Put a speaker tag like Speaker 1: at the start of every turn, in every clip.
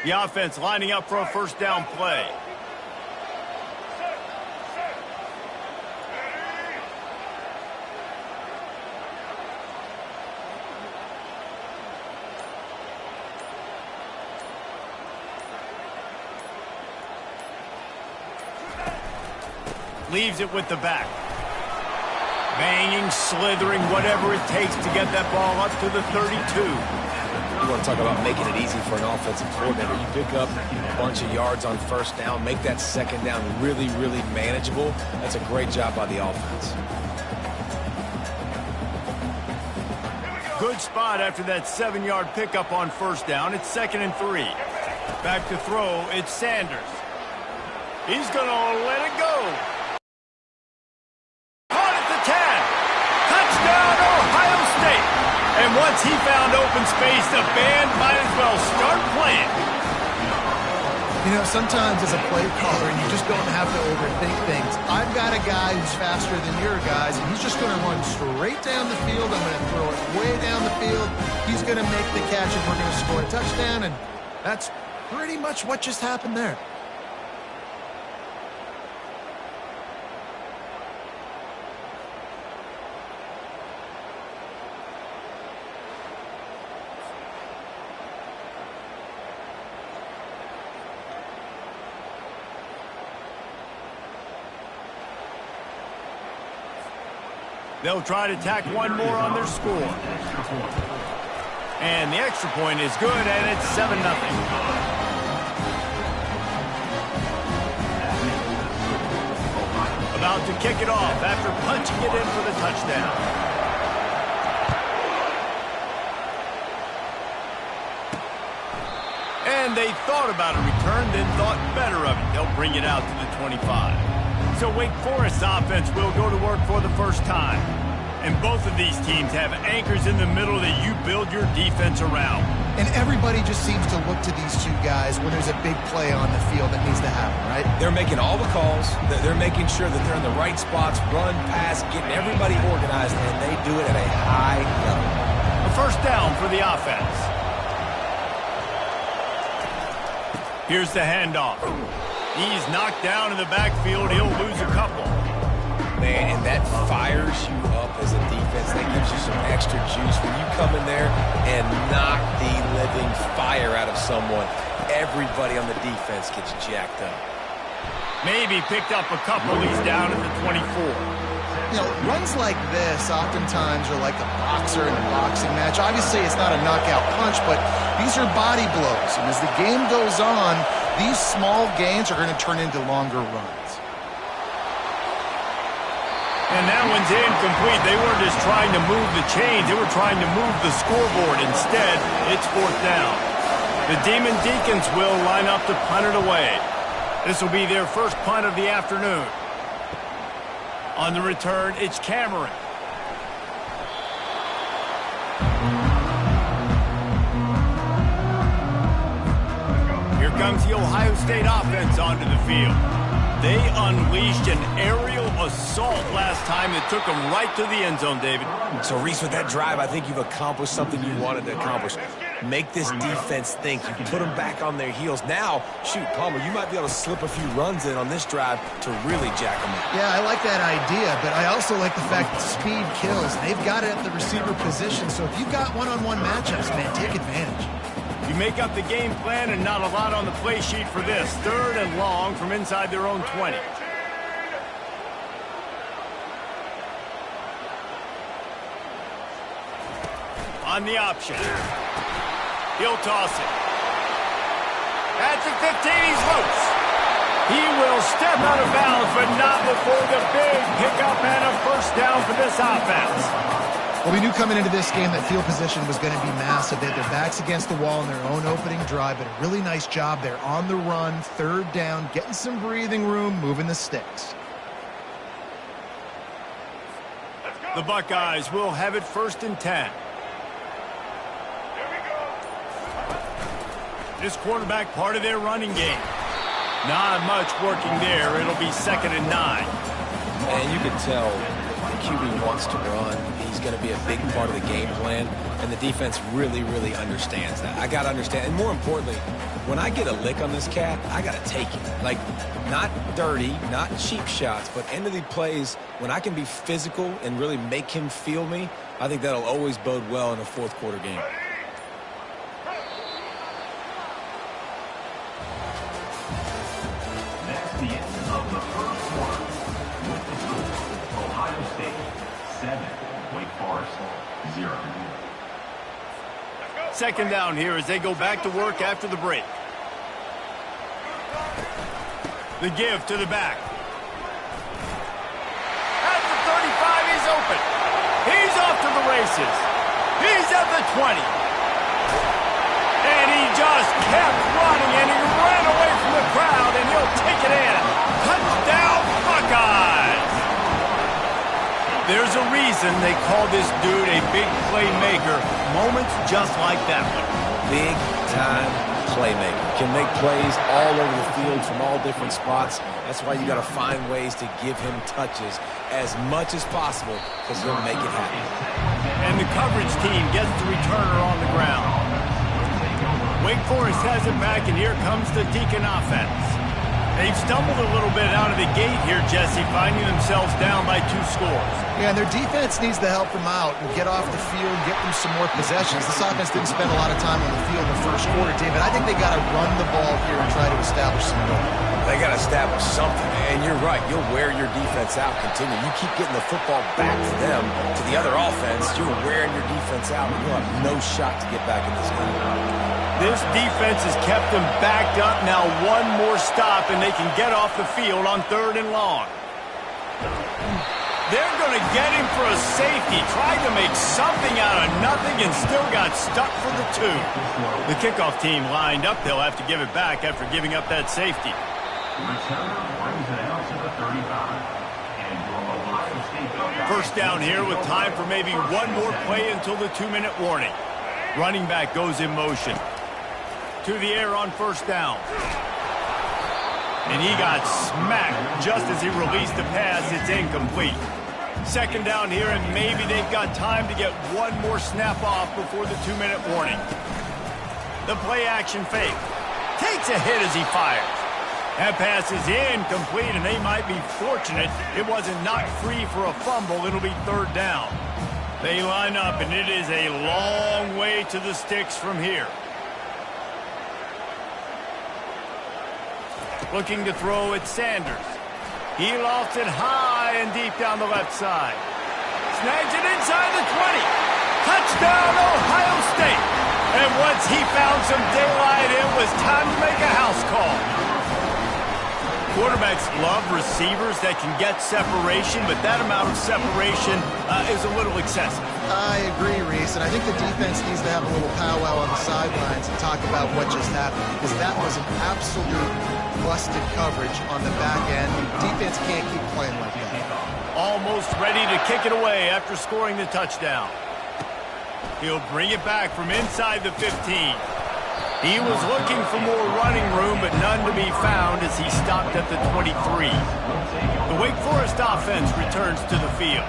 Speaker 1: The offense lining up for a first down play. Leaves it with the back. Banging, slithering, whatever it takes to get that ball up to the 32.
Speaker 2: You want to talk about making it easy for an offensive coordinator. You pick up a bunch of yards on first down, make that second down really, really manageable. That's a great job by the offense.
Speaker 1: Good spot after that 7-yard pickup on first down. It's 2nd and 3. Back to throw, it's Sanders. He's going to let it go. Caught at the 10. Touchdown, Ohio State. And once he found open space, the band might as well start playing.
Speaker 3: You know, sometimes as a play caller, you just don't have to overthink things. I've got a guy who's faster than your guys, and he's just going to run straight down the field. I'm going to throw it way down the field. He's going to make the catch, and we're going to score a touchdown, and that's pretty much what just happened there.
Speaker 1: They'll try to tack one more on their score. And the extra point is good, and it's 7-0. About to kick it off after punching it in for the touchdown. And they thought about a return, then thought better of it. They'll bring it out to the 25. So Wake Forest's offense will go to work for the first time. And both of these teams have anchors in the middle that you build your defense around.
Speaker 3: And everybody just seems to look to these two guys when there's a big play on the field that needs to happen, right?
Speaker 2: They're making all the calls. They're making sure that they're in the right spots, run, pass, getting everybody organized, and they do it at a high level.
Speaker 1: A first down for the offense. Here's the handoff. He's knocked down in the backfield. He'll lose a couple.
Speaker 2: Man, and that fires you up as a defense. That gives you some extra juice when you come in there and knock the living fire out of someone. Everybody on the defense gets jacked up.
Speaker 1: Maybe picked up a couple. He's down at the 24.
Speaker 3: You know, runs like this oftentimes are like a boxer in a boxing match. Obviously, it's not a knockout punch, but these are body blows. And as the game goes on, these small gains are going to turn into longer runs.
Speaker 1: And that one's incomplete. They weren't just trying to move the chains. They were trying to move the scoreboard. Instead, it's 4th down. The Demon Deacons will line up to punt it away. This will be their first punt of the afternoon. On the return, it's Cameron. Here comes the Ohio State offense onto the field. They unleashed an aerial assault last time that took them right to the end zone, David.
Speaker 2: So, Reese, with that drive, I think you've accomplished something you wanted to accomplish. Make this defense think. You put them back on their heels. Now, shoot, Palmer, you might be able to slip a few runs in on this drive to really jack them up.
Speaker 3: Yeah, I like that idea, but I also like the fact that speed kills. They've got it at the receiver position, so if you've got one-on-one matchups, man, take advantage.
Speaker 1: You make up the game plan and not a lot on the play sheet for this. 3rd and long from inside their own 20. On the option. He'll toss it. At the 15, he's loose. He will step out of bounds, but not before the big pickup and a first down for this offense.
Speaker 3: Well, we knew coming into this game that field position was going to be massive. They had their backs against the wall in their own opening drive, but a really nice job there on the run, 3rd down, getting some breathing room, moving the sticks.
Speaker 1: The Buckeyes will have it 1st and 10. This quarterback part of their running game. Not much working there. It'll be 2nd and 9.
Speaker 2: And you can tell the QB wants to run. He's going to be a big part of the game plan, and the defense really, really understands that. I got to understand, and more importantly, when I get a lick on this cat, I got to take it. Like, not dirty, not cheap shots, but end of the plays, when I can be physical and really make him feel me, I think that'll always bode well in a 4th quarter game.
Speaker 4: That's the end of the 1st quarter. With the score, Ohio State 7, Wake Forest 0.
Speaker 1: 2nd down here as they go back to work after the break. The give to the back. At the 35, he's open. He's off to the races. He's at the 20. And he just kept running, and he ran away from the crowd, and he'll take it in. Touchdown, Buckeyes! There's a reason they call this dude a big playmaker. Moments just like that one.
Speaker 2: Big-time playmaker. Can make plays all over the field from all different spots. That's why you got to find ways to give him touches as much as possible, because he'll make it happen.
Speaker 1: And the coverage team gets the returner on the ground. Wake Forest has it back, and here comes the Deacon offense. They've stumbled a little bit out of the gate here, Jesse, finding themselves down by 2 scores.
Speaker 3: Yeah, and their defense needs to help them out and get off the field, get them some more possessions. This offense didn't spend a lot of time on the field in the 1st quarter, David. I think they got to run the ball here and try to establish some more.
Speaker 2: They got to establish something, and you're right. You'll wear your defense out. Continue. You keep getting the football back to them, to the other offense, you're wearing your defense out, and you'll have no shot to get back in this game.
Speaker 1: This defense has kept them backed up. Now 1 more stop, and they can get off the field on 3rd and long. They're going to get him for a safety. Tried to make something out of nothing and still got stuck for the 2. The kickoff team lined up. They'll have to give it back after giving up that safety.
Speaker 4: Returner brings it out to the 35. And your Ohio State Buckeyes.
Speaker 1: 1st down here with time for maybe 1 more play until the 2-minute warning. Running back goes in motion. To the air on 1st down. And he got smacked just as he released the pass. It's incomplete. 2nd down here, and maybe they've got time to get 1 more snap off before the 2-minute warning. The play action fake. Takes a hit as he fires. That pass is incomplete, and they might be fortunate it wasn't knocked free for a fumble. It'll be 3rd down. They line up, and it is a long way to the sticks from here. Looking to throw at Sanders. He lofts it high and deep down the left side. Snags it inside the 20. Touchdown, Ohio State. And once he found some daylight, it was time to make a house call. Quarterbacks love receivers that can get separation, but that amount of separation is a little excessive.
Speaker 3: I agree, Reese, and I think the defense needs to have a little powwow on the sidelines and talk about what just happened, because that was an absolute busted coverage on the back end. Defense can't keep playing like that.
Speaker 1: Almost ready to kick it away after scoring the touchdown. He'll bring it back from inside the 15. He was looking for more running room, but none to be found as he stopped at the 23. The Wake Forest offense returns to the field.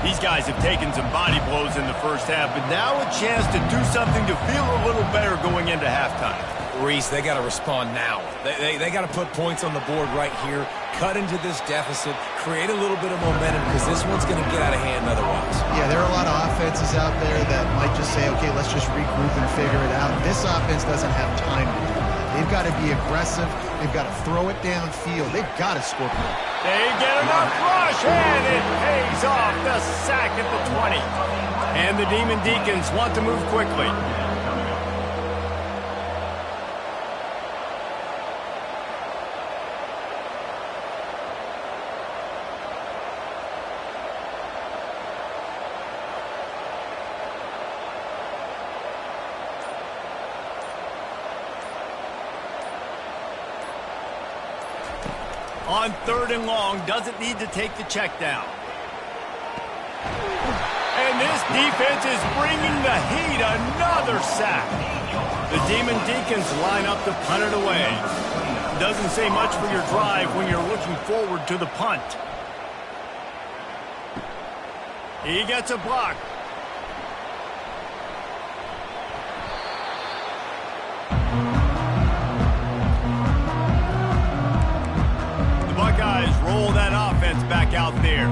Speaker 1: These guys have taken some body blows in the 1st half, but now a chance to do something to feel a little better going into halftime.
Speaker 2: Reese, they got to respond now. They got to put points on the board right here, cut into this deficit, create a little bit of momentum because this one's going to get out of hand otherwise.
Speaker 3: Yeah, there are a lot of offenses out there that might just say, okay, let's just regroup and figure it out. This offense doesn't have time to do that. They've got to be aggressive. They've got to throw it downfield. They've got to score points.
Speaker 1: They get enough rush, and it pays off. The sack at the 20. And the Demon Deacons want to move quickly. On 3rd and long, doesn't need to take the check down. And this defense is bringing the heat. Another sack. The Demon Deacons line up to punt it away. Doesn't say much for your drive when you're looking forward to the punt. He gets a block. Buckeyes roll that offense back out there.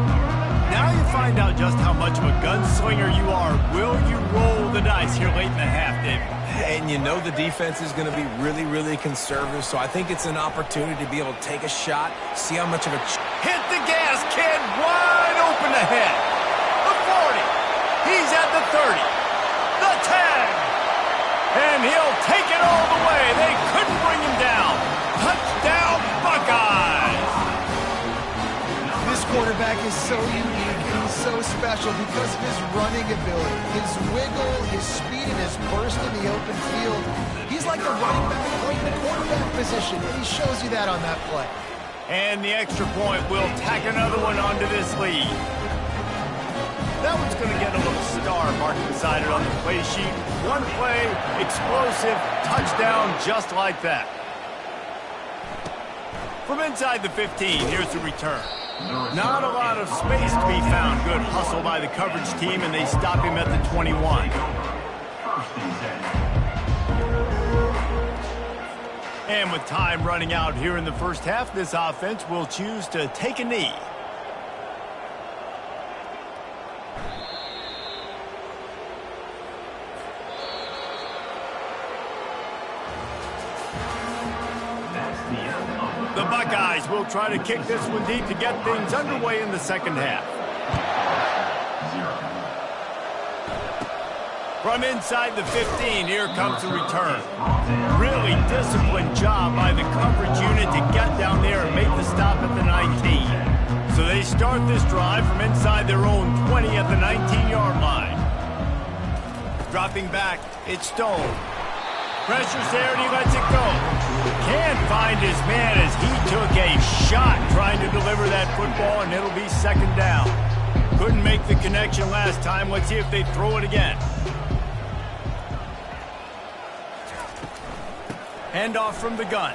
Speaker 1: Now you find out just how much of a gunslinger you are. Will you roll the dice here late in the half, David?
Speaker 2: And you know the defense is going to be really, really conservative, so I think it's an opportunity to be able to take a shot, see how much of a...
Speaker 1: Hit the gas, kid! Wide open ahead. The 40. He's at the 30. The 10. And he'll take it all the way. They couldn't bring him down. Touchdown, Buckeyes!
Speaker 3: This quarterback is so unique and he's so special because of his running ability, his wiggle, his speed, and his burst in the open field. He's like the running back playing the quarterback position, and he shows you that on that play.
Speaker 1: And the extra point will tack another one onto this lead. That one's going to get a little star marked beside it on the play sheet. One play, explosive, touchdown, just like that. From inside the 15, here's the return. Not a lot of space to be found. Good hustle by the coverage team, and they stop him at the 21. And with time running out here in the first half, this offense will choose to take a knee. The Buckeyes will try to kick this one deep to get things underway in the second half. From inside the 15, here comes the return. Really disciplined job by the coverage unit to get down there and make the stop at the 19. So they start this drive from inside their own 20 at the 19-yard line. Dropping back, it's Stone. Pressure's there and he lets it go. Can't find his man as he took a shot trying to deliver that football, and it'll be second down. Couldn't make the connection last time. Let's see if they throw it again. Handoff from the gun.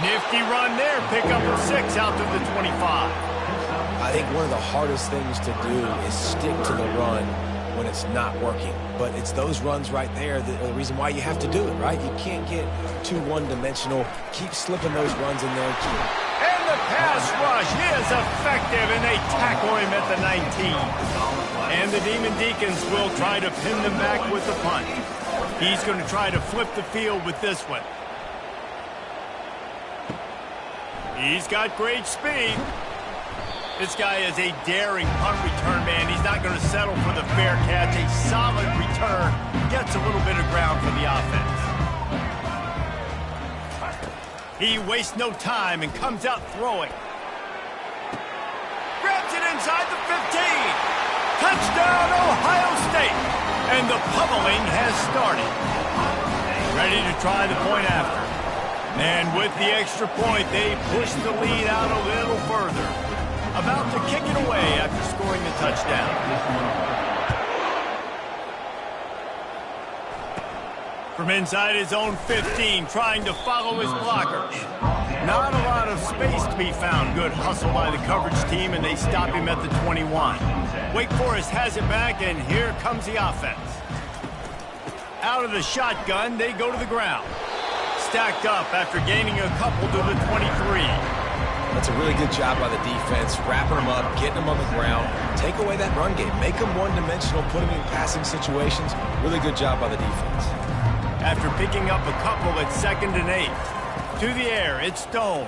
Speaker 1: Nifty run there. Pick up a 6 out to the 25.
Speaker 2: I think one of the hardest things to do is stick to the run when it's not working. But it's those runs right there that are the reason why you have to do it, right? You can't get too one-dimensional. Keep slipping those runs in there.
Speaker 1: And the pass rush is effective, and they tackle him at the 19. And the Demon Deacons will try to pin them back with the punt. He's going to try to flip the field with this one. He's got great speed. This guy is a daring punt return man. He's not going to settle for the fair catch. A solid return. Gets a little bit of ground for the offense. He wastes no time and comes out throwing. Grabs it inside the 15. Touchdown, Ohio State. And the pummeling has started. Ready to try the point after. And with the extra point, they push the lead out a little further. About to kick it away after scoring the touchdown. From inside his own 15, trying to follow his blockers. Not a lot of space to be found. Good hustle by the coverage team, and they stop him at the 21. Wake Forest has it back, and here comes the offense. Out of the shotgun, they go to the ground. stacked up after gaining a couple to the 23.
Speaker 2: That's a really good job by the defense, wrapping them up, getting them on the ground. Take away that run game. Make them one-dimensional, put them in passing situations. Really good job by the defense.
Speaker 1: After picking up a couple at 2nd and 8. To the air, it's Stone.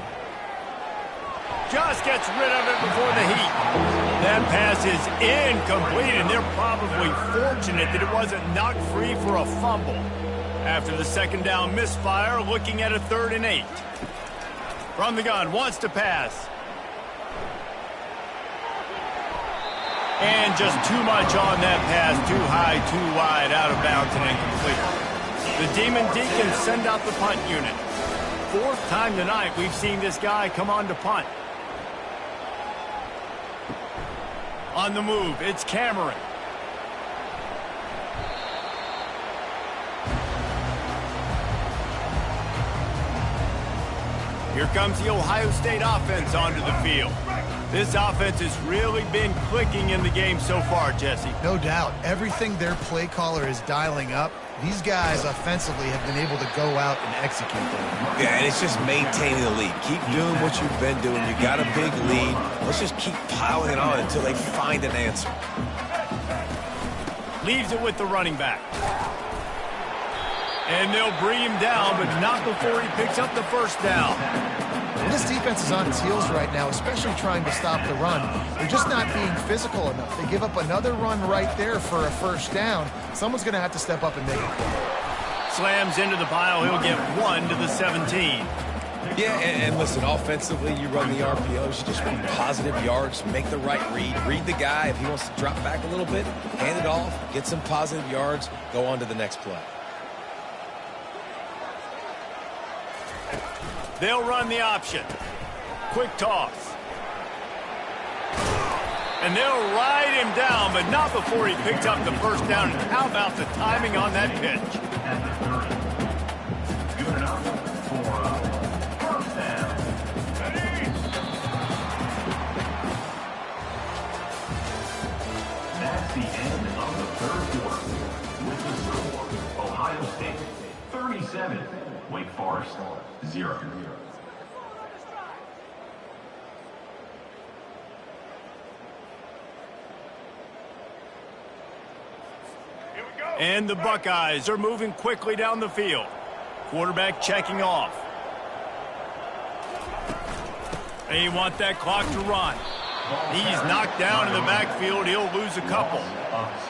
Speaker 1: Just gets rid of it before the heat. That pass is incomplete, and they're probably fortunate that it wasn't knocked free for a fumble. After the 2nd down misfire, looking at a 3rd and 8. From the gun, wants to pass. And just too much on that pass. Too high, too wide, out of bounds, and incomplete. The Demon Deacons send out the punt unit. 4th time tonight we've seen this guy come on to punt. On the move, it's Cameron. Here comes the Ohio State offense onto the field. This offense has really been clicking in the game so far, Jesse.
Speaker 3: No doubt. Everything their play caller is dialing up, these guys offensively have been able to go out and execute them.
Speaker 2: Yeah, and it's just maintaining the lead. Keep doing what you've been doing. You got a big lead. Let's just keep piling it on until they find an answer.
Speaker 1: Leaves it with the running back. And they'll bring him down, but not before he picks up the 1st down.
Speaker 3: And this defense is on its heels right now, especially trying to stop the run. They're just not being physical enough. They give up another run right there for a 1st down. Someone's going to have to step up and make it.
Speaker 1: Slams into the pile. He'll get 1 to the 17.
Speaker 2: Yeah, and listen, offensively, you run the RPOs, you just want positive yards, make the right read the guy. If he wants to drop back a little bit, hand it off, get some positive yards, go on to the next play.
Speaker 1: They'll run the option. Quick toss. And they'll ride him down, but not before he picks up the 1st down. And how about the timing on that pitch?
Speaker 4: At the 30. Good enough for 1st down. That's the end of the 3rd quarter. With the score, Ohio State 37, Wake Forest 0.
Speaker 1: And the Buckeyes are moving quickly down the field. Quarterback checking off. They want that clock to run. He's knocked down in the backfield. He'll lose a couple.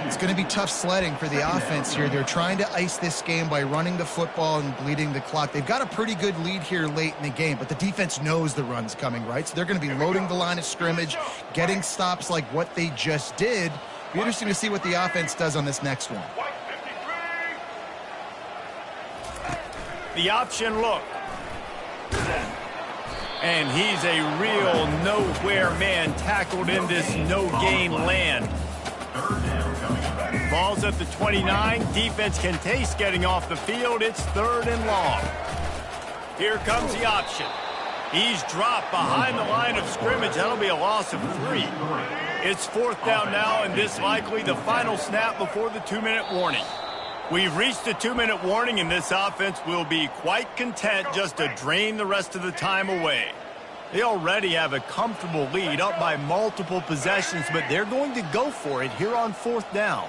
Speaker 3: It's going to be tough sledding for the offense here. They're trying to ice this game by running the football and bleeding the clock. They've got a pretty good lead here late in the game, but the defense knows the run's coming, right? So they're going to be loading the line of scrimmage, getting stops like what they just did. Be interesting to see what the offense does on this next one.
Speaker 1: The option look. And he's a real nowhere man tackled in this no-gain land. Ball's at the 29. Defense can taste getting off the field. It's 3rd and long. Here comes the option. He's dropped behind the line of scrimmage. That'll be a loss of 3. It's 4th down now, and this likely the final snap before the 2-minute warning. We've reached the 2-minute warning, and this offense will be quite content just to drain the rest of the time away. They already have a comfortable lead up by multiple possessions, but they're going to go for it here on 4th down.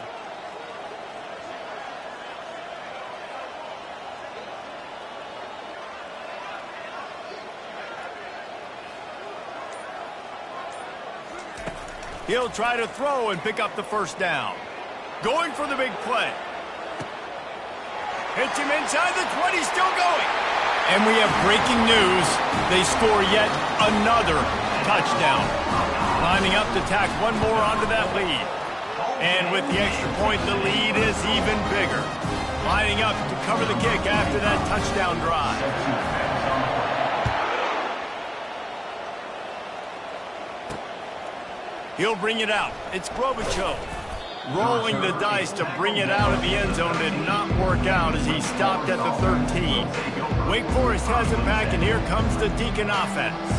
Speaker 1: He'll try to throw and pick up the 1st down. Going for the big play. Hits him inside the 20, still going. And we have breaking news. They score yet another touchdown. Lining up to tack one more onto that lead. And with the extra point, the lead is even bigger. Lining up to cover the kick after that touchdown drive. He'll bring it out. It's Grobichov. Rolling the dice to bring it out of the end zone did not work out as he stopped at the 13. Wake Forest has it back, and here comes the Deacon offense.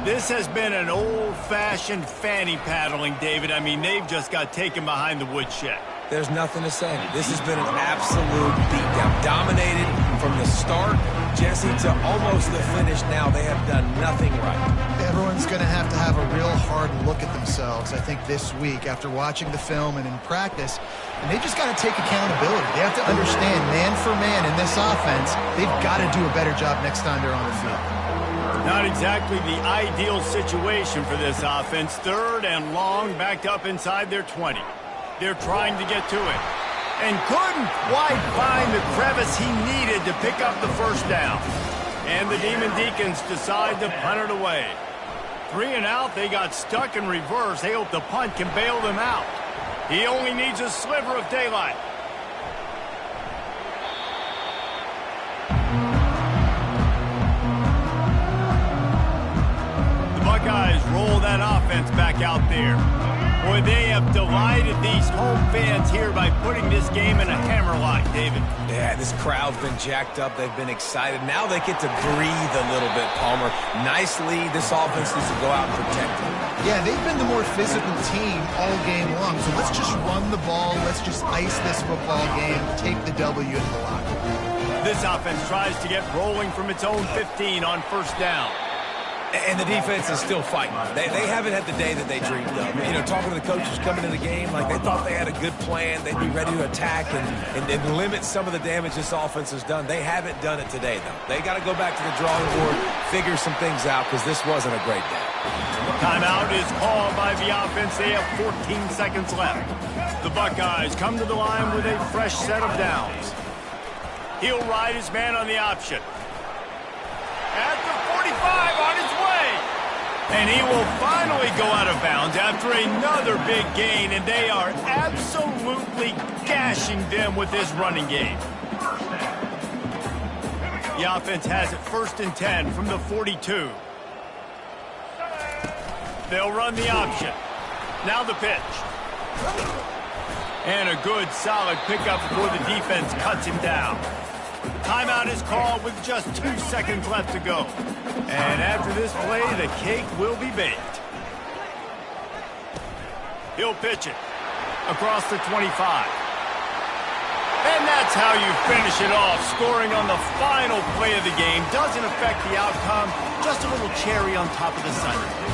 Speaker 1: This has been an old-fashioned fanny paddling, David. I mean, they've just got taken behind the woodshed.
Speaker 2: There's nothing to say. This has been an absolute beatdown. Dominated from the start, Jesse, to almost the finish now, they have done nothing right.
Speaker 3: Everyone's going to have a real hard look at themselves, I think, this week after watching the film and in practice. And they just got to take accountability. They have to understand, man for man in this offense, they've got to do a better job next time they're on the field.
Speaker 1: Not exactly the ideal situation for this offense. 3rd and long, backed up inside their 20. They're trying to get to it. And couldn't quite find the crevice he needed to pick up the first down. And the Demon Deacons decide to punt it away. 3 and out, they got stuck in reverse. They hope the punt can bail them out. He only needs a sliver of daylight. The Buckeyes roll that offense back out there. Boy, they have delighted these home fans here by putting this game in a hammerlock, David.
Speaker 2: Yeah, this crowd's been jacked up. They've been excited. Now they get to breathe a little bit, Palmer. Nice lead. This offense needs to go out and protect it.
Speaker 3: Yeah, they've been the more physical team all game long. So let's just run the ball. Let's just ice this football game, take the W in the locker room.
Speaker 1: This offense tries to get rolling from its own 15 on first down.
Speaker 2: And the defense is still fighting. They haven't had the day that they dreamed of. You know, talking to the coaches coming into the game, like they thought they had a good plan. They'd be ready to attack and limit some of the damage this offense has done. They haven't done it today, though. They got to go back to the drawing board, figure some things out, because this wasn't a great day.
Speaker 1: Timeout is called by the offense. They have 14 seconds left. The Buckeyes come to the line with a fresh set of downs. He'll ride his man on the option. At the 45, on his way. And he will finally go out of bounds after another big gain, and they are absolutely gashing them with this running game. The offense has it 1st and 10 from the 42. They'll run the option. Now the pitch. And a good, solid pickup before the defense cuts him down. Timeout is called with just 2 seconds left to go. And after this play, the cake will be baked. He'll pitch it across the 25. And that's how you finish it off. Scoring on the final play of the game doesn't affect the outcome. Just a little cherry on top of the sundae.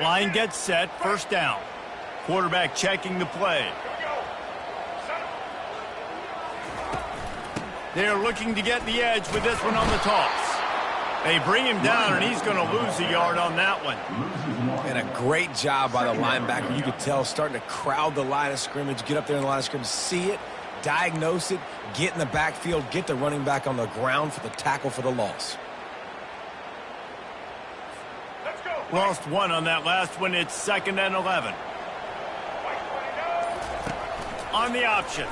Speaker 1: Line gets set, first down. Quarterback checking the play. They're looking to get the edge with this one on the toss. They bring him down, and he's going to lose a yard on that one.
Speaker 2: And a great job by the linebacker. You could tell starting to crowd the line of scrimmage, get up there in the line of scrimmage, see it, diagnose it, get in the backfield, get the running back on the ground for the tackle for the loss.
Speaker 1: Lost one on that last one. It's 2nd and 11. On the option.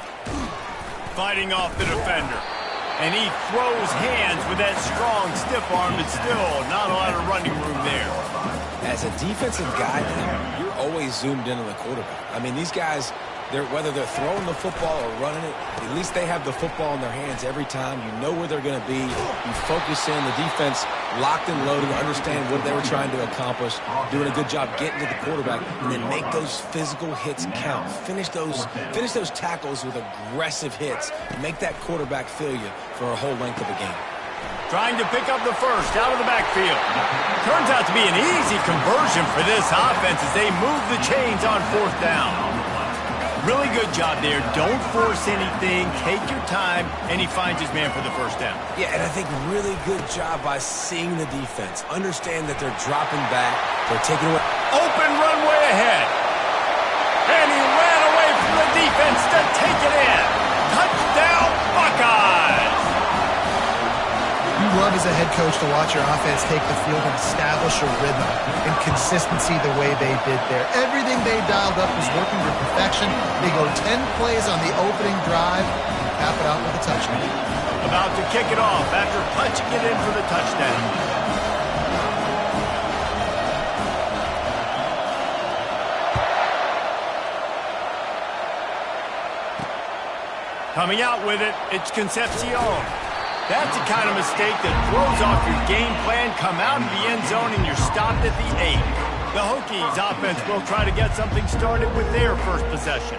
Speaker 1: Fighting off the defender. And he throws hands with that strong, stiff arm, but still not a lot of running room there.
Speaker 2: As a defensive guy, you're always zoomed in on the quarterback. I mean, these guys, whether they're throwing the football or running it, at least they have the football in their hands every time. You know where they're going to be. You focus in. The defense locked and loaded, understand what they were trying to accomplish, doing a good job getting to the quarterback, and then make those physical hits count. Finish those tackles with aggressive hits. Make that quarterback feel you for a whole length of a game.
Speaker 1: Trying to pick up the first out of the backfield. Turns out to be an easy conversion for this offense as they move the chains on 4th down. Really good job there. Don't force anything. Take your time, and he finds his man for the first down.
Speaker 2: Yeah, and I think really good job by seeing the defense. Understand that they're dropping back. They're taking away.
Speaker 1: Open runway ahead. And he ran away from the defense to take it in. Touchdown, Buckeyes!
Speaker 3: You love as a head coach to watch your offense take the field and establish a rhythm and consistency the way they did there. Everything they dialed up was working to perfection. They go 10 plays on the opening drive and cap it out with a touchdown.
Speaker 1: About to kick it off after punching it in for the touchdown. Coming out with it, it's Concepcion. That's the kind of mistake that throws off your game plan. Come out of the end zone and you're stopped at the 8. The Hokies offense will try to get something started with their first possession.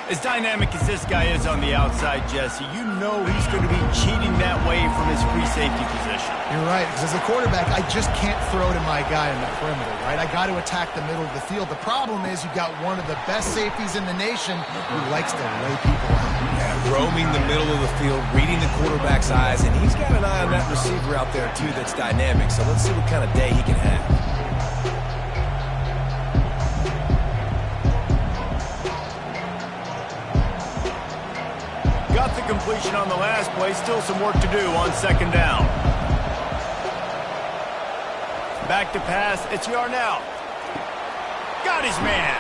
Speaker 1: As dynamic as this guy is on the outside, Jesse, you know he's going to be cheating that way from his free safety position.
Speaker 3: You're right, because as a quarterback, I just can't throw to my guy in the perimeter, right? I got to attack the middle of the field. The problem is you've got one of the best safeties in the nation who likes to lay people out.
Speaker 2: Yeah, roaming the middle of the field, reading the quarterback's eyes, and he's got an eye on that receiver out there, too, that's dynamic. So let's see what kind of day he can have.
Speaker 1: Got the completion on the last play. Still some work to do on 2nd down. Back to pass. It's Yarnell. Got his man.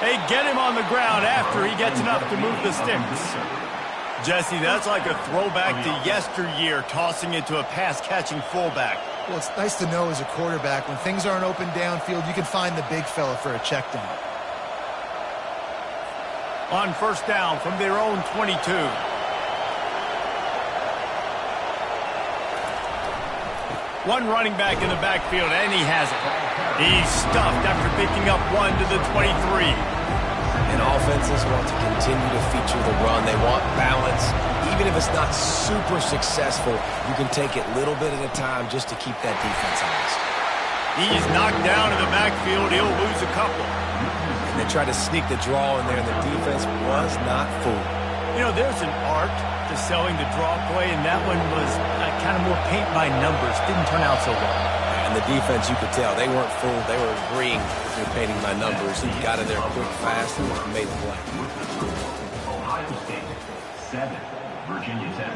Speaker 1: They get him on the ground after he gets enough to move the sticks. Jesse, that's like a throwback to yesteryear, tossing it to a pass-catching fullback.
Speaker 3: Well, it's nice to know as a quarterback, when things aren't open downfield, you can find the big fella for a check down.
Speaker 1: On 1st down from their own 22. One running back in the backfield, and he has it. He's stuffed after picking up one to the 23.
Speaker 2: And offenses want to continue to feature the run. They want balance. Even if it's not super successful, you can take it little bit at a time just to keep that defense honest.
Speaker 1: He's knocked down in the backfield. He'll lose a couple.
Speaker 2: And they tried to sneak the draw in there, and the defense was not fooled.
Speaker 1: You know, there's an art to selling the draw play, and that one was kind of more paint by numbers. Didn't turn out so well.
Speaker 2: And the defense, you could tell, they weren't fooled. They were agreeing with their painting by numbers and got in there quick, fast, and made the play.
Speaker 4: Ohio State, 7. Virginia Tech,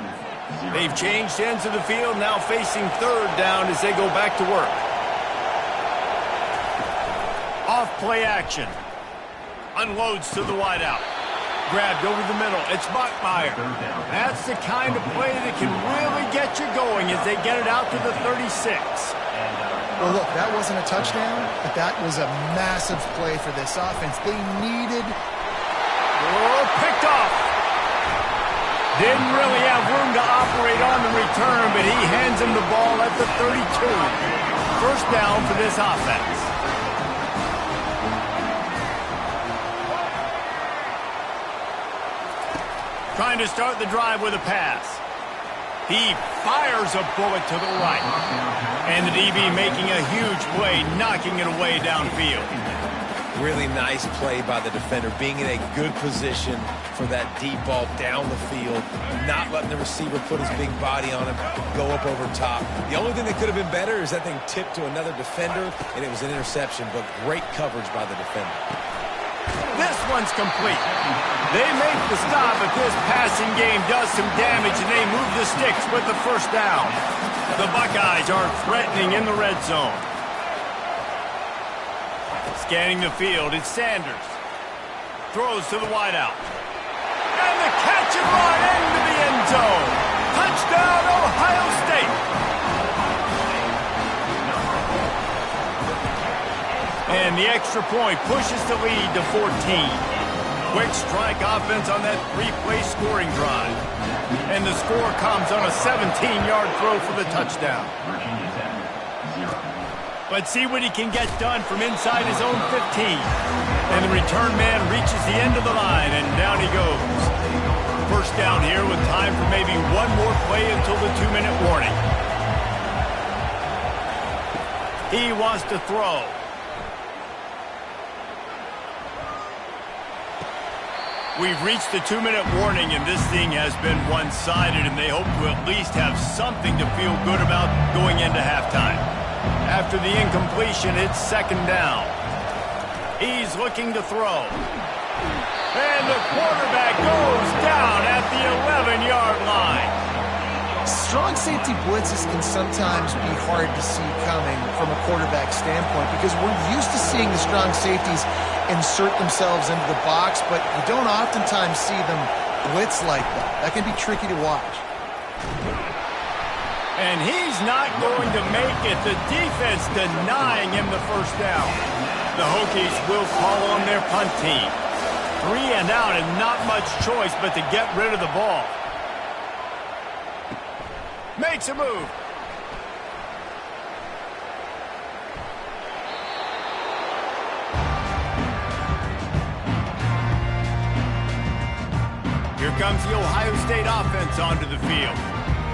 Speaker 4: 0.
Speaker 1: They've changed ends of the field, now facing 3rd down as they go back to work. Off play action. Unloads to the wideout. Grabbed over the middle. It's Bachmeier. That's the kind of play that can really get you going as they get it out to the 36.
Speaker 3: Well, look, that wasn't a touchdown, but that was a massive play for this offense. They needed...
Speaker 1: Oh, picked off. Didn't really have room to operate on the return, but he hands him the ball at the 32. 1st down for this offense. Trying to start the drive with a pass. He fires a bullet to the right. And the DB making a huge play, knocking it away downfield.
Speaker 2: Really nice play by the defender, being in a good position for that deep ball down the field, not letting the receiver put his big body on him, go up over top. The only thing that could have been better is that thing tipped to another defender, and it was an interception, but great coverage by the defender.
Speaker 1: This one's complete. They make the stop, but this passing game does some damage, and they move the sticks with the first down. The Buckeyes are threatening in the red zone. Scanning the field, it's Sanders. Throws to the wideout. And the catch and run into the end zone. Touchdown, Ohio State. And the extra point pushes the lead to 14. Quick strike offense on that three-play scoring drive. And the score comes on a 17-yard throw for the touchdown. Let's see what he can get done from inside his own 15. And the return man reaches the end of the line, and down he goes. First down here with time for maybe one more play until the 2-minute warning. He wants to throw. We've reached the 2-minute warning, and this thing has been one-sided, and they hope to at least have something to feel good about going into halftime. After the incompletion, it's second down. He's looking to throw. And the quarterback goes down at the 11-yard line.
Speaker 3: Strong safety blitzes can sometimes be hard to see coming from a quarterback standpoint because we're used to seeing the strong safeties insert themselves into the box, but you don't oftentimes see them blitz like that. That can be tricky to watch.
Speaker 1: And he's not going to make it. The defense denying him the first down. The Hokies will call on their punt team. 3 and out and not much choice but to get rid of the ball. Makes a move. Here comes the Ohio State offense onto the field.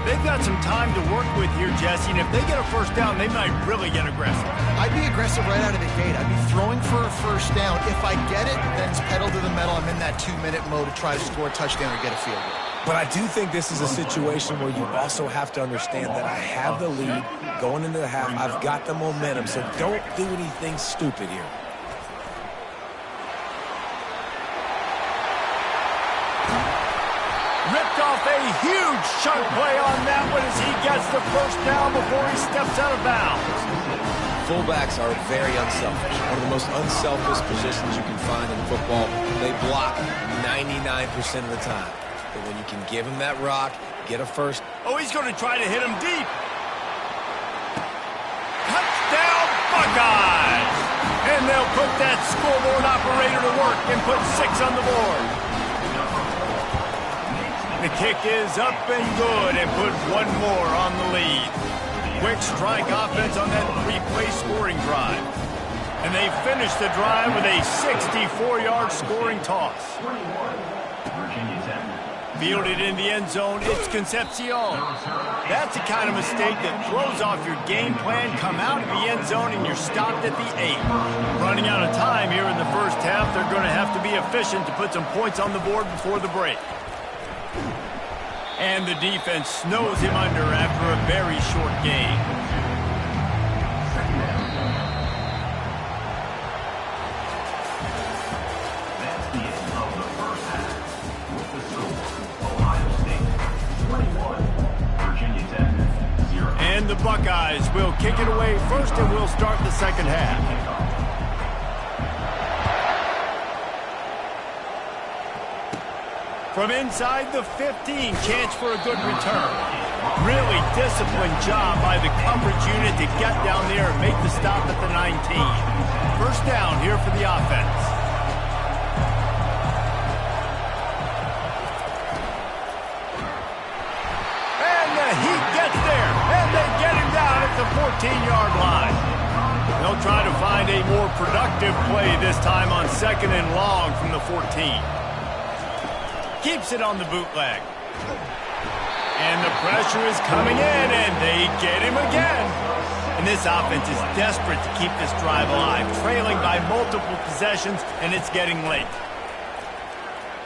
Speaker 1: They've got some time to work with here, Jesse, and if they get a first down, they might really get aggressive.
Speaker 3: I'd be aggressive right out of the gate. I'd be throwing for a first down. If I get it, then it's pedal to the metal. I'm in that 2-minute mode to try to score a touchdown or get a field goal.
Speaker 2: But I do think this is a situation where you also have to understand that I have the lead going into the half. I've got the momentum, so don't do anything stupid here.
Speaker 1: Ripped off a huge chunk play on that one as he gets the first down before he steps out of bounds.
Speaker 2: Fullbacks are very unselfish. One of the most unselfish positions you can find in football. They block 99% of the time. But when you can give him that rock, get a first.
Speaker 1: Oh, he's going to try to hit him deep. Touchdown, Buckeyes! And they'll put that scoreboard operator to work and put 6 on the board. The kick is up and good and put one more on the lead. Quick strike offense on that 3-play scoring drive. And they finish the drive with a 64-yard scoring toss. Fielded in the end zone, it's Concepcion. That's the kind of mistake that throws off your game plan. Come out of the end zone and you're stopped at the 8. Running out of time here in the first half, they're going to have to be efficient to put some points on the board before the break. And the defense snows him under after a very short game.
Speaker 4: That's the end of the first half. With the score, Ohio State 21, Virginia Tech 0.
Speaker 1: And the Buckeyes will kick it away first, and we'll start the second half. From inside the 15, chance for a good return. Really disciplined job by the coverage unit to get down there and make the stop at the 19. First down here for the offense. And the Heat gets there, and they get him down at the 14-yard line. They'll try to find a more productive play this time on 2nd and long from the 14. Keeps it on the bootleg. And the pressure is coming in, and they get him again. And And this offense is desperate to keep this drive alive, trailing by multiple possessions, and it's getting late.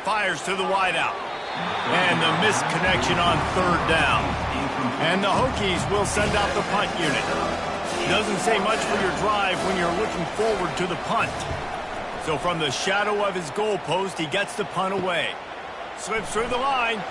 Speaker 1: Fires to the wideout. And the missed connection on third down. And the Hokies will send out the punt unit. Doesn't say much for your drive when you're looking forward to the punt. So from the shadow of his goalpost, he gets the punt away. Slips through the line.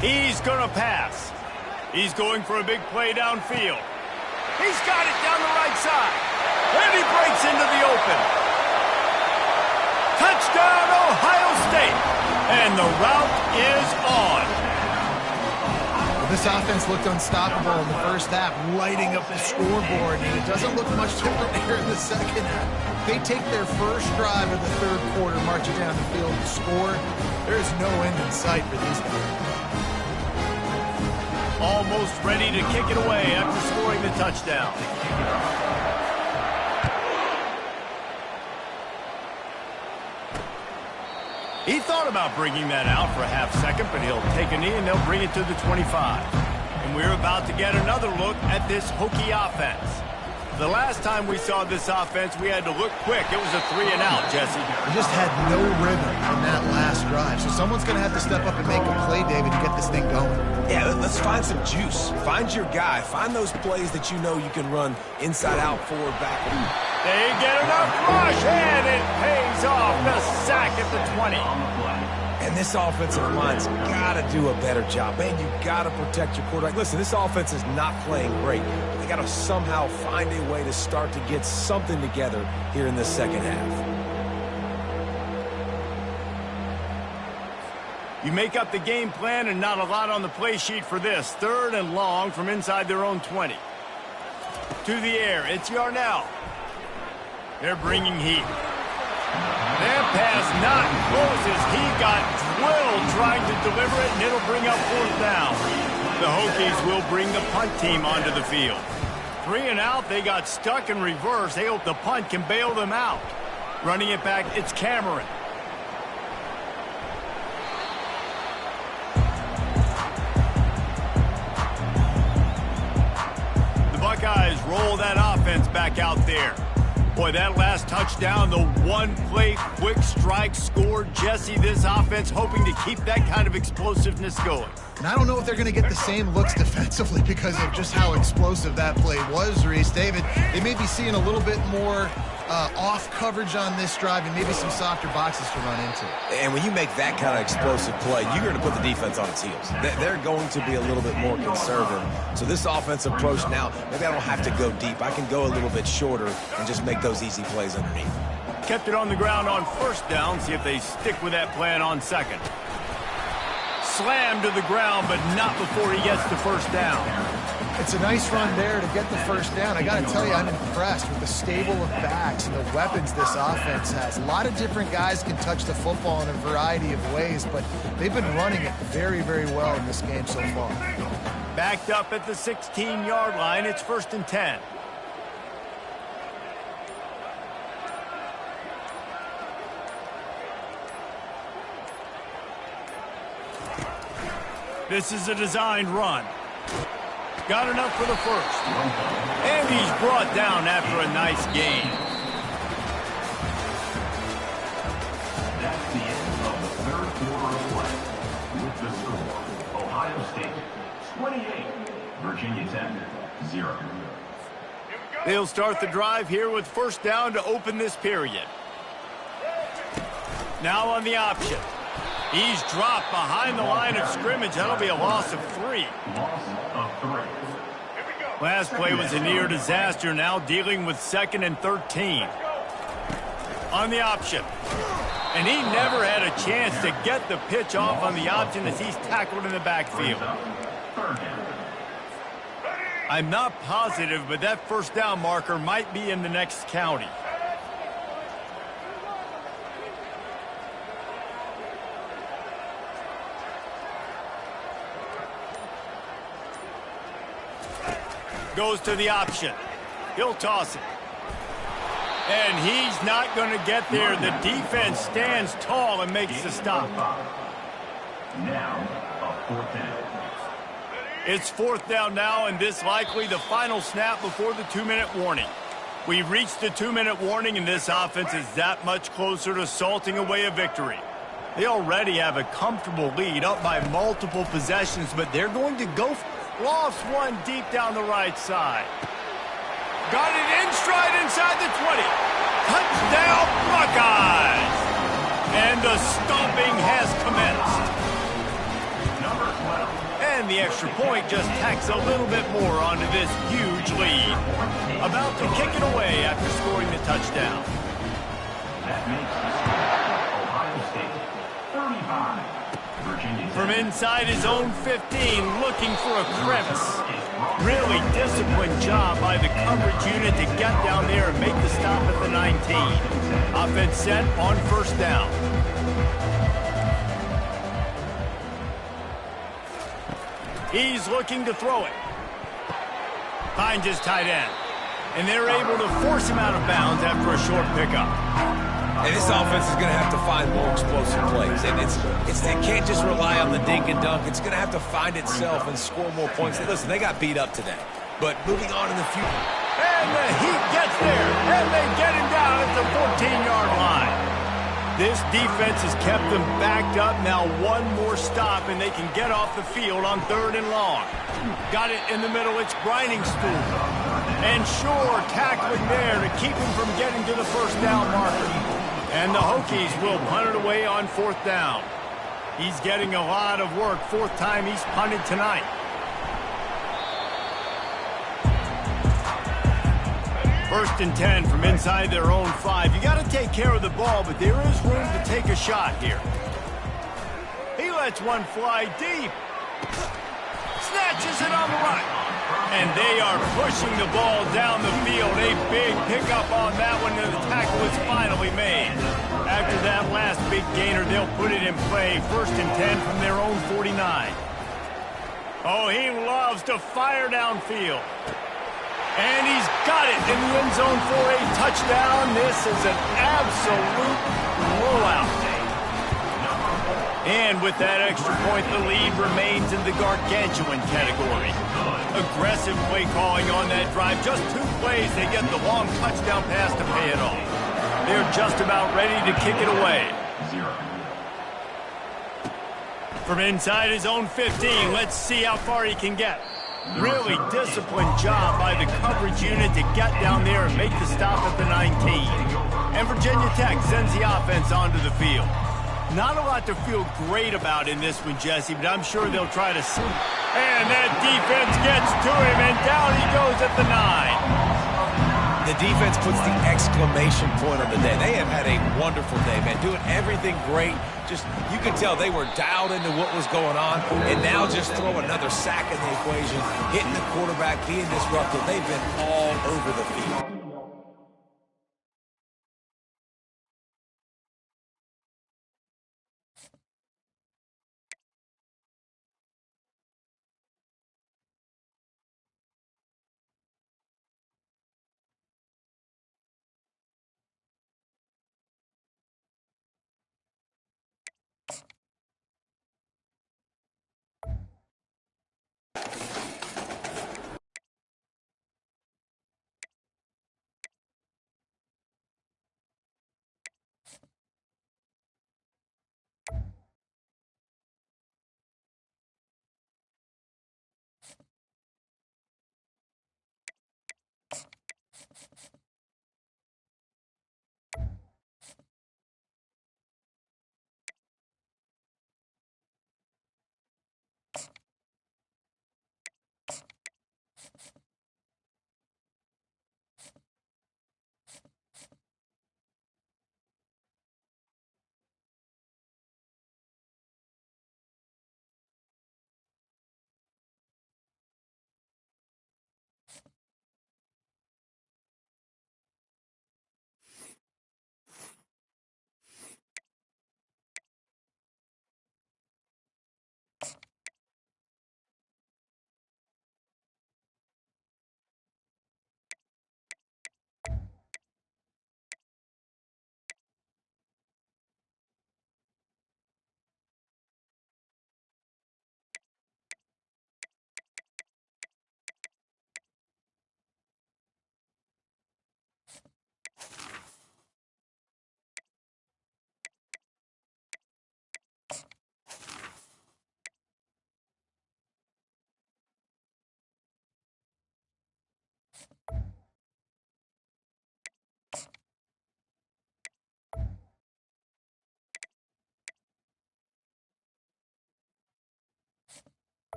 Speaker 1: He's going to pass. He's going for a big play downfield. He's got it down the right side. And he breaks into the open. Touchdown, Ohio State. And the route is on.
Speaker 3: This offense looked unstoppable in the first half, lighting up the scoreboard, and it doesn't look much different here in the second half. They take their first drive of the third quarter, march it down the field and score. There's no end in sight for these guys.
Speaker 1: Almost ready to kick it away after scoring the touchdown. He thought about bringing that out for a half second, but he'll take a knee and they'll bring it to the 25. And we're about to get another look at this Hokie offense. The last time we saw this offense, we had to look quick. It was a 3-and-out, Jesse.
Speaker 3: They just had no rhythm in that last drive. So someone's going to have to step up and make a play, David, to get this thing going.
Speaker 2: Yeah, let's find some juice. Find your guy. Find those plays that you know you can run inside out, forward, backward.
Speaker 1: They get enough rush, and it pays off. The sack at the 20.
Speaker 2: And this offensive line's got to do a better job. Man, you got to protect your quarterback. Listen, this offense is not playing great. They got to somehow find a way to start to get something together here in the second half.
Speaker 1: You make up the game plan and not a lot on the play sheet for this. 3rd and long from inside their own 20. To the air, it's Yarnell. They're bringing heat. That pass not close as he got drilled trying to deliver it, and it'll bring up 4th down. The Hokies will bring the punt team onto the field. 3-and-out, they got stuck in reverse. They hope the punt can bail them out. Running it back, it's Cameron. The Buckeyes roll that offense back out there. Boy, that last touchdown, the one-play quick strike scored. Jesse, this offense hoping to keep that kind of explosiveness going.
Speaker 3: And I don't know if they're going to get the same looks defensively because of just how explosive that play was, Reese. David, they may be seeing a little bit more off coverage on this drive and maybe some softer boxes to run into.
Speaker 2: And when you make that kind of explosive play, you're going to put the defense on its heels. They're going to be a little bit more conservative. So this offensive approach now, maybe I don't have to go deep. I can go a little bit shorter and just make those easy plays underneath.
Speaker 1: Kept it on the ground on 1st down. See if they stick with that plan on 2nd. Slammed to the ground, but not before he gets the 1st down.
Speaker 3: It's a nice run there to get the 1st down. I got to tell you, I'm impressed with the stable of backs and the weapons this offense has. A lot of different guys can touch the football in a variety of ways, but they've been running it very, very well in this game so far.
Speaker 1: Backed up at the 16-yard line. It's 1st and 10. This is a designed run. Got enough for the 1st. And he's brought down after a nice gain.
Speaker 4: That's the end of the 3rd quarter of play. With the score, Ohio State 28, Virginia Tech 0.
Speaker 1: They'll start the drive here with 1st down to open this period. Now on the option. He's dropped behind the line of scrimmage. That'll be a loss of 3.
Speaker 4: Loss of 3.
Speaker 1: Last play was a near disaster. Now dealing with 2nd and 13. On the option. And he never had a chance to get the pitch off on the option as he's tackled in the backfield. I'm not positive, but that 1st down marker might be in the next county. Goes to the option. He'll toss it. And he's not going to get there. The defense stands tall and makes the stop.
Speaker 4: Now, a 4th down.
Speaker 1: It's 4th down now, and this likely the final snap before the 2-minute warning. We've reached the 2-minute warning, and this offense is that much closer to salting away a victory. They already have a comfortable lead, up by multiple possessions, but they're going to go lost one deep down the right side. Got it in stride inside the 20. Touchdown, Buckeyes! And the stomping has commenced. And the extra point just tacks a little bit more onto this huge lead. About to kick it away after scoring the touchdown.
Speaker 4: That makes Ohio State 35. Virginia
Speaker 1: From inside his own 15, looking for a crevice. Really disciplined job by the coverage unit to get down there and make the stop at the 19. Offense set on 1st down. He's looking to throw it. Finds his tight end. And they're able to force him out of bounds after a short pickup.
Speaker 2: And this offense is going to have to find more explosive plays. And it can't just rely on the dink and dunk. It's going to have to find itself and score more points. Listen, they got beat up today. But moving on in the future.
Speaker 1: And the Heat gets there. And they get him down at the 14-yard line. This defense has kept them backed up. Now one more stop, and they can get off the field on 3rd and long. Got it in the middle. It's grinding stool. And sure, tackling there to keep him from getting to the 1st down marker. And the Hokies will punt it away on 4th down. He's getting a lot of work. 4th time he's punted tonight. First and 10 from inside their own 5. You got to take care of the ball, but there is room to take a shot here. He lets one fly deep. Snatches it on the right. And they are pushing the ball down the field. A big pickup on that one, and the tackle is finally made. After that last big gainer, they'll put it in play. 1st and 10 from their own 49. Oh, he loves to fire downfield. And he's got it in the end zone for a touchdown. This is an absolute blowout. And with that extra point, the lead remains in the gargantuan category. Aggressive play calling on that drive. Just 2 plays, they get the long touchdown pass to pay it off. They're just about ready to kick it away. From inside his own 15, let's see how far he can get. Really disciplined job by the coverage unit to get down there and make the stop at the 19. And Virginia Tech sends the offense onto the field. Not a lot to feel great about in this one, Jesse, but I'm sure they'll try to see. And that defense gets to him, and down he goes at the 9.
Speaker 2: The defense puts the exclamation point on the day. They have had a wonderful day, man. Doing everything great. Just, you can tell they were dialed into what was going on. And now just throw another sack in the equation. Hitting the quarterback, being disruptive. They've been all over the field.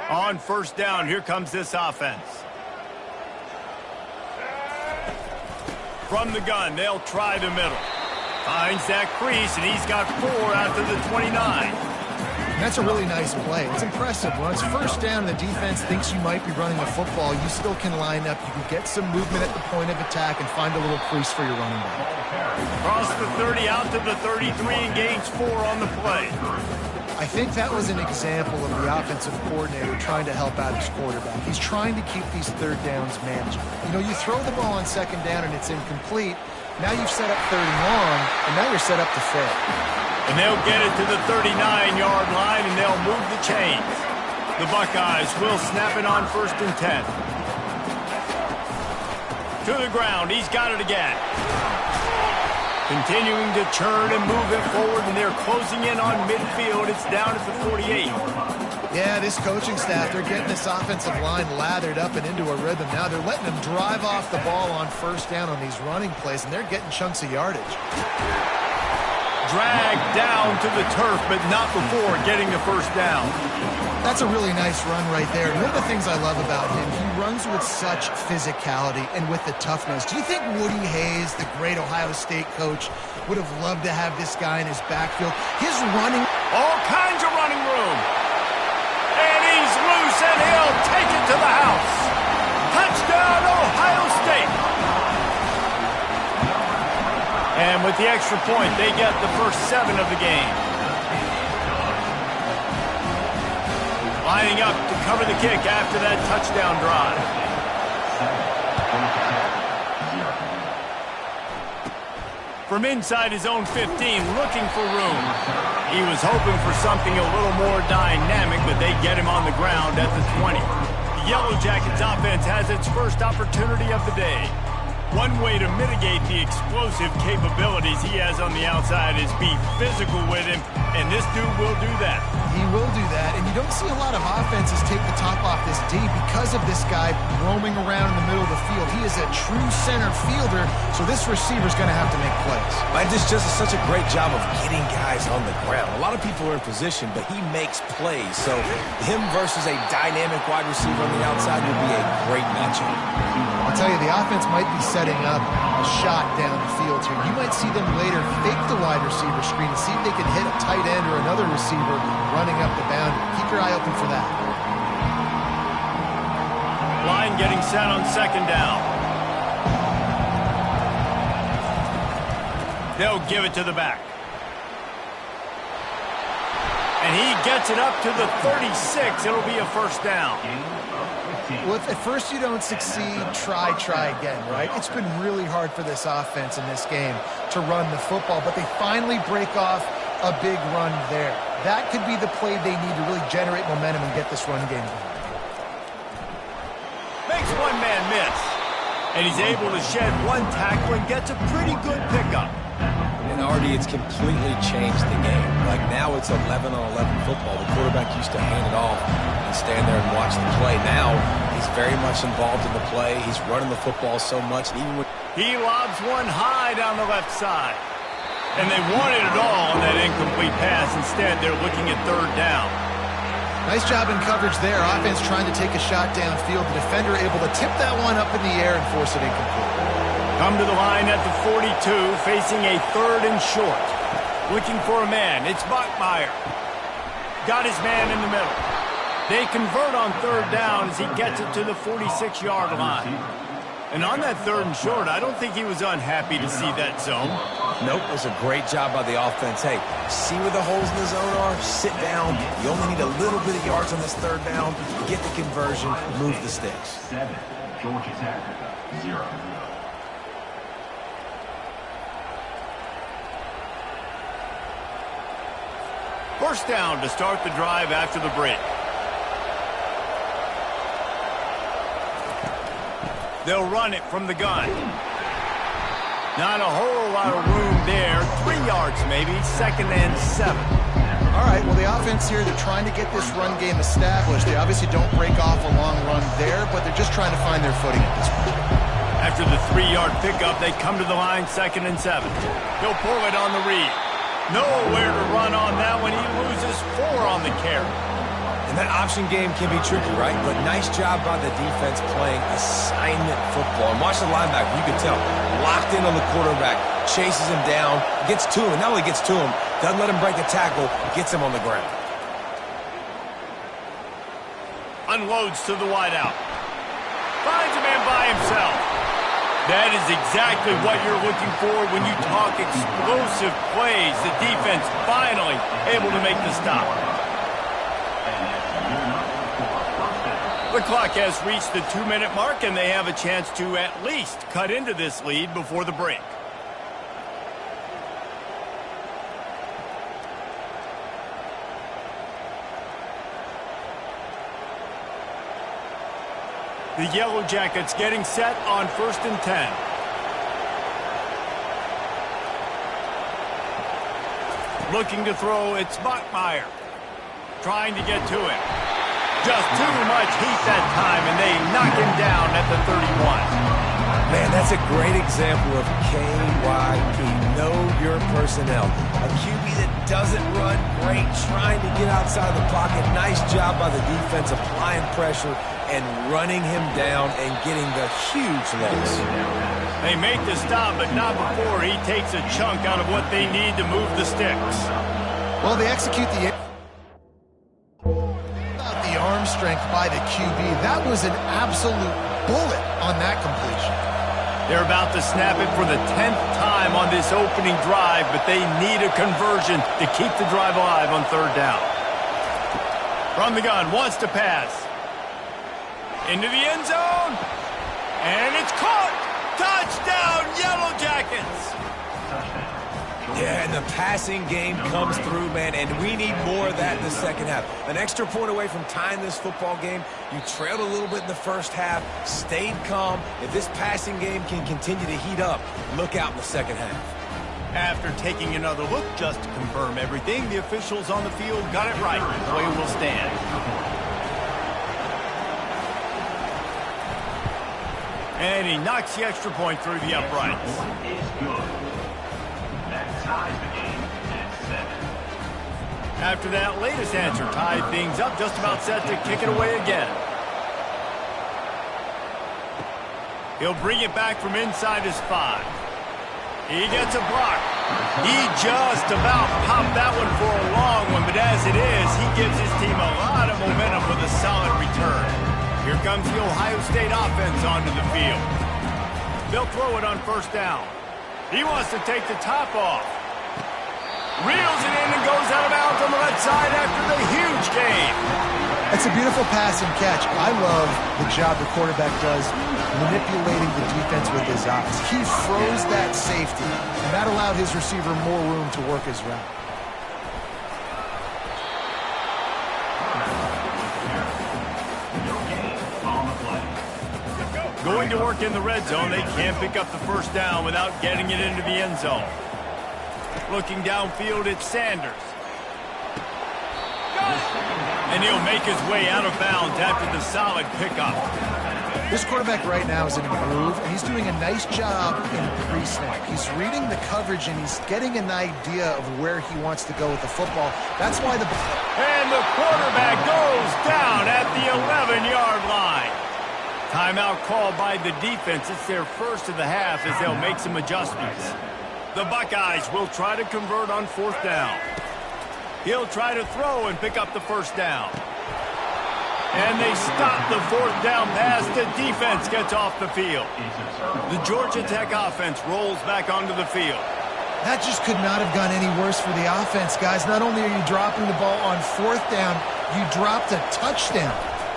Speaker 1: On first down, here comes this offense. From the gun, they'll try the middle. Finds that crease, and he's got 4 out to the 29.
Speaker 3: That's a really nice play. It's impressive. When it's first down and the defense thinks you might be running a football, you still can line up. You can get some movement at the point of attack and find a little crease for your running back.
Speaker 1: Across the 30, out to the 33, and gains 4 on the play.
Speaker 3: I think that was an example of the offensive coordinator trying to help out his quarterback. He's trying to keep these third downs manageable. You know, you throw the ball on second down and it's incomplete. Now you've set up third and long, and now you're set up to fail.
Speaker 1: And they'll get it to the 39-yard line, and they'll move the chains. The Buckeyes will snap it on first and 10. To the ground. He's got it again. Continuing to churn and move it forward, and they're closing in on midfield. It's down at the 48.
Speaker 3: Yeah, this coaching staff, they're getting this offensive line lathered up and into a rhythm. Now they're letting them drive off the ball on first down on these running plays, and they're getting chunks of yardage.
Speaker 1: Dragged down to the turf, but not before getting the first down.
Speaker 3: That's a really nice run right there. One of the things I love about him, he runs with such physicality and with the toughness. Do you think Woody Hayes, the great Ohio State coach, would have loved to have this guy in his backfield? His running...
Speaker 1: All kinds of running room. And he's loose, and he'll take it to the house. Touchdown, Ohio State. And with the extra point, they get the first 7 of the game. Lining up to cover the kick after that touchdown drive. From inside his own 15, looking for room. He was hoping for something a little more dynamic, but they get him on the ground at the 20. The Yellow Jackets offense has its first opportunity of the day. One way to mitigate the explosive capabilities he has on the outside is be physical with him, and this dude will do that.
Speaker 3: He will do that, and you don't see a lot of offenses take the top off this D because of this guy roaming around in the middle of the field. He is a true center fielder, so this receiver's going to have to make plays.
Speaker 2: Mike just does such a great job of getting guys on the ground. A lot of people are in position, but he makes plays, so him versus a dynamic wide receiver on the outside will be a great matchup.
Speaker 3: I'll tell you, the offense might be setting up a shot down the field here. You might see them later fake the wide receiver screen and see if they can hit a tight end or another receiver running up the boundary. Keep your eye open for that.
Speaker 1: Line getting set on second down. They'll give it to the back. And he gets it up to the 36. It'll be a first down.
Speaker 3: Well, if at first you don't succeed, try again, right? It's been really hard for this offense in this game to run the football, but they finally break off a big run there. That could be the play they need to really generate momentum and get this run game going.
Speaker 1: Makes one man miss. And he's able to shed one tackle and gets a pretty good pickup.
Speaker 2: And already it's completely changed the game. Like now it's 11-on-11 football. The quarterback used to hand it off and stand there and watch the play. Now he's very much involved in the play. He's running the football so much. And even when
Speaker 1: he lobs one high down the left side. And they wanted it all on that incomplete pass. Instead, they're looking at third down.
Speaker 3: Nice job in coverage there. Offense trying to take a shot downfield. The defender able to tip that one up in the air and force it incomplete.
Speaker 1: Come to the line at the 42, facing a third and short. Looking for a man. It's Bachmeier. Got his man in the middle. They convert on third down as he gets it to the 46-yard line. And on that third and short, I don't think he was unhappy to see that zone.
Speaker 2: Nope, it was a great job by the offense. Hey, see where the holes in the zone are? Sit down. You only need a little bit of yards on this third down. Get the conversion. Move the sticks.
Speaker 4: 7, Georgia Tech, 0.
Speaker 1: First down to start the drive after the break. They'll run it from the gun. Not a whole lot of room there. 3 yards maybe, second and 7.
Speaker 3: All right, well, the offense here, they're trying to get this run game established. They obviously don't break off a long run there, but they're just trying to find their footing at this point.
Speaker 1: After the 3-yard pickup, they come to the line, second and 7. He'll pull it on the read. Nowhere to run on that one. He loses 4 on the carry.
Speaker 2: And That option game can be tricky, right? But nice job by the defense playing assignment football. And watch the linebacker. You can tell. Locked in on the quarterback. Chases him down. Gets to him. Not only gets to him, doesn't let him break the tackle. Gets him on the ground.
Speaker 1: Unloads to the wideout. Finds a man by himself. That is exactly what you're looking for when you talk explosive plays. The defense finally able to make the stop. The clock has reached the 2-minute mark, and they have a chance to at least cut into this lead before the break. The Yellow Jackets getting set on 1st and 10. Looking to throw, it's Bachmeier. Trying to get to him. Just too much heat that time, and they knock him down at the 31.
Speaker 2: Man, that's a great example of KYP. Know your personnel. A QB that doesn't run great, trying to get outside the pocket. Nice job by the defense applying pressure and running him down and getting the huge loss.
Speaker 1: They make the stop, but not before he takes a chunk out of what they need to move the sticks.
Speaker 3: Well, they execute the arm strength by the QB. That was an absolute bullet on that completion.
Speaker 1: They're about to snap it for the 10th time on this opening drive, but they need a conversion to keep the drive alive on 3rd down. From the gun, wants to pass. Into the end zone. And it's caught. Touchdown, Yellow Jackets.
Speaker 2: Yeah, and the passing game comes through, man, and we need more of that in the second half. An extra point away from tying this football game. You trailed a little bit in the first half, stayed calm. If this passing game can continue to heat up, look out in the second half.
Speaker 1: After taking another look just to confirm everything, the officials on the field got it right. Play will stand. And he knocks the extra point through the uprights. After that latest answer tied things up, just about set to kick it away again. He'll bring it back from inside his 5. He gets a block. He just about popped that one for a long one, but as it is, he gives his team a lot of momentum with a solid return. Here comes the Ohio State offense onto the field. They'll throw it on 1st down. He wants to take the top off. Reels it in and goes out of bounds on the left side after the huge gain.
Speaker 3: It's a beautiful pass and catch. I love the job the quarterback does manipulating the defense with his eyes. He froze that safety, and that allowed his receiver more room to work his route.
Speaker 1: Going to work in the red zone, they can't pick up the 1st down without getting it into the end zone. Looking downfield, it's Sanders. And he'll make his way out of bounds after the solid pickup.
Speaker 3: This quarterback right now is in a groove, and he's doing a nice job in pre-snap. He's reading the coverage, and he's getting an idea of where he wants to go with the football. That's why the...
Speaker 1: And the quarterback goes down at the 11-yard line. Timeout called by the defense. It's their first of the half as they'll make some adjustments. The Buckeyes will try to convert on 4th down. He'll try to throw and pick up the 1st down. And they stop the 4th down pass. The defense gets off the field. The Georgia Tech offense rolls back onto the field.
Speaker 3: That just could not have gone any worse for the offense, guys. Not only are you dropping the ball on 4th down, you dropped a touchdown.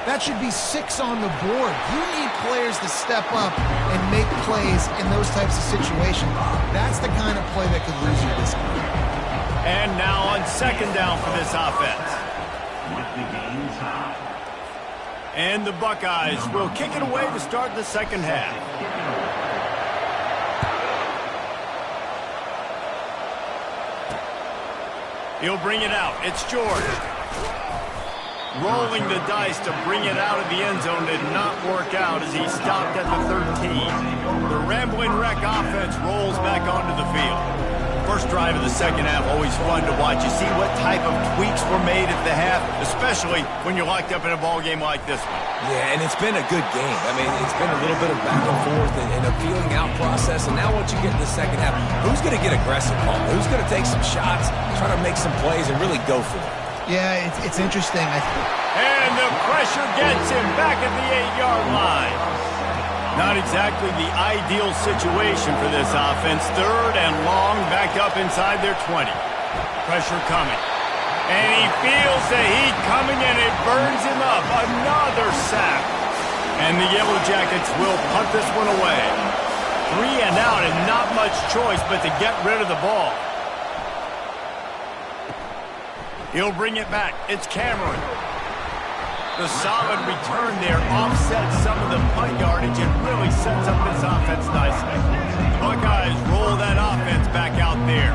Speaker 3: That should be 6 on the board. You need players to step up and make plays in those types of situations. That's the kind of play that could lose you this game.
Speaker 1: And now on 2nd down for this offense. And the Buckeyes will kick it away to start the second half. He'll bring it out. It's George. Rolling the dice to bring it out of the end zone did not work out as he stopped at the 13. The Rambling Wreck offense rolls back onto the field. First drive of the second half, always fun to watch. You see what type of tweaks were made at the half, especially when you're locked up in a ball game like this one.
Speaker 2: Yeah, and it's been a good game. I mean, it's been a little bit of back and forth and a feeling out process. And now once you get in the second half, who's going to get aggressive, Paul? Who's going to take some shots, try to make some plays, and really go for it?
Speaker 3: Yeah, it's interesting.
Speaker 1: And the pressure gets him back at the 8-yard line. Not exactly the ideal situation for this offense. Third and long, back up inside their 20. Pressure coming. And he feels the heat coming, and it burns him up. Another sack. And the Yellow Jackets will punt this one away. 3 and out, and not much choice but to get rid of the ball. He'll bring it back. It's Cameron. The solid return there offsets some of the punt yardage and really sets up this offense nicely. The Buckeyes roll that offense back out there.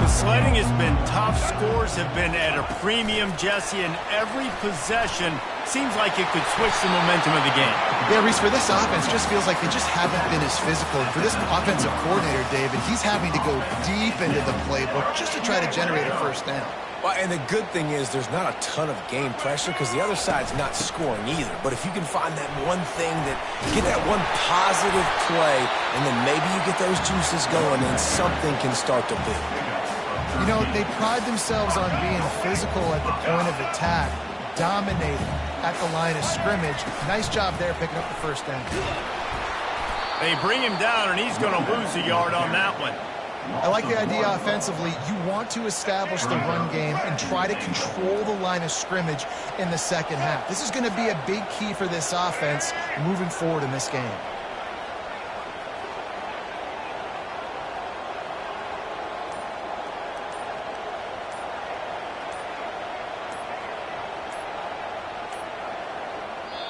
Speaker 1: The sledding has been tough. Scores have been at a premium, Jesse, and every possession seems like it could switch the momentum of the game.
Speaker 3: Yeah, Reese, for this offense, just feels like they just haven't been as physical. And for this offensive coordinator, David, he's having to go deep into the playbook just to try to generate a first down.
Speaker 2: Well, and the good thing is there's not a ton of game pressure because the other side's not scoring either. But if you can find that one thing get that one positive play, and then maybe you get those juices going and something can start to build.
Speaker 3: You know, they pride themselves on being physical at the point of attack, dominating at the line of scrimmage. Nice job there picking up the first down.
Speaker 1: They bring him down, and he's going to lose a yard on that one.
Speaker 3: I like the idea offensively. You want to establish the run game and try to control the line of scrimmage in the second half. This is going to be a big key for this offense moving forward in this game.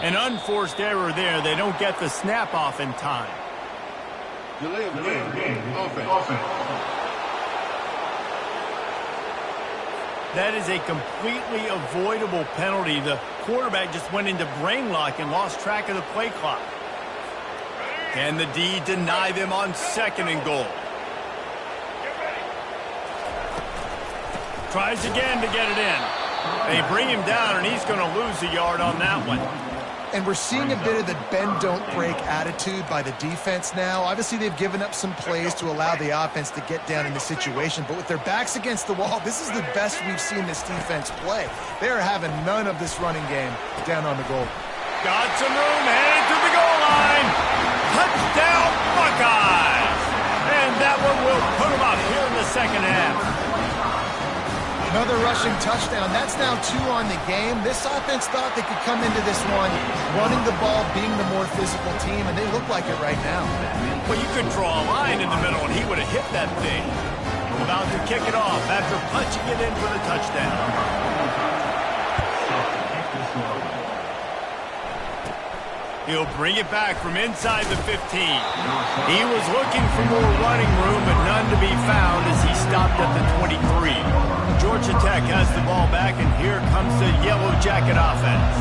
Speaker 1: An unforced error there. They don't get the snap off in time.
Speaker 5: Delay of game. Offense.
Speaker 1: That is a completely avoidable penalty. The quarterback just went into brain lock and lost track of the play clock. Can the D deny them on second and goal? Tries again to get it in. They bring him down, and he's going to lose a yard on that one.
Speaker 3: And we're seeing a bit of the bend-don't-break attitude by the defense now. Obviously, they've given up some plays to allow the offense to get down in the situation. But with their backs against the wall, this is the best we've seen this defense play. They are having none of this running game down on the goal.
Speaker 1: Got some room, headed to the goal line. Touchdown, Buckeyes! And that one will put them up here in the second half.
Speaker 3: Another rushing touchdown. That's now 2 on the game. This offense thought they could come into this one running the ball, being the more physical team, and they look like it right now.
Speaker 1: Well, you could draw a line in the middle, and he would have hit that thing. About to kick it off after punching it in for the touchdown. He'll bring it back from inside the 15. He was looking for more running room, but none to be found as he stopped at the 23. Georgia Tech has the ball back, and here comes the Yellow Jacket offense.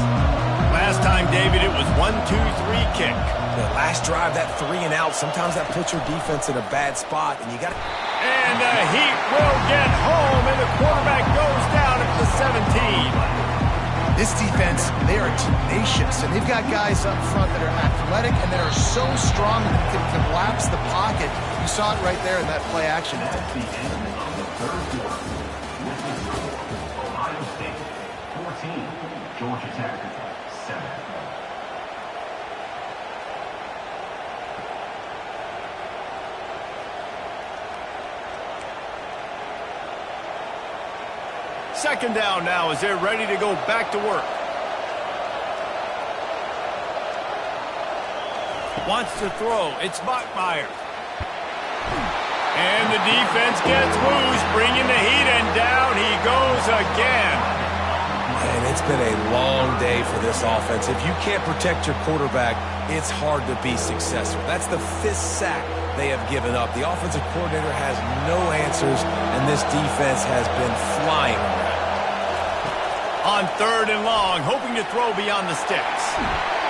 Speaker 1: Last time, David, it was 1-2-3 kick.
Speaker 2: The last drive, that 3 and out, sometimes that puts your defense in a bad spot, and you got to...
Speaker 1: And the Heat will get home, and the quarterback goes down at the 17.
Speaker 3: This defense, they are tenacious, and they've got guys up front that are athletic and that are so strong that can collapse the pocket. You saw it right there in that play action.
Speaker 4: At the end of the third quarter, with the score, Ohio State 14, Georgia Tech 7.
Speaker 1: Second down now as they're ready to go back to work. Wants to throw. It's Bachmeier. And the defense gets loose, bringing the Heat, and down he goes again.
Speaker 2: Man, it's been a long day for this offense. If you can't protect your quarterback, it's hard to be successful. That's the 5th sack they have given up. The offensive coordinator has no answers, and this defense has been flying around.
Speaker 1: On third and long, hoping to throw beyond the sticks.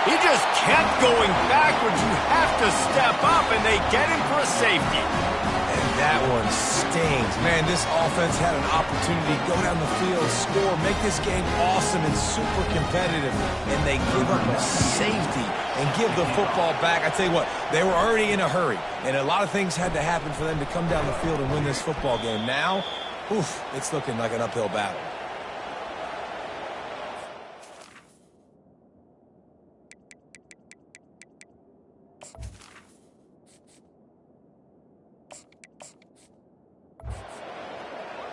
Speaker 1: He just kept going backwards. You have to step up, and they get him for a safety.
Speaker 2: And That one stings. Man, this offense had an opportunity to go down the field, score, make this game awesome and super competitive, and they give up a safety and give the football back. I tell you what, they were already in a hurry, and a lot of things had to happen for them to come down the field and win this football game. Now, oof, it's looking like an uphill battle.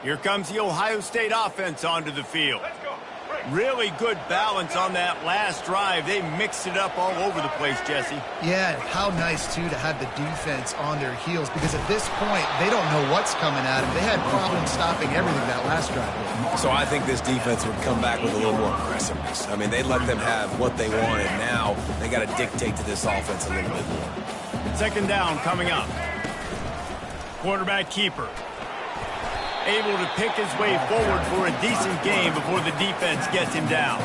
Speaker 1: Here comes the Ohio State offense onto the field. Really good balance on that last drive. They mixed it up all over the place, Jesse.
Speaker 3: Yeah, how nice, too, to have the defense on their heels, because at this point, they don't know what's coming at them. They had problems stopping everything that last drive.
Speaker 2: So I think this defense would come back with a little more aggressiveness. I mean, they let them have what they wanted. Now they got to dictate to this offense a little bit more.
Speaker 1: Second down coming up. Quarterback keeper. Able to pick his way forward for a decent game before the defense gets him down.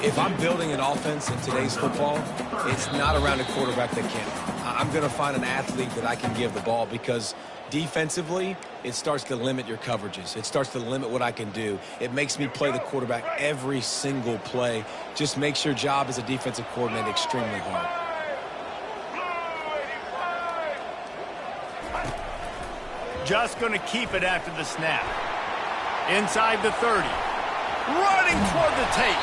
Speaker 2: If I'm building an offense in today's football, it's not around a quarterback that can't. I'm going to find an athlete that I can give the ball, because defensively, it starts to limit your coverages. It starts to limit what I can do. It makes me play the quarterback every single play. Just makes your job as a defensive coordinator extremely hard.
Speaker 1: Just going to keep it after the snap. Inside the 30. Running toward the tape.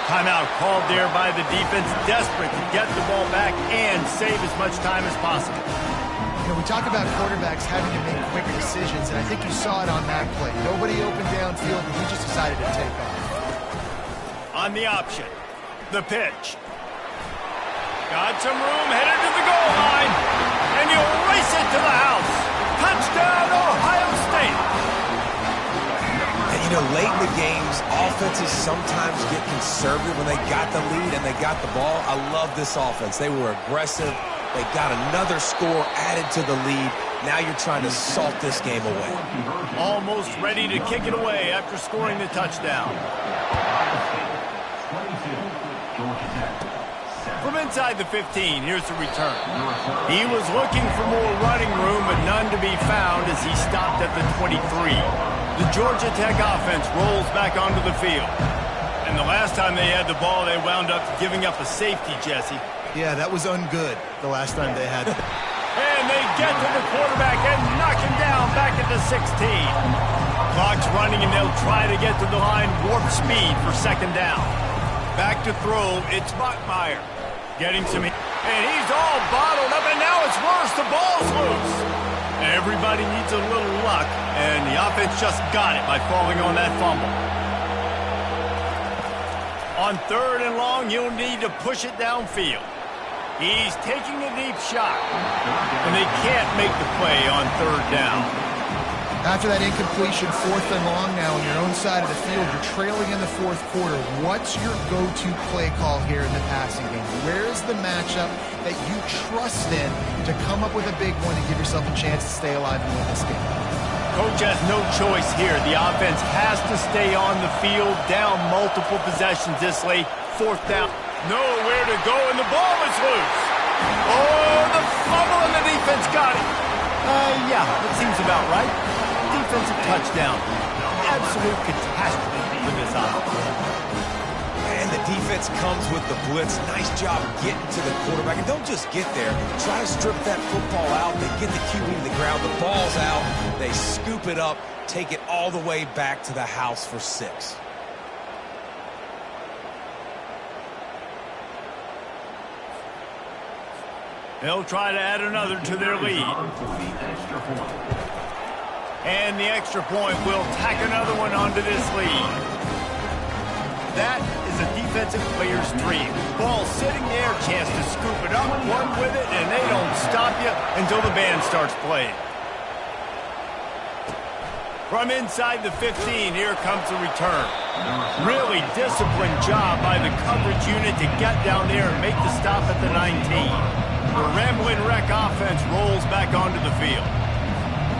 Speaker 1: Timeout called there by the defense, desperate to get the ball back and save as much time as possible.
Speaker 3: You know, we talk about quarterbacks having to make quick decisions, and I think you saw it on that play. Nobody opened downfield, and he just decided to take off.
Speaker 1: On the option, the pitch. Got some room, headed to the goal line, and he'll race it to the house. Touchdown, Ohio State.
Speaker 2: And, you know, late in the games, offenses sometimes get conservative when they got the lead and they got the ball. I love this offense. They were aggressive. They got another score added to the lead. Now you're trying to salt this game away.
Speaker 1: Almost ready to kick it away after scoring the touchdown. From inside the 15, here's the return. He was looking for more running room, but none to be found as he stopped at the 23. The Georgia Tech offense rolls back onto the field. And the last time they had the ball, they wound up giving up a safety, Jesse.
Speaker 3: Yeah, that was ungood the last time they had it.
Speaker 1: And they get to the quarterback and knock him down back at the 16. Clock's running, and they'll try to get to the line warp speed for second down. Back to throw, it's Bachmeier. Getting some, and he's all bottled up, and now it's worse. The ball's loose. Everybody needs a little luck, and the offense just got it by falling on that fumble. On third and long, you'll need to push it downfield. He's taking a deep shot, and they can't make the play on third down.
Speaker 3: After that incompletion, fourth and long now on your own side of the field, you're trailing in the fourth quarter. What's your go-to play call here in the passing game? Where's the matchup that you trust in to come up with a big one and give yourself a chance to stay alive and win this game?
Speaker 1: Coach has no choice here. The offense has to stay on the field, down multiple possessions this late. Fourth down. Nowhere to go, and the ball is loose. Oh, the fumble, and the defense got it. Yeah, that seems about right. Defensive touchdown. Absolute catastrophe for this offense.
Speaker 2: And the defense comes with the blitz. Nice job getting to the quarterback. And don't just get there. Try to strip that football out. They get the QB to the ground. The ball's out. They scoop it up, take it all the way back to the house for 6.
Speaker 1: They'll try to add another to their lead. And the extra point will tack another one onto this lead. That is a defensive player's dream. Ball sitting there, chance to scoop it up, one with it, and they don't stop you until the band starts playing. From inside the 15, here comes the return. Really disciplined job by the coverage unit to get down there and make the stop at the 19. The Rambling Wreck offense rolls back onto the field.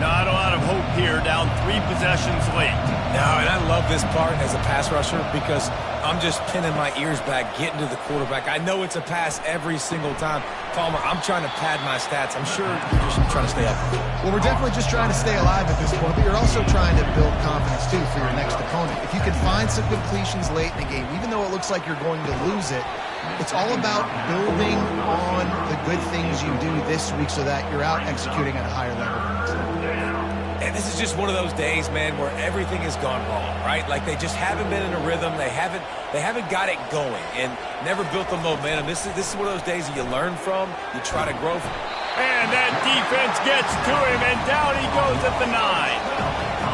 Speaker 1: Not a lot of hope here, down 3 possessions late.
Speaker 2: No, and I love this part as a pass rusher because I'm just pinning my ears back, getting to the quarterback. I know it's a pass every single time. Palmer, I'm trying to pad my stats. I'm sure you're just trying to stay up.
Speaker 3: Well, we're definitely just trying to stay alive at this point, but you're also trying to build confidence, too, for your next opponent. If you can find some completions late in the game, even though it looks like you're going to lose it, it's all about building on the good things you do this week so that you're out executing at a higher level next time.
Speaker 2: And this is just one of those days, man, where everything has gone wrong, right? Like they just haven't been in a rhythm. They haven't got it going and never built the momentum. This is one of those days that you learn from, you try to grow from.
Speaker 1: And that defense gets to him, and down he goes at the 9.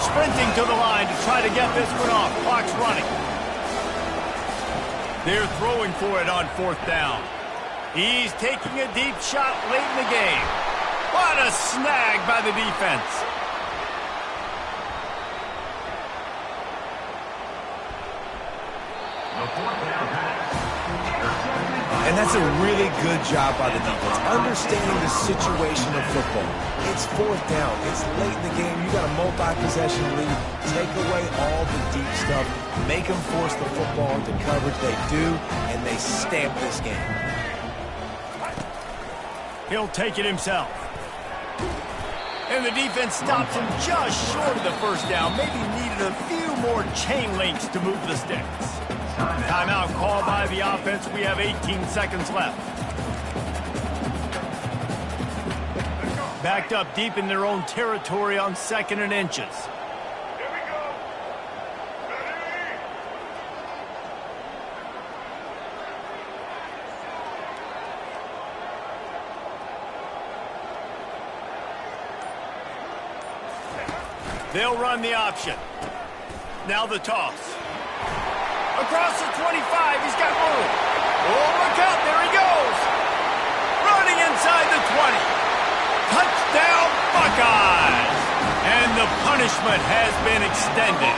Speaker 1: Sprinting to the line to try to get this one off. Clock's running. They're throwing for it on 4th down. He's taking a deep shot late in the game. What a snag by the defense.
Speaker 2: And that's a really good job by the defense, understanding the situation of football. It's 4th down. It's late in the game. You got a multi-possession lead. Take away all the deep stuff. Make them force the football into coverage. They do, and they stamp this game.
Speaker 1: He'll take it himself. And the defense stops him just short of the 1st down. Maybe needed a few more chain links to move the sticks. Timeout called by the offense. We have 18 seconds left. Backed up deep in their own territory on 2nd and inches.
Speaker 5: Here we go. Ready?
Speaker 1: They'll run the option. Now the toss. Across the 25, he's got room. Oh, look out, there he goes. Running inside the 20. Touchdown, Buckeyes. And the punishment has been extended.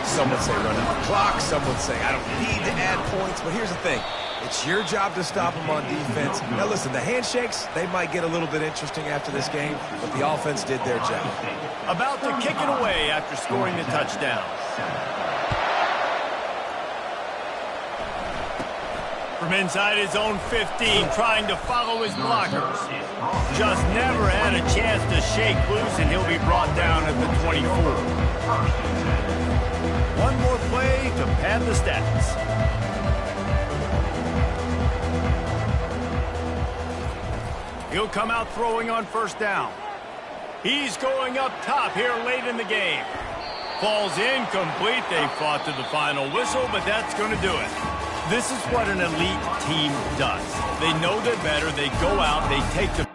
Speaker 2: Some would say run out the clock. Some would say I don't need to add points. But here's the thing. It's your job to stop them on defense. Now, listen, the handshakes, they might get a little bit interesting after this game, but the offense did their job.
Speaker 1: About to kick it away after scoring the touchdown. From inside his own 15, trying to follow his blockers. Just never had a chance to shake loose, and he'll be brought down at the 24. One more play to pad the stats. He'll come out throwing on 1st down. He's going up top here late in the game. Falls incomplete. They fought to the final whistle, but that's going to do it. This is what an elite team does. They know they're better. They go out. They take the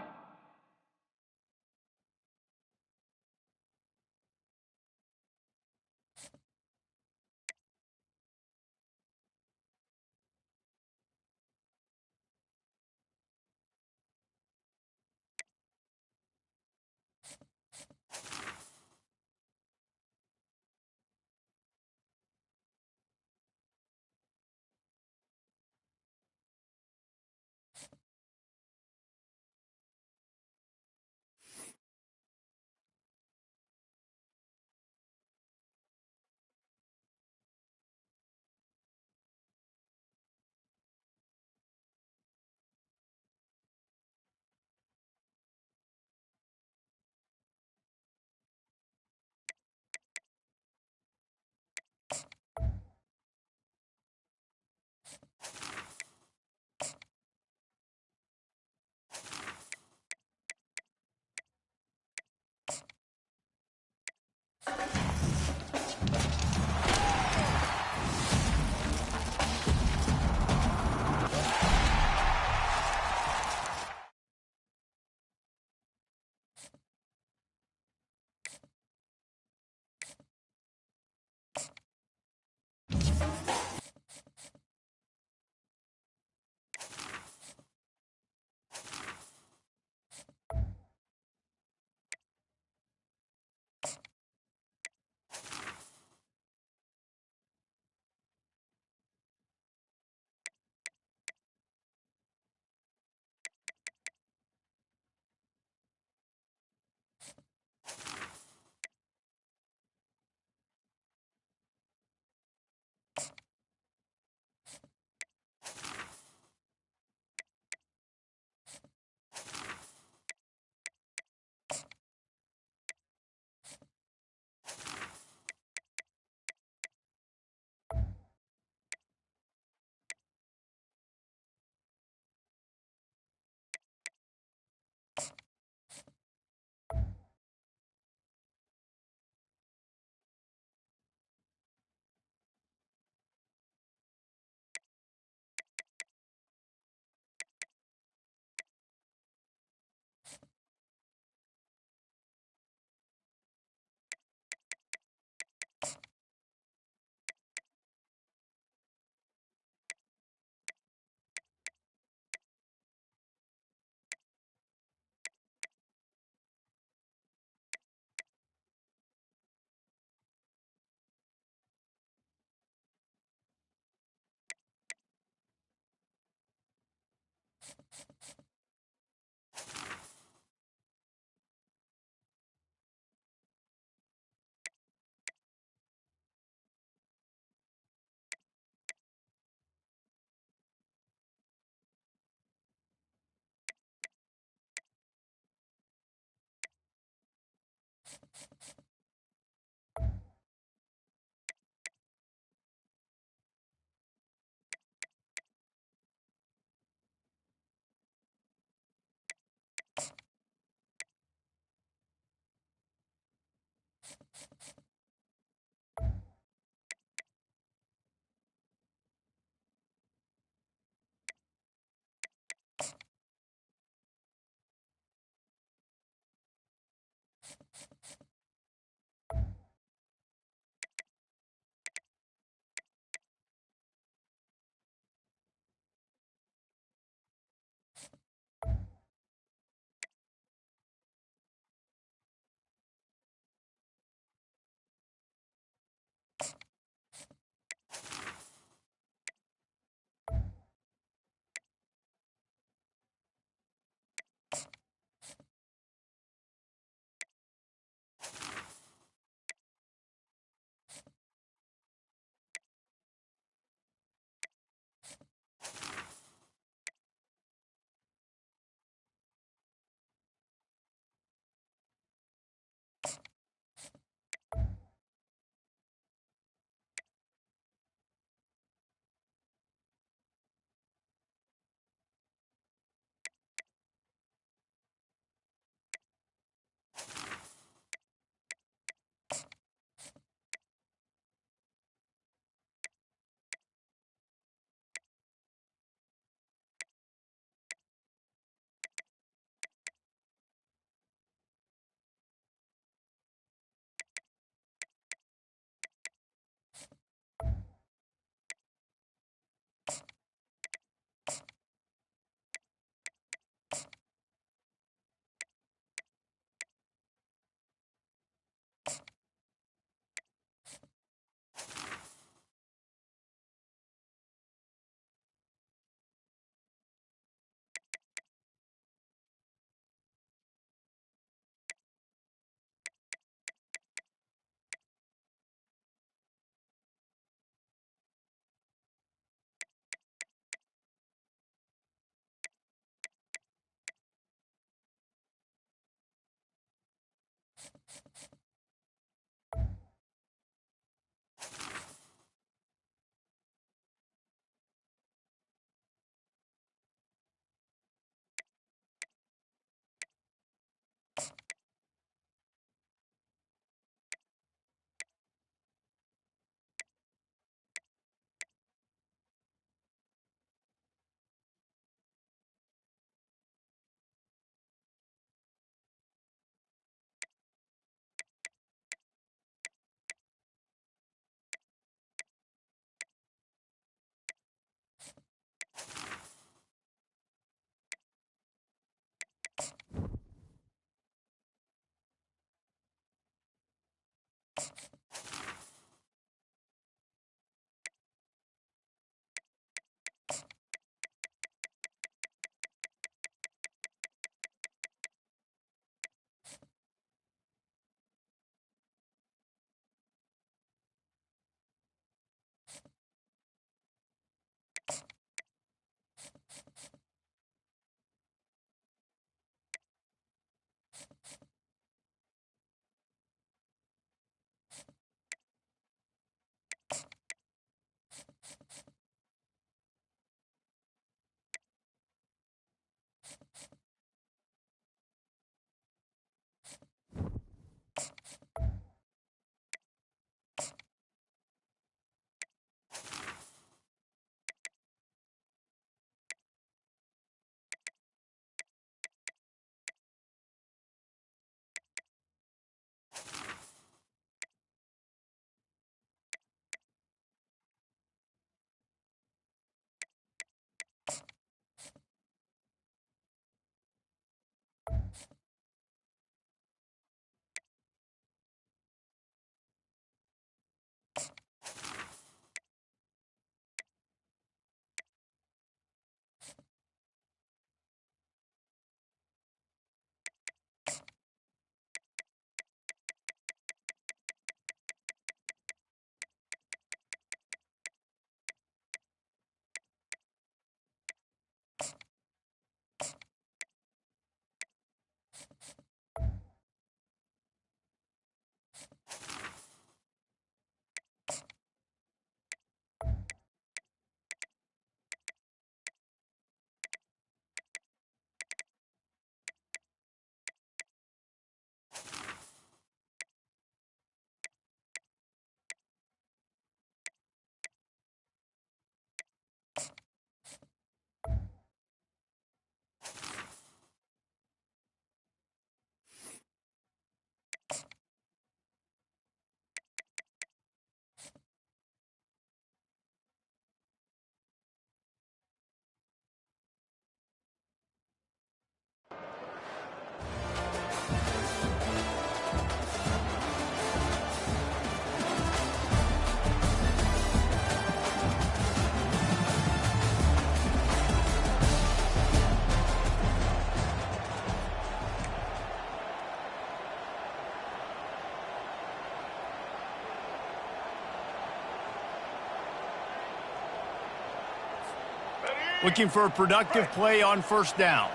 Speaker 1: Looking for a productive play on first down.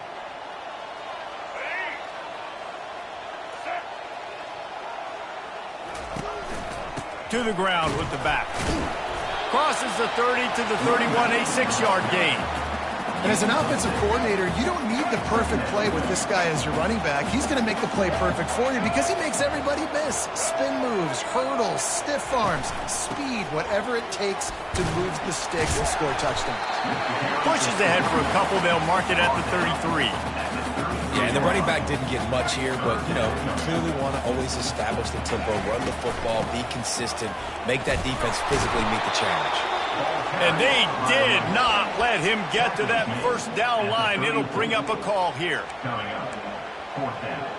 Speaker 1: To the ground with the back. Crosses the 30 to the 31, a 6-yard gain.
Speaker 3: And as an offensive coordinator, you don't need the perfect play with this guy as your running back. He's going to make the play perfect for you because he makes everybody miss. Spin moves, hurdles, stiff arms, speed, whatever it takes to move the sticks and score touchdowns.
Speaker 1: Pushes ahead for a couple. They'll mark it at the 33.
Speaker 2: Yeah, and the running back didn't get much here, but, you clearly want to always establish the tempo, run the football, be consistent, make that defense physically meet the challenge.
Speaker 1: And they did not let him get to that first down line. It'll bring up a call here.
Speaker 4: Coming up, 4th down.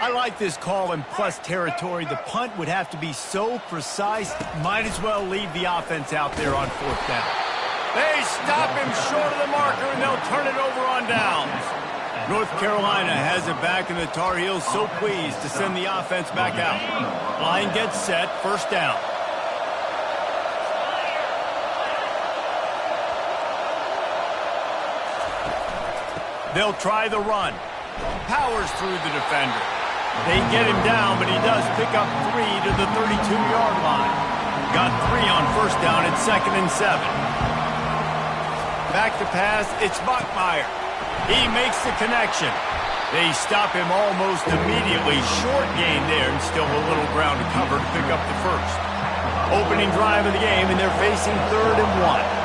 Speaker 1: I like this call in plus territory. The punt would have to be so precise, might as well leave the offense out there on 4th down. They stop him short of the marker, and they'll turn it over on downs. North Carolina has it back, and the Tar Heels so pleased to send the offense back out. Line gets set, first down. They'll try the run. Powers through the defender. They get him down, but he does pick up 3 to the 32-yard line. Got 3 on first down at 2nd and 7. Back to pass, it's Bachmeier. He makes the connection. They stop him almost immediately. Short gain there, and still a little ground to cover to pick up the first. Opening drive of the game, and they're facing 3rd and 1.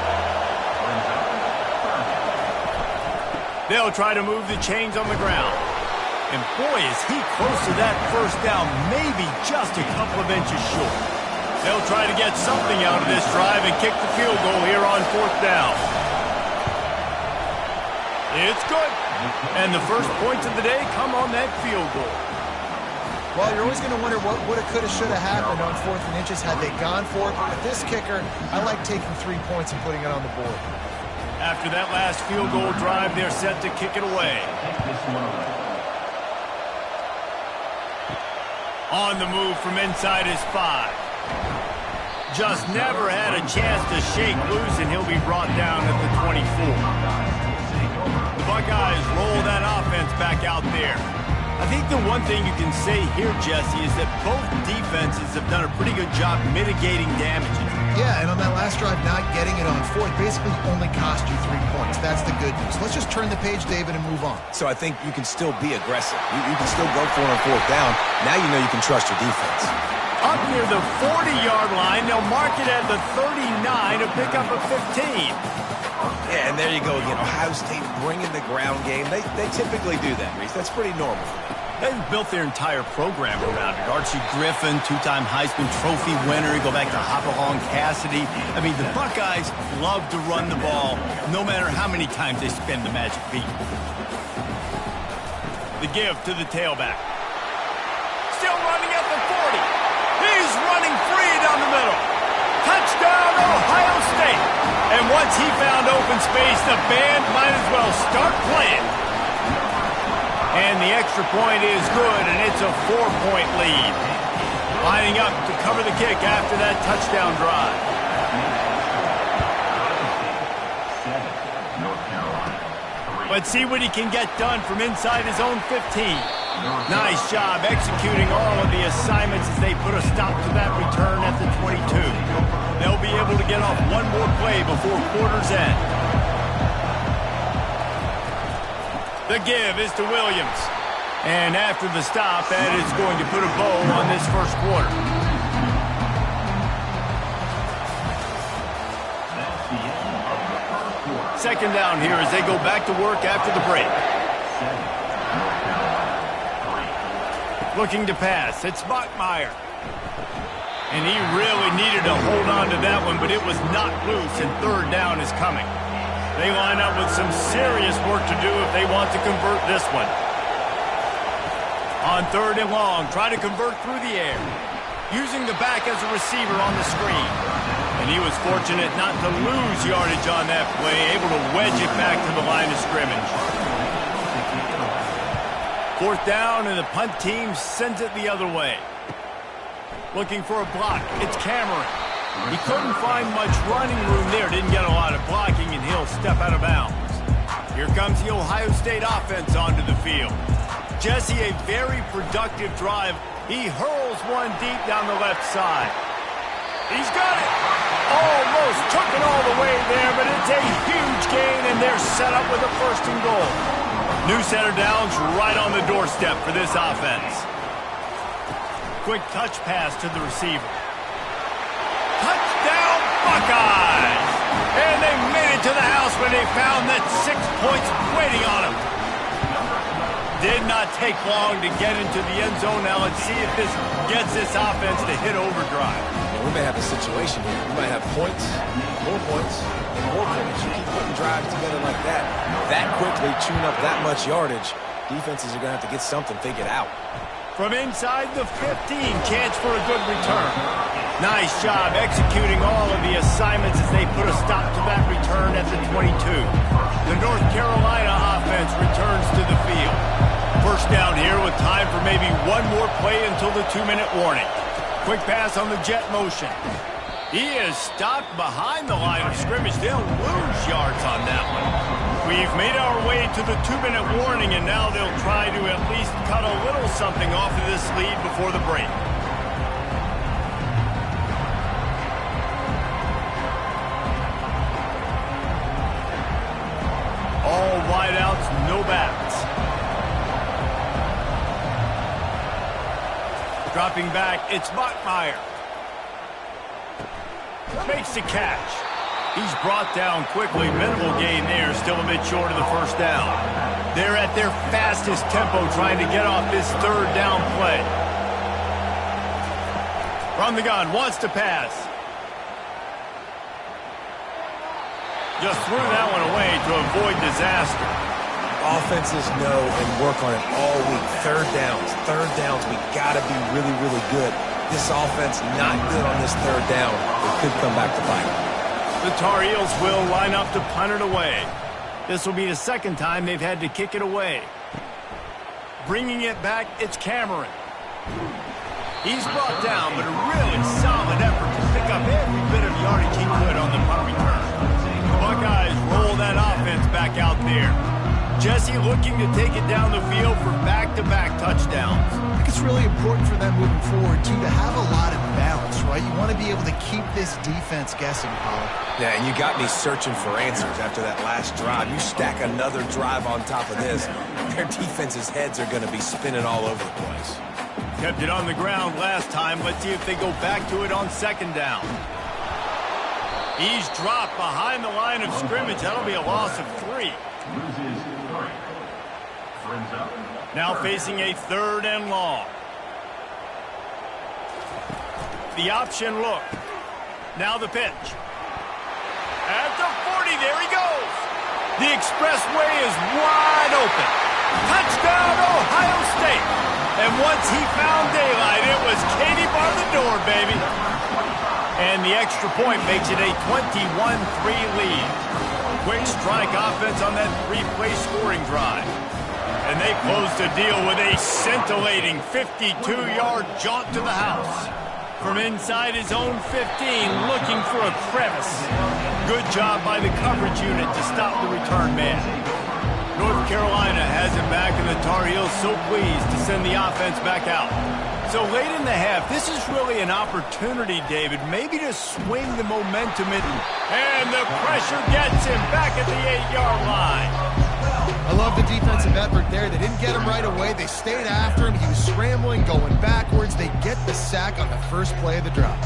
Speaker 1: They'll try to move the chains on the ground. And boy, is he close to that first down, maybe just a couple of inches short. They'll try to get something out of this drive and kick the field goal here on 4th down. It's good. And the first points of the day come on that field goal.
Speaker 3: Well, you're always going to wonder what woulda, coulda, shoulda happened on 4th and inches had they gone for it. But with this kicker, I like taking 3 points and putting it on the board.
Speaker 1: After that last field goal drive, they're set to kick it away. On the move from inside his 5. Just never had a chance to shake loose, and he'll be brought down at the 24. The Buckeyes roll that offense back out there. I think the one thing you can say here, Jesse, is that both defenses have done a pretty good job mitigating damages.
Speaker 3: Yeah, and on that last drive, not getting it on 4th basically only cost you 3 points. That's the good news. Let's just turn the page, David, and move on.
Speaker 2: So I think you can still be aggressive. You can still go for it on 4th down. Now you know you can trust your defense.
Speaker 1: Up near the 40-yard line, they'll mark it at the 39 to pick up a 15.
Speaker 2: Yeah, and there you go again. Ohio State bringing the ground game. They typically do that, Reese. That's pretty normal for them.
Speaker 1: They've built their entire program around it. Archie Griffin, 2-time Heisman Trophy winner. You go back to Hopalong Cassidy. I mean, the Buckeyes love to run the ball, no matter how many times they spin the magic beat. The give to the tailback. Still running at the 40. He's running free down the middle. Touchdown, Ohio State. And once he found open space, the band might as well start playing. And the extra point is good, and it's a 4-point lead. Lining up to cover the kick after that touchdown drive. Let's see what he can get done from inside his own 15. Nice job executing all of the assignments as they put a stop to that return at the 22. They'll be able to get off one more play before quarter's end. The give is to Williams. And after the stop, that is going to put a bow on this first quarter. Second down here as they go back to work after the break. Looking to pass. It's Bachmeier. And he really needed to hold on to that one, but it was not loose, and 3rd down is coming. They line up with some serious work to do if they want to convert this one. On 3rd and long, try to convert through the air. Using the back as a receiver on the screen. And he was fortunate not to lose yardage on that play, able to wedge it back to the line of scrimmage. 4th down, and the punt team sends it the other way. Looking for a block. It's Cameron. He couldn't find much running room there, didn't get a lot of blocking, and he'll step out of bounds. Here comes the Ohio State offense onto the field. Jesse, a very productive drive. He hurls one deep down the left side. He's got it. Almost took it all the way there, but it's a huge gain, and they're set up with a first and goal. New set of downs right on the doorstep for this offense. Quick touch pass to the receiver. Touchdown, Buckeyes! And they made it to the house when they found that 6 points waiting on them. Did not take long to get into the end zone. Now let's see if this gets this offense to hit overdrive.
Speaker 2: We may have a situation here. We might have points, and more points. You keep putting drives together like that quickly, chewing up that much yardage, defenses are going to have to get something figured out.
Speaker 1: From inside the 15, chance for a good return. Nice job executing all of the assignments as they put a stop to that return at the 22. The North Carolina offense returns to the field. First down here with time for maybe one more play until the 2-minute warning. Quick pass on the jet motion. He is stopped behind the line of scrimmage. They'll lose yards on that one. We've made our way to the 2-minute warning, and now they'll try to at least cut a little something off of this lead before the break. All wideouts, no backs. Dropping back, it's Bachmeier. Makes the catch. He's brought down quickly. Minimal gain there, still a bit short of the first down. They're at their fastest tempo trying to get off this third down play. From the gun, wants to pass. Just threw that one away to avoid disaster.
Speaker 2: Offenses know and work on it all week. Third downs, we got to be really, really good. This offense not good on this third down. It could come back to bite.
Speaker 1: The Tar Heels will line up to punt it away. This will be the second time they've had to kick it away. Bringing it back, it's Cameron. He's brought down, but a really solid effort to pick up every bit of yardage he could on the punt return. The Buckeyes roll that offense back out there. Jesse looking to take it down the field for back-to-back touchdowns.
Speaker 3: I think it's really important for them moving forward, too, to have a lot of balance, right? You want to be able to keep this defense guessing, Paul.
Speaker 2: Yeah, and you got me searching for answers after that last drive. You stack another drive on top of this, their defense's heads are going to be spinning all over the place.
Speaker 1: Kept it on the ground last time. Let's see if they go back to it on second down. He's dropped behind the line of scrimmage. That'll be a loss of 3. Now facing a third and long. The option look. Now the pitch. At the 40, there he goes. The expressway is wide open. Touchdown, Ohio State. And once he found daylight, it was Katie bar the door, baby. And the extra point makes it a 21-3 lead. Quick strike offense on that 3-play scoring drive. And they close the deal with a scintillating 52-yard jaunt to the house. From inside his own 15, looking for a crevice. Good job by the coverage unit to stop the return man. North Carolina has it back, and the Tar Heels so pleased to send the offense back out. So late in the half, this is really an opportunity, David, maybe to swing the momentum in. And the pressure gets him back at the 8-yard line.
Speaker 3: I love the defensive effort there. They didn't get him right away. They stayed after him. He was scrambling, going backwards. They get the sack on the first play of the drive.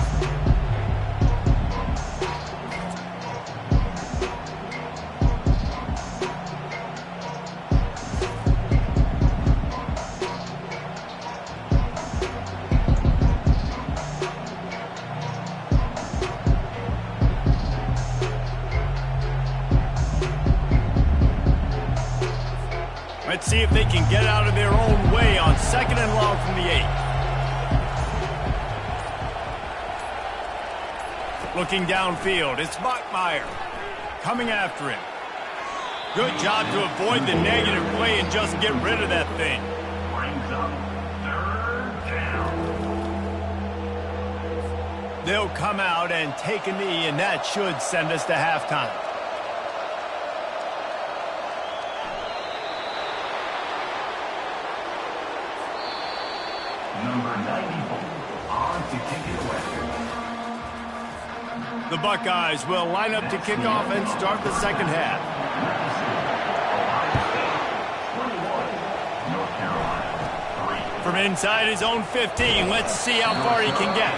Speaker 1: Let's see if they can get out of their own way on second and long from the 8. Looking downfield, it's Bachmeier coming after him. Good job to avoid the negative play and just get rid of that thing.
Speaker 4: Brings up third down.
Speaker 1: They'll come out and take a knee, and that should send us to halftime.
Speaker 4: Number 94 on to kick it away.
Speaker 1: The Buckeyes will line up to kick off and start the second half.
Speaker 4: Ohio State, 21. North Carolina, 3.
Speaker 1: From inside his own 15, let's see how far he can get.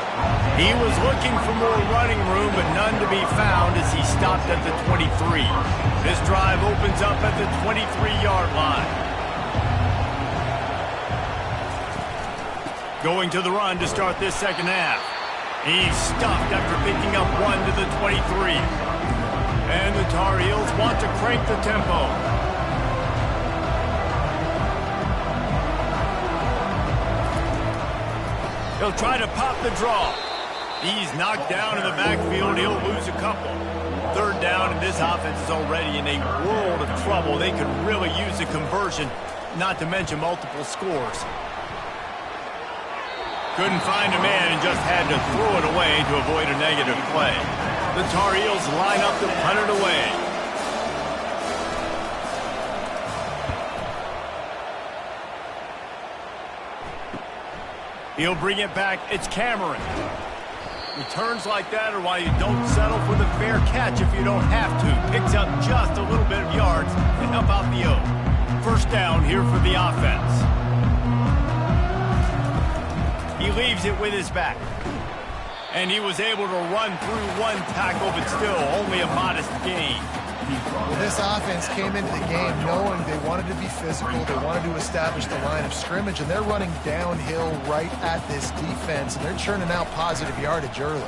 Speaker 1: He was looking for more running room, but none to be found as he stopped at the 23. This drive opens up at the 23-yard line. Going to the run to start this second half. He's stuffed after picking up one to the 23. And the Tar Heels want to crank the tempo. He'll try to pop the draw. He's knocked down in the backfield. He'll lose a couple. Third down, and this offense is already in a world of trouble. They could really use a conversion, not to mention multiple scores. Couldn't find a man and just had to throw it away to avoid a negative play. The Tar Heels line up to punt it away. He'll bring it back. It's Cameron. Returns like that are why you don't settle for the fair catch if you don't have to. Picks up just a little bit of yards to help out the O. First down here for the offense. He leaves it with his back. And he was able to run through one tackle, but still only a modest gain.
Speaker 3: Well, this offense came into the game knowing they wanted to be physical, they wanted to establish the line of scrimmage, and they're running downhill right at this defense, and they're churning out positive yardage early.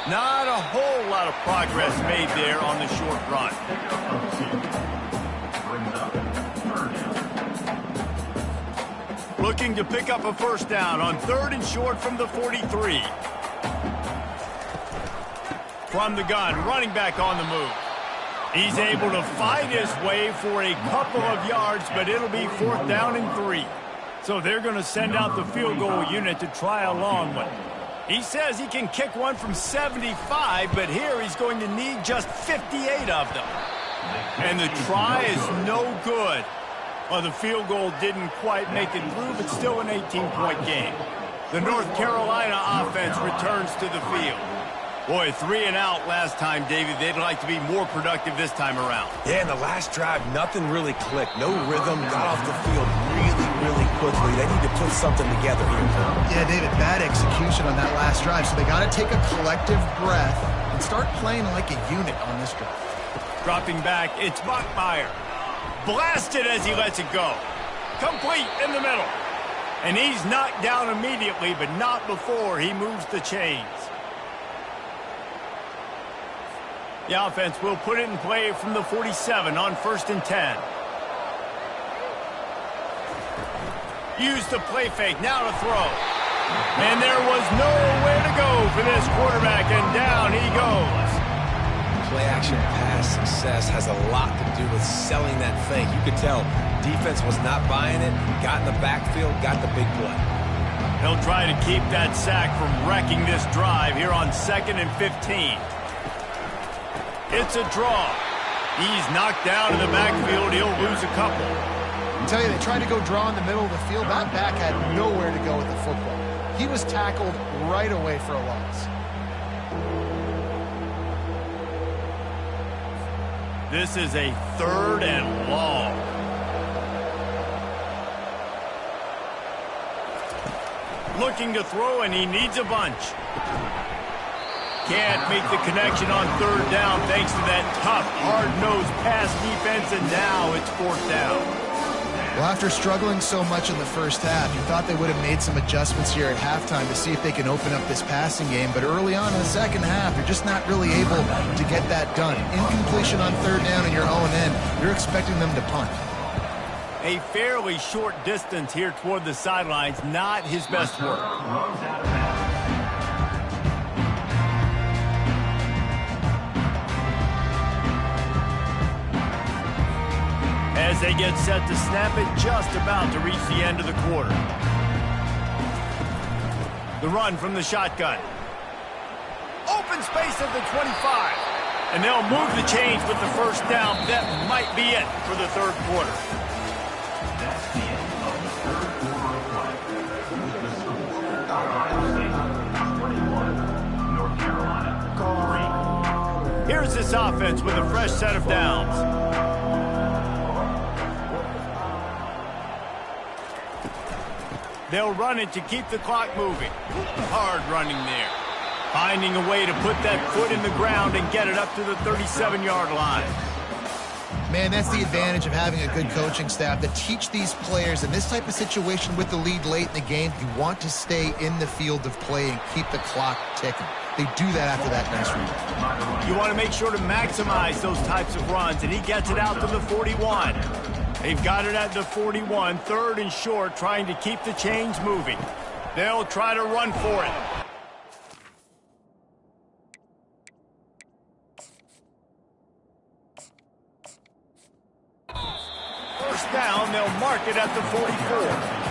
Speaker 1: Not a whole lot of progress made there on the short run.
Speaker 4: Brings up third down.
Speaker 1: Looking to pick up a first down on third and short from the 43. From the gun, running back on the move. He's able to fight his way for a couple of yards, but it'll be fourth down and 3. So they're going to send out the field goal unit to try a long one. He says he can kick one from 75, but here he's going to need just 58 of them. And the try is no good. Well, the field goal didn't quite make it through, but still an 18-point game. The North Carolina offense returns to the field. Boy, 3 and out last time, David. They'd like to be more productive this time around.
Speaker 2: Yeah, in the last drive, nothing really clicked. No rhythm, got off the field really quickly. They need to put something together here.
Speaker 3: Yeah, David, bad execution on that last drive, so they got to take a collective breath and start playing like a unit on this drive.
Speaker 1: Dropping back, it's Bachmeier. Blasted as he lets it go. Complete in the middle. And he's knocked down immediately, but not before he moves the chains. The offense will put it in play from the 47 on 1st and 10. Use the play fake, now to throw. And there was nowhere to go for this quarterback, and down he goes.
Speaker 2: Play-action pass success has a lot to do with selling that fake. You could tell defense was not buying it, got in the backfield, got the big play.
Speaker 1: He'll try to keep that sack from wrecking this drive here on 2nd and 15. It's a draw. He's knocked down in the backfield. He'll lose a couple.
Speaker 3: I tell you, they tried to go draw in the middle of the field. That back had nowhere to go with the football. He was tackled right away for a loss.
Speaker 1: This is a 3rd and long. Looking to throw, and he needs a bunch. Can't make the connection on 3rd down thanks to that tough, hard-nosed pass defense, and now it's 4th down.
Speaker 3: Well, after struggling so much in the first half, you thought they would have made some adjustments here at halftime to see if they can open up this passing game. But early on in the second half, you're just not really able to get that done. Incompletion on 3rd down in your own end, you're expecting them to punt.
Speaker 1: A fairly short distance here toward the sidelines, not his best work.
Speaker 4: Runs out of bounds.
Speaker 1: As they get set to snap it, just about to reach the end of the quarter. The run from the shotgun. Open space at the 25. And they'll move the chains with the first down. That might be it for the third quarter.
Speaker 4: That's the end of the third quarter of play. The score, Ohio State 21, North Carolina 3.
Speaker 1: Here's this offense with a fresh set of downs. They'll run it to keep the clock moving. Hard running there. Finding a way to put that foot in the ground and get it up to the 37-yard line.
Speaker 3: Man, that's the advantage of having a good coaching staff that teach these players in this type of situation with the lead late in the game. You want to stay in the field of play and keep the clock ticking. They do that after that nice read.
Speaker 1: You want to make sure to maximize those types of runs, and he gets it out to the 41. They've got it at the 41, third and short, trying to keep the chains moving. They'll try to run for it. First down, they'll mark it at the 44.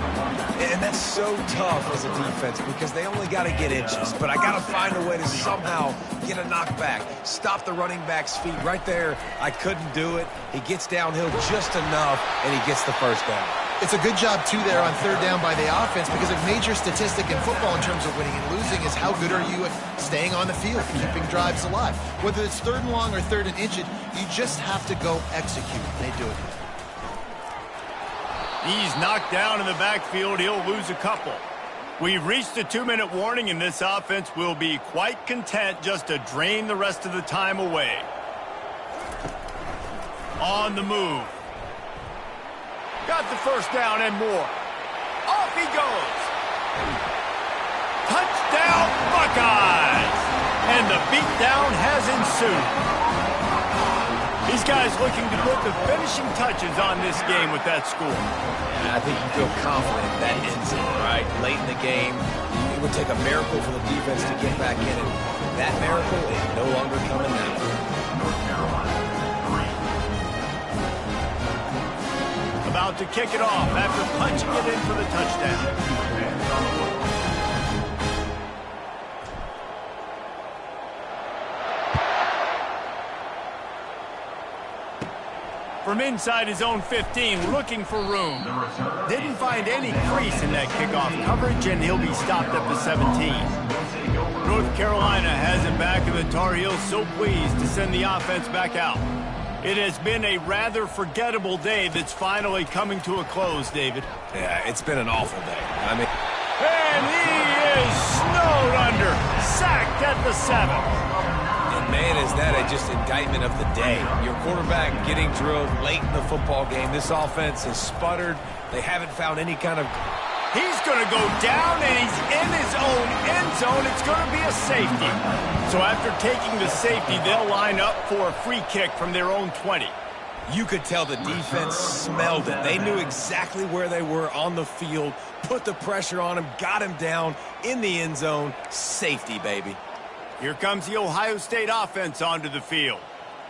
Speaker 2: And that's so tough as a defense because they only got to get inches. But I got to find a way to somehow get a knockback, stop the running back's feet. Right there, I couldn't do it. He gets downhill just enough, and he gets the first down.
Speaker 3: It's a good job, too, there on third down by the offense because a major statistic in football in terms of winning and losing is how good are you at staying on the field, keeping drives alive. Whether it's third and long or third and inches, you just have to go execute. They do it.
Speaker 1: He's knocked down in the backfield. He'll lose a couple. We've reached a 2-minute warning, and this offense will be quite content just to drain the rest of the time away. On the move. Got the first down and more. Off he goes. Touchdown, Buckeyes! And the beatdown has ensued. These guys looking to put the finishing touches on this game with that score.
Speaker 2: Yeah, I think you feel confident that ends it, right? Late in the game, it would take a miracle for the defense to get back in it. That miracle is no longer coming now.
Speaker 4: North Carolina 3.
Speaker 1: About to kick it off after punching it in for the touchdown. From inside his own 15, looking for room. Didn't find any crease in that kickoff coverage, and he'll be stopped at the 17. North Carolina has it back, and the Tar Heels so pleased to send the offense back out. It has been a rather forgettable day that's finally coming to a close, David.
Speaker 2: Yeah, it's been an awful day. I mean,
Speaker 1: and he is snowed under, sacked at the 7.
Speaker 2: man, is that just indictment of the day. Your quarterback getting drilled late in the football game. This offense has sputtered. They haven't found any kind of...
Speaker 1: He's going to go down, and he's in his own end zone. It's going to be a safety. So after taking the safety, they'll line up for a free kick from their own 20.
Speaker 2: You could tell the defense smelled it. They knew exactly where they were on the field, put the pressure on him, got him down in the end zone. Safety, baby.
Speaker 1: Here comes the Ohio State offense onto the field.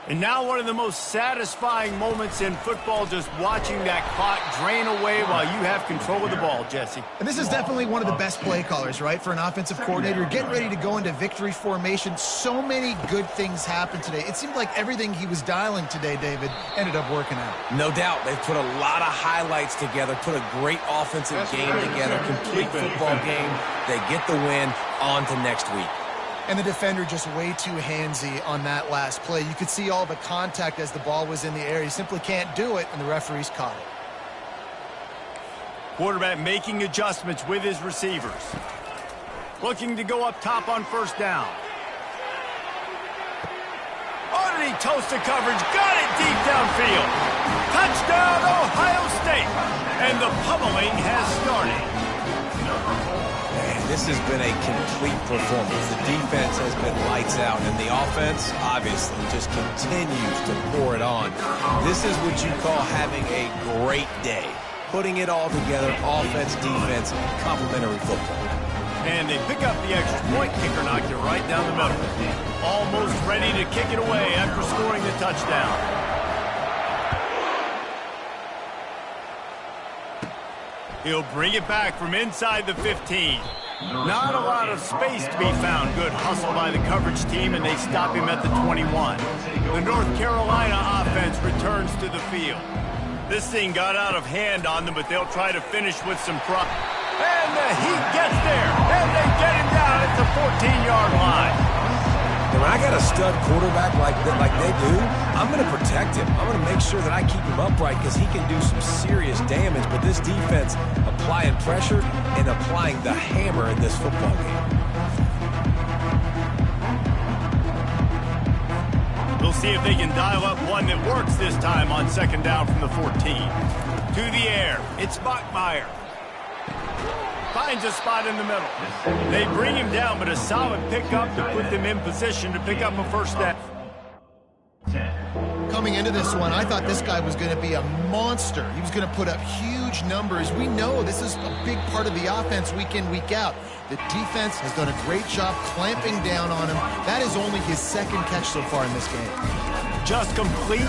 Speaker 1: And now one of the most satisfying moments in football, just watching that clock drain away while you have control of the ball, Jesse.
Speaker 3: And this is definitely one of the best play callers, right, for an offensive coordinator. Getting ready to go into victory formation. So many good things happened today. It seemed like everything he was dialing today, David, ended up working out.
Speaker 2: No doubt. They've put a lot of highlights together, put a great offensive game together, complete football game. They get the win. On to next week.
Speaker 3: And the defender just way too handsy on that last play. You could see all the contact as the ball was in the air. He simply can't do it, and the referees caught it.
Speaker 1: Quarterback making adjustments with his receivers. Looking to go up top on first down. Underneath toasted coverage, got it deep downfield. Touchdown, Ohio State. And the pummeling has started.
Speaker 2: This has been a complete performance. The defense has been lights out, and the offense, obviously, just continues to pour it on. This is what you call having a great day. Putting it all together, offense, defense, complementary football.
Speaker 1: And they pick up the extra point. Kicker knocked it right down the middle. Almost ready to kick it away after scoring the touchdown. He'll bring it back from inside the 15. Not a lot of space to be found. Good hustle by the coverage team, and they stop him at the 21. The North Carolina offense returns to the field. This thing got out of hand on them, but they'll try to finish with some prop. And the Heat gets there, and they get him down at the 14-yard line.
Speaker 2: And when I got a stud quarterback like they do, I'm going to protect him. I'm going to make sure that I keep him upright because he can do some serious damage. But this defense applying pressure and applying the hammer in this football game.
Speaker 1: We'll see if they can dial up one that works this time on second down from the 14. To the air, it's Bachmeier. Finds a spot in the middle. They bring him down, but a solid pickup to put them in position to pick up a first down.
Speaker 3: Coming into this one, I thought this guy was going to be a monster. He was going to put up huge numbers. We know this is a big part of the offense week in, week out. The defense has done a great job clamping down on him. That is only his second catch so far in this game.
Speaker 1: Just complete.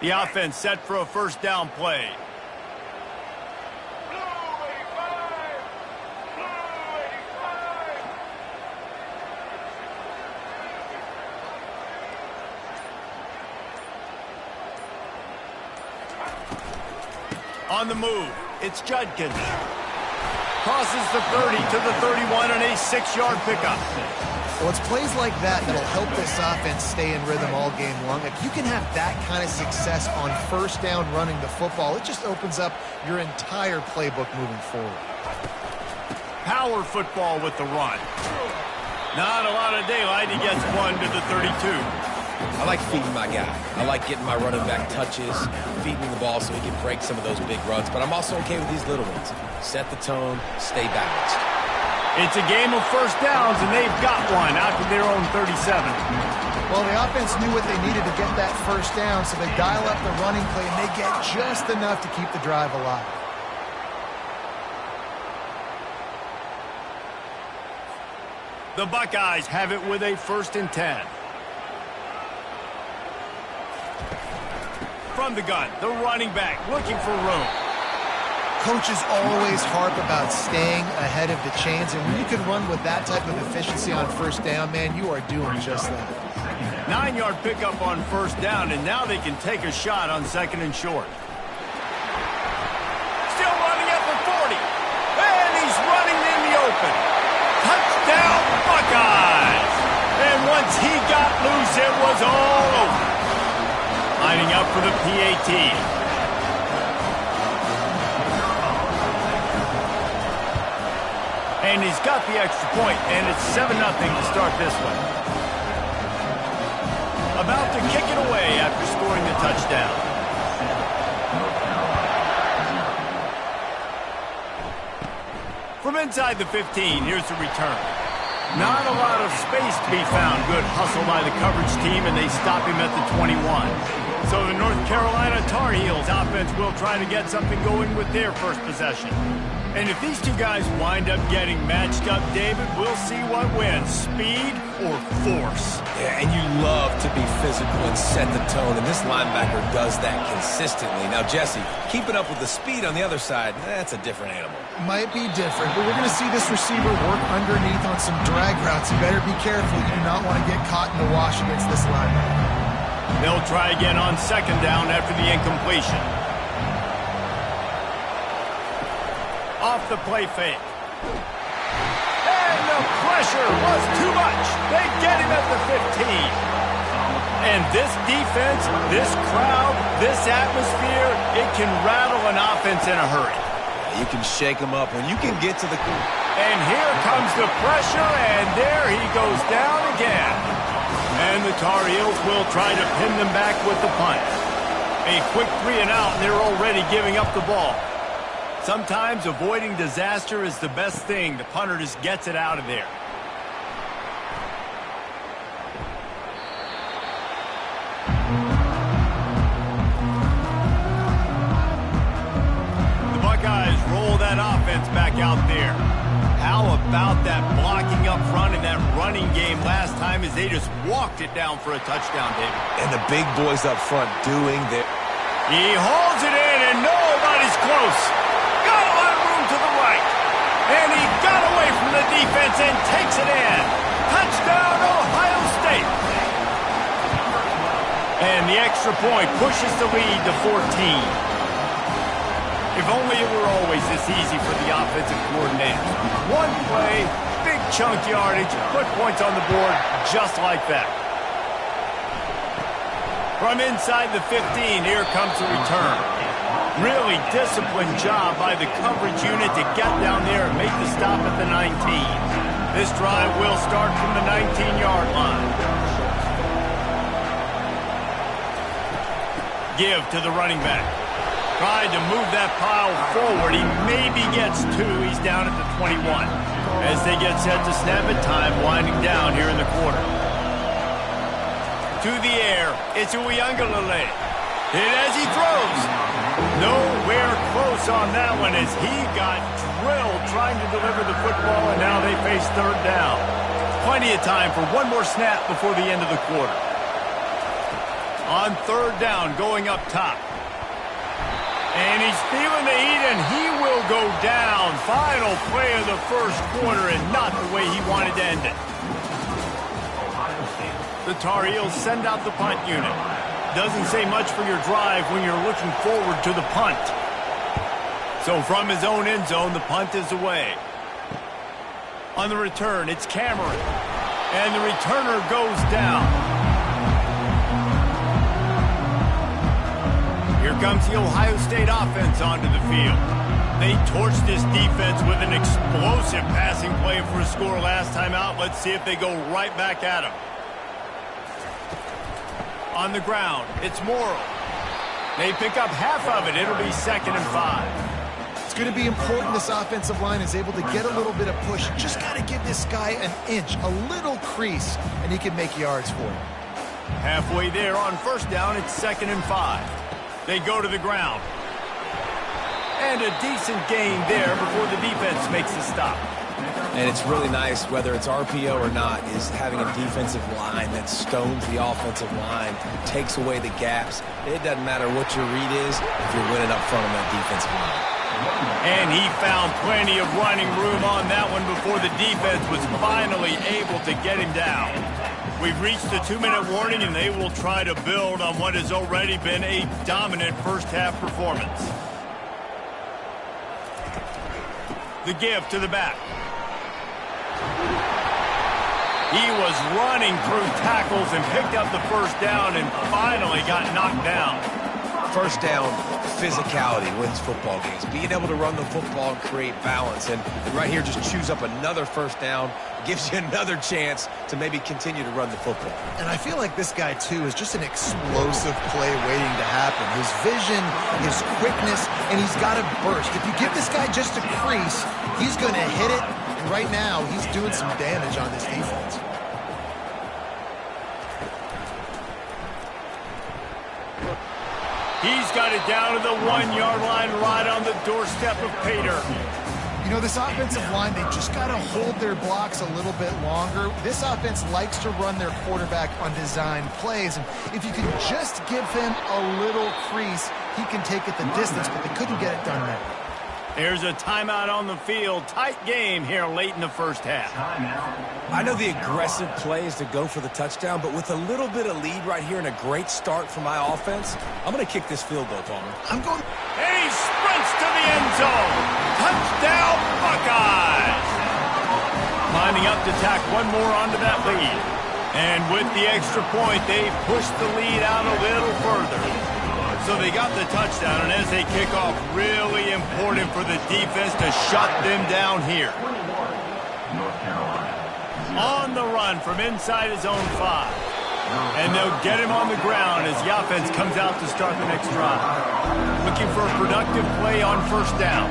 Speaker 1: The offense set for a first down play.
Speaker 5: Blue 85! Blue 85!
Speaker 1: On the move, it's Judkins. Crosses the 30 to the 31 on a 6-yard pickup.
Speaker 3: Well, it's plays like that that'll help this offense stay in rhythm all game long. If you can have that kind of success on first down running the football, it just opens up your entire playbook moving forward.
Speaker 1: Power football with the run. Not a lot of daylight. He gets one to the 32.
Speaker 2: I like feeding my guy. I like getting my running back touches, feeding the ball so he can break some of those big runs. But I'm also okay with these little ones. Set the tone, stay balanced.
Speaker 1: It's a game of first downs, and they've got one out to their own 37.
Speaker 3: Well, the offense knew what they needed to get that first down, so they dial up the running play, and they get just enough to keep the drive alive.
Speaker 1: The Buckeyes have it with a 1st and 10. From the gun, the running back looking for room.
Speaker 3: Coaches always harp about staying ahead of the chains, and when you can run with that type of efficiency on first down, man, you are doing just that.
Speaker 1: 9-yard pickup on first down, and now they can take a shot on 2nd and short. Still running at the 40, and he's running in the open. Touchdown, Buckeyes! knows it was all over. Lining up for the PAT. And he's got the extra point, and it's 7-0 to start this one. About to kick it away after scoring the touchdown. From inside the 15, here's the return. Not a lot of space to be found. Good hustle by the coverage team, and they stop him at the 21. So the North Carolina Tar Heels offense will try to get something going with their first possession. And if these two guys wind up getting matched up, David, we'll see what wins, speed or force.
Speaker 2: Yeah, and you love to be physical and set the tone, and this linebacker does that consistently. Now, Jesse, keeping up with the speed on the other side, that's a different animal.
Speaker 3: Might be different, but we're going to see this receiver work underneath on some drag routes. You better be careful. You do not want to get caught in the wash against this linebacker.
Speaker 1: They'll try again on second down after the incompletion. Off the play fake. And the pressure was too much. They get him at the 15. And this defense, this crowd, this atmosphere, it can rattle an offense in a hurry.
Speaker 2: You can shake them up when you can get to the...
Speaker 1: And here comes the pressure, and there he goes down again. And the Tar Heels will try to pin them back with the punt. A quick 3 and out, and they're already giving up the ball. Sometimes avoiding disaster is the best thing. The punter just gets it out of there. The Buckeyes roll that offense back out there. How about that blocking up front in that running game last time as they just walked it down for a touchdown, David?
Speaker 2: And the big boys up front doing their...
Speaker 1: He hauls it in, and nobody's close. To the right, and he got away from the defense and takes it in. Touchdown, Ohio State. And the extra point pushes the lead to 14. If only it were always this easy for the offensive coordinator. One play, big chunk yardage, put points on the board just like that. From inside the 15, here comes the return. Really disciplined job by the coverage unit to get down there and make the stop at the 19. This drive will start from the 19-yard line. Give to the running back. Tried to move that pile forward. He maybe gets 2. He's down at the 21. As they get set to snap it, time winding down here in the quarter. To the air, it's Uiagalelei. Hit as he throws. Nowhere close on that one as he got drilled trying to deliver the football, and now they face third down. Plenty of time for one more snap before the end of the quarter. On third down, going up top. And he's feeling the heat, and he will go down. Final play of the first quarter, and not the way he wanted to end it. The Tar Heels send out the punt unit. Doesn't say much for your drive when you're looking forward to the punt. So from his own end zone, the punt is away. On the return, it's Cameron. And the returner goes down. Here comes the Ohio State offense onto the field. They torched this defense with an explosive passing play for a score last time out. Let's see if they go right back at him. On the ground, it's Morrill. They pick up half of it. It'll be 2nd and 5.
Speaker 3: It's going to be important this offensive line is able to get a little bit of push. You just got to give this guy an inch, a little crease, and he can make yards for you.
Speaker 1: Halfway there on first down, it's 2nd and 5. They go to the ground. And a decent gain there before the defense makes the stop.
Speaker 2: And it's really nice, whether it's RPO or not, is having a defensive line that stones the offensive line, takes away the gaps. It doesn't matter what your read is if you're winning up front on that defensive line.
Speaker 1: And he found plenty of running room on that one before the defense was finally able to get him down. We've reached the 2-minute warning, and they will try to build on what has already been a dominant first-half performance. The give to the back. He was running through tackles and picked up the first down and finally got knocked down.
Speaker 2: First down, physicality wins football games. Being able to run the football and create balance. And right here, just choose up another first down. Gives you another chance to maybe continue to run the football.
Speaker 3: And I feel like this guy, too, is just an explosive play waiting to happen. His vision, his quickness, and he's got to burst. If you give this guy just a crease, he's going to hit it. And right now, he's doing some damage on this defense.
Speaker 1: He's got it down to the 1-yard line right on the doorstep of Pater.
Speaker 3: You know, this offensive line, they just got to hold their blocks a little bit longer. This offense likes to run their quarterback on design plays. And if you can just give him a little crease, he can take it the distance, but they couldn't get it done now.
Speaker 1: There's a timeout on the field. Tight game here late in the first half.
Speaker 2: I know the aggressive play is to go for the touchdown, but with a little bit of lead right here and a great start for my offense, I'm going to kick this field goal, Palmer.
Speaker 3: I'm going.
Speaker 1: And he sprints to the end zone. Touchdown, Buckeyes! Lining up to tack one more onto that lead. And with the extra point, they push the lead out a little further. So they got the touchdown, and as they kick off, really important for the defense to shut them down here. On the run from inside his own 5. And they'll get him on the ground as the offense comes out to start the next drive. Looking for a productive play on first down.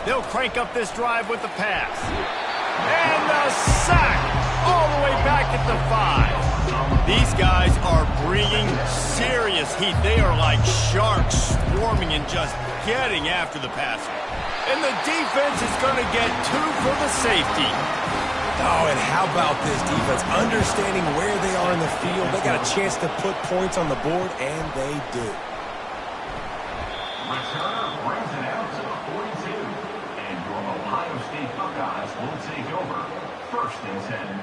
Speaker 1: They'll crank up this drive with the pass. And the sack all the way back at the 5. These guys are bringing serious heat. They are like sharks swarming and just getting after the passer. And the defense is going to get 2 for the safety.
Speaker 2: Oh, and how about this defense? Understanding where they are in the field. They got a chance to put points on the board, and they do.
Speaker 4: Returner brings it out to the 42. And your Ohio State Buckeyes will take over. 1st and 10.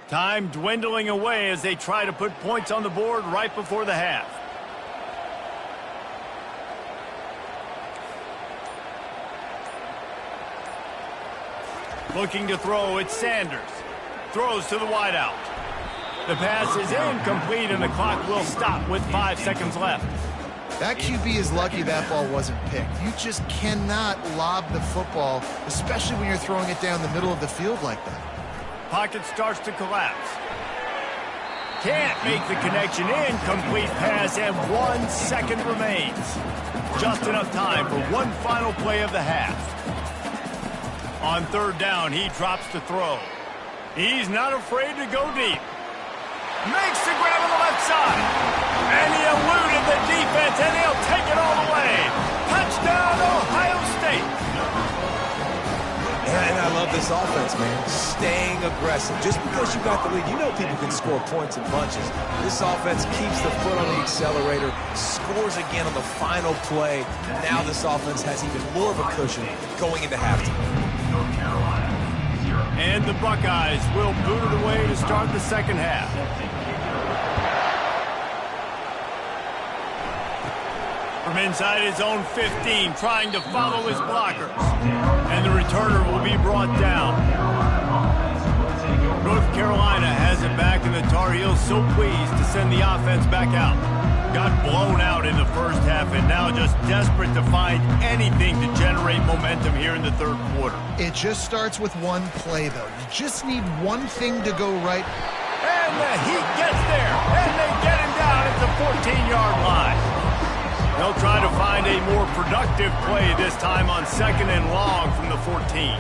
Speaker 1: Time dwindling away as they try to put points on the board right before the half. Looking to throw, it's Sanders. Throws to the wideout. The pass is incomplete and the clock will stop with 5 seconds left.
Speaker 3: That QB is lucky that ball wasn't picked. You just cannot lob the football, especially when you're throwing it down the middle of the field like that.
Speaker 1: Pocket starts to collapse. Can't make the connection. Incomplete pass, and 1 second remains. Just enough time for one final play of the half. On 3rd down, he drops to throw. He's not afraid to go deep. Makes the grab on the left side. And he eluded the defense, and he'll take it all the way. Touchdown, Ohio State.
Speaker 2: And I love this offense, man. Staying aggressive. Just because you got the lead, you know people can score points in bunches. This offense keeps the foot on the accelerator, scores again on the final play. Now this offense has even more of a cushion going into halftime.
Speaker 1: And the Buckeyes will boot it away to start the second half. From inside his own 15, trying to follow his blockers. And the returner will be brought down. North Carolina has it back, and the Tar Heels so pleased to send the offense back out. Got blown out in the first half, and now just desperate to find anything to generate momentum here in the 3rd quarter.
Speaker 3: It just starts with one play, though. You just need one thing to go right.
Speaker 1: And the Heat gets there, and they get him down at the 14-yard line. They'll try to find a more productive play this time on 2nd and long from the 14.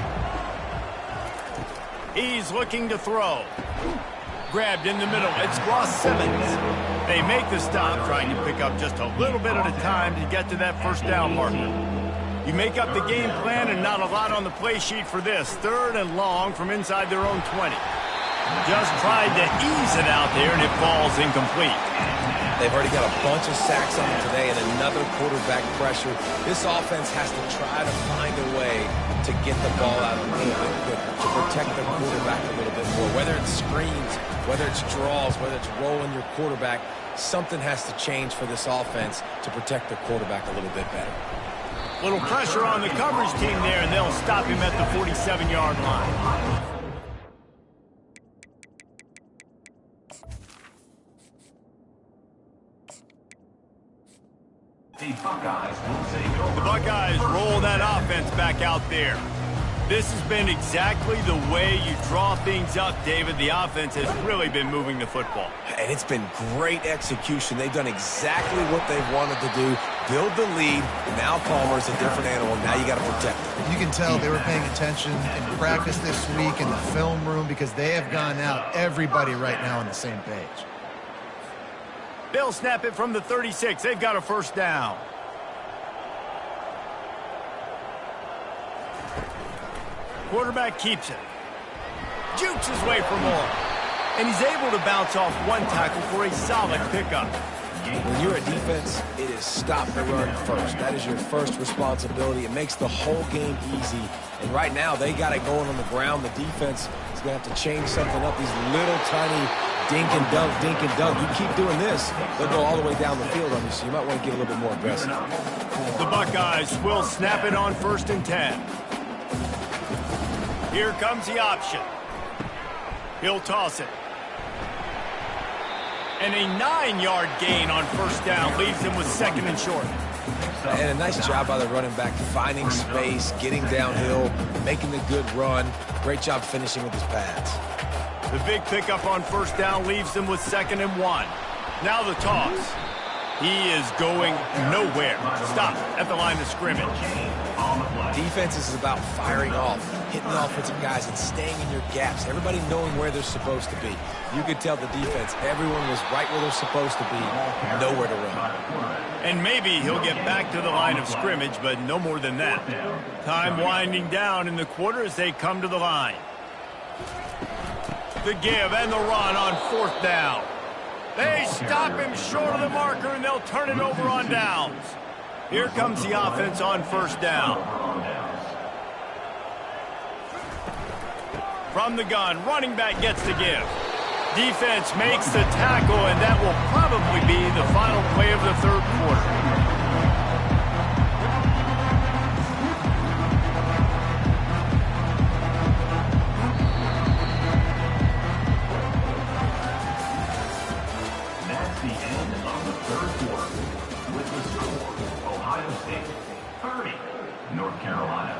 Speaker 1: He's looking to throw. Grabbed in the middle. It's Ross Simmons. They make the stop, trying to pick up just a little bit at a time to get to that first down marker. You make up the game plan, and not a lot on the play sheet for this. 3rd and long from inside their own 20. Just tried to ease it out there, and it falls incomplete.
Speaker 2: They've already got a bunch of sacks on them today and another quarterback pressure. This offense has to try to find a way to get the ball out a little bit quicker, to protect the quarterback a little bit more. Whether it's screens, whether it's draws, whether it's rolling your quarterback, something has to change for this offense to protect their quarterback a little bit better.
Speaker 1: Little pressure on the coverage team there, and they'll stop him at the 47-yard line. The Buckeyes roll that offense back out there. This has been exactly the way you draw things up, David. The offense has really been moving the football.
Speaker 2: And it's been great execution. They've done exactly what they've wanted to do. Build the lead. Now Palmer's a different animal. Now you got to protect him.
Speaker 3: You can tell they were paying attention in practice this week in the film room because they have gone out, everybody right now on the same page.
Speaker 1: They'll snap it from the 36. They've got a first down. Quarterback keeps it. Jukes his way for more. And he's able to bounce off one tackle for a solid pickup.
Speaker 2: When you're a defense, it is stop the run first. That is your first responsibility. It makes the whole game easy. And right now, they got it going on the ground. The defense is going to have to change something up. These little tiny dink and dunk. You keep doing this, they'll go all the way down the field on you, so you might want to get a little bit more aggressive.
Speaker 1: The Buckeyes will snap it on 1st and 10. Here comes the option. He'll toss it. And a 9-yard gain on first down leaves him with 2nd and short.
Speaker 2: And a nice job by the running back, finding space, getting downhill, making the good run. Great job finishing with his pads.
Speaker 1: The big pickup on first down leaves him with 2nd and 1. Now the toss. He is going nowhere. Stop at the line of scrimmage.
Speaker 2: Defense is about firing off, hitting the offensive guys, and staying in your gaps. Everybody knowing where they're supposed to be. You could tell the defense, everyone was right where they're supposed to be, nowhere to run.
Speaker 1: And maybe he'll get back to the line of scrimmage, but no more than that. Time winding down in the quarter as they come to the line. The give and the run on 4th down. They stop him short of the marker, and they'll turn it over on downs. Here comes the offense on 1st down. From the gun, running back gets the give. Defense makes the tackle, and that will probably be the final play of the 3rd quarter.
Speaker 4: North Carolina,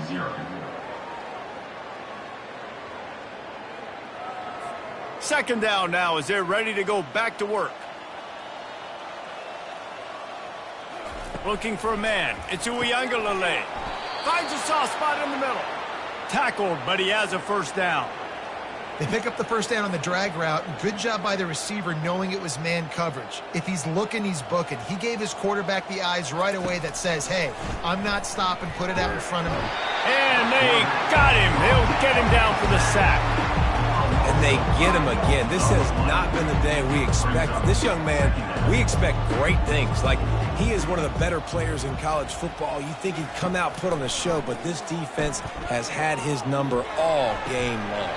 Speaker 4: 0.
Speaker 1: Second down now as they're ready to go back to work. Looking for a man. It's Uiagalelei. Finds a soft spot in the middle. Tackled, but he has a first down.
Speaker 3: They pick up the first down on the drag route. Good job by the receiver knowing it was man coverage. If he's looking, he's booking. He gave his quarterback the eyes right away that says, hey, I'm not stopping, put it out in front of him.
Speaker 1: And they got him. They'll get him down for the sack.
Speaker 2: And they get him again. This has not been the day we expected. This young man, we expect great things. Like, he is one of the better players in college football. You think he'd come out, put on a show, but this defense has had his number all game long.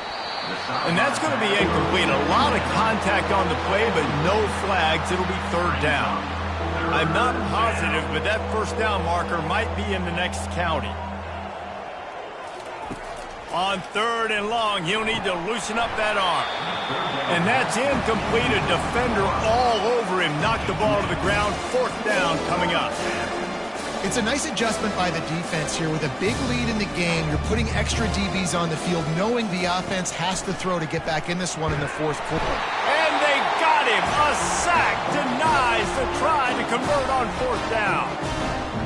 Speaker 1: And that's going to be incomplete. A lot of contact on the play, but no flags. It'll be 3rd down. I'm not positive, but that first down marker might be in the next county. On 3rd and long, he'll need to loosen up that arm. And that's incomplete. A defender all over him. Knocked the ball to the ground. 4th down coming up.
Speaker 3: It's a nice adjustment by the defense here. With a big lead in the game, you're putting extra DBs on the field, knowing the offense has to throw to get back in this one in the 4th quarter.
Speaker 1: And they got him. A sack denies the try to convert on 4th down.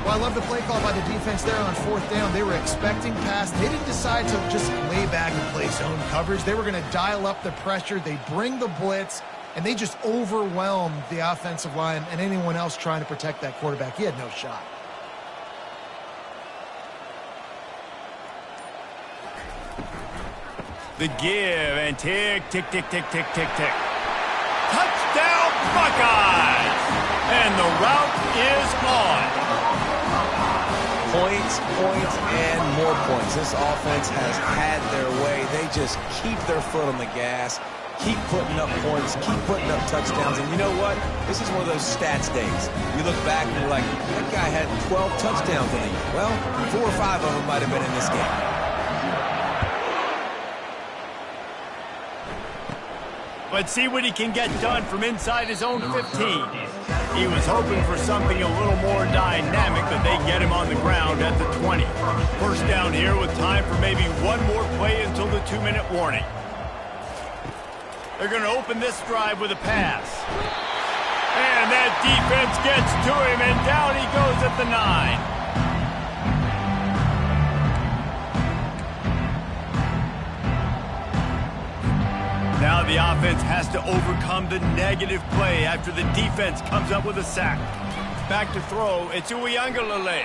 Speaker 3: Well, I love the play call by the defense there on 4th down. They were expecting pass. They didn't decide to just lay back and play zone coverage. They were going to dial up the pressure. They bring the blitz, and they just overwhelmed the offensive line and anyone else trying to protect that quarterback. He had no shot.
Speaker 1: The give and tick, tick, tick, tick, tick, tick, tick. Touchdown Buckeyes! And the route is on.
Speaker 2: Points, and more points. This offense has had their way. They just keep their foot on the gas, keep putting up points, keep putting up touchdowns. And you know what? This is one of those stats days. You look back and you're like, that guy had 12 touchdowns in the year. Well, 4 or 5 of them might have been in this game.
Speaker 1: Let's see what he can get done from inside his own 15. He was hoping for something a little more dynamic, but they get him on the ground at the 20. First down here with time for maybe one more play until the 2-minute warning. They're going to open this drive with a pass. And that defense gets to him, and down he goes at the 9. Now the offense has to overcome the negative play after the defense comes up with a sack. Back to throw, it's Uiagalelei.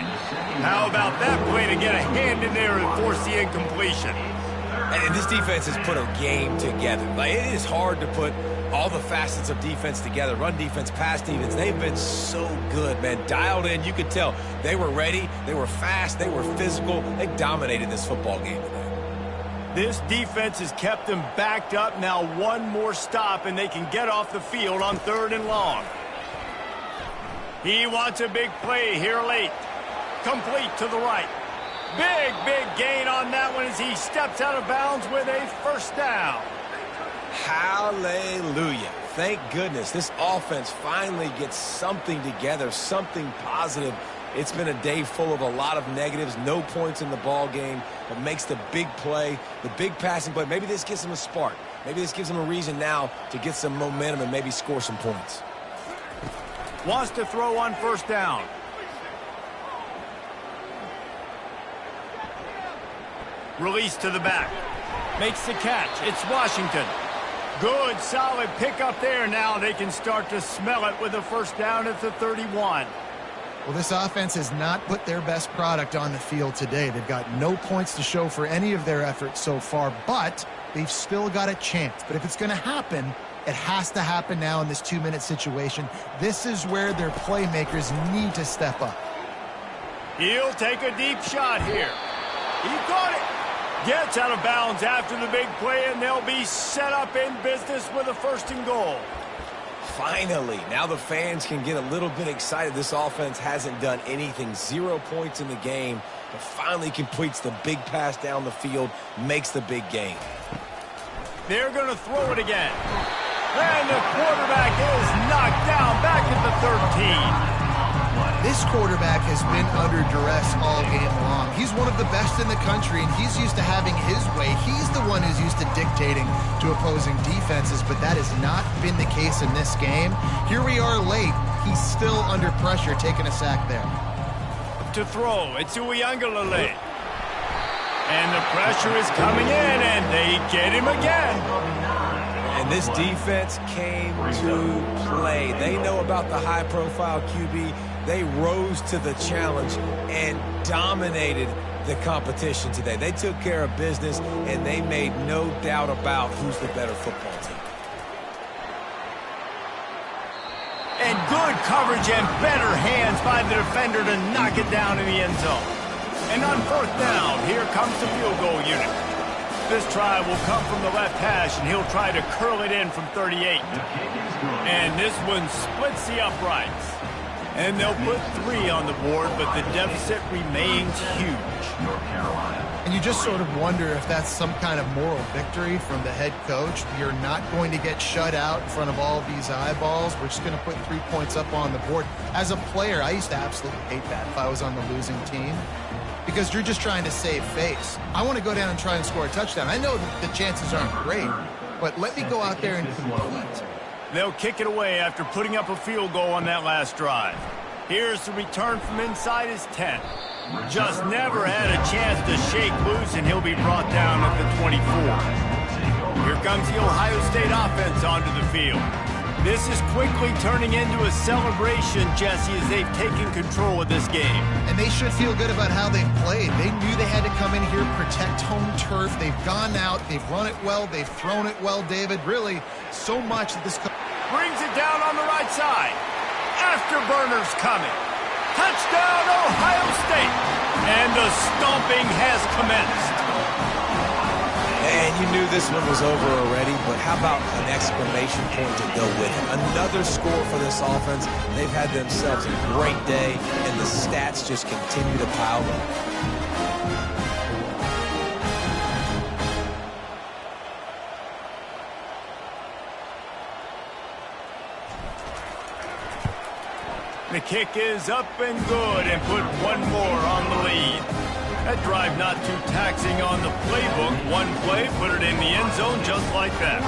Speaker 1: How about that play to get a hand in there and force the incompletion?
Speaker 2: And this defense has put a game together. Like, it is hard to put all the facets of defense together. Run defense, pass defense, they've been so good, man. Dialed in, you could tell. They were ready, they were fast, they were physical. They dominated this football game today.
Speaker 1: This defense has kept them backed up. Now one more stop, and they can get off the field on 3rd and long. He wants a big play here late. Complete to the right. Big gain on that one as he steps out of bounds with a first down.
Speaker 2: Hallelujah. Thank goodness this offense finally gets something together, something positive. It's been a day full of a lot of negatives, no points in the ball game, but makes the big play, the big passing play. Maybe this gives them a spark. Maybe this gives them a reason now to get some momentum and maybe score some points.
Speaker 1: Wants to throw on first down. Release to the back. Makes the catch. It's Washington. Good, solid pickup there. Now they can start to smell it with a first down at the 31.
Speaker 3: Well, this offense has not put their best product on the field today. They've got no points to show for any of their efforts so far, but they've still got a chance. But if it's going to happen, it has to happen now in this 2-minute situation. This is where their playmakers need to step up.
Speaker 1: He'll take a deep shot here. He caught it. Gets out of bounds after the big play, and they'll be set up in business with a 1st and goal.
Speaker 2: Finally, now the fans can get a little bit excited. This offense hasn't done anything. 0 points in the game, but finally completes the big pass down the field, makes the big game.
Speaker 1: They're going to throw it again. And the quarterback is knocked down back at the 13.
Speaker 3: This quarterback has been under duress all game long. He's one of the best in the country, and he's used to having his way. He's the one who's used to dictating to opposing defenses, but that has not been the case in this game. Here we are late. He's still under pressure, taking a sack there.
Speaker 1: To throw, it's Uiagalelei. And the pressure is coming in, and they get him again.
Speaker 2: And this defense came to play. They know about the high-profile QB. They rose to the challenge and dominated the competition today. They took care of business, and they made no doubt about who's the better football team.
Speaker 1: And good coverage and better hands by the defender to knock it down in the end zone. And on 4th down, here comes the field goal unit. This try will come from the left hash, and he'll try to curl it in from 38. And this one splits the uprights. And they'll put 3 on the board, but the deficit remains huge.
Speaker 3: And you just sort of wonder if that's some kind of moral victory from the head coach. You're not going to get shut out in front of all of these eyeballs. We're just going to put 3 points up on the board. As a player, I used to absolutely hate that if I was on the losing team, because you're just trying to save face. I want to go down and try and score a touchdown. I know that the chances aren't great, but let me go out there and compete.
Speaker 1: They'll kick it away after putting up a field goal on that last drive. Here's the return from inside his 10. Just never had a chance to shake loose, and he'll be brought down at the 24. Here comes the Ohio State offense onto the field. This is quickly turning into a celebration, Jesse, as they've taken control of this game.
Speaker 3: And they should feel good about how they've played. They knew they had to come in here, protect home turf. They've gone out, they've run it well, they've thrown it well, David. Really, so much that this...
Speaker 1: Brings it down on the right side. Afterburners coming. Touchdown, Ohio State. And the stomping has commenced.
Speaker 2: And you knew this one was over already, but how about an exclamation point to go with it? Another score for this offense. They've had themselves a great day, and the stats just continue to pile up.
Speaker 1: The kick is up and good and put one more on the lead. That drive not too taxing on the playbook. One play, put it in the end zone just like that.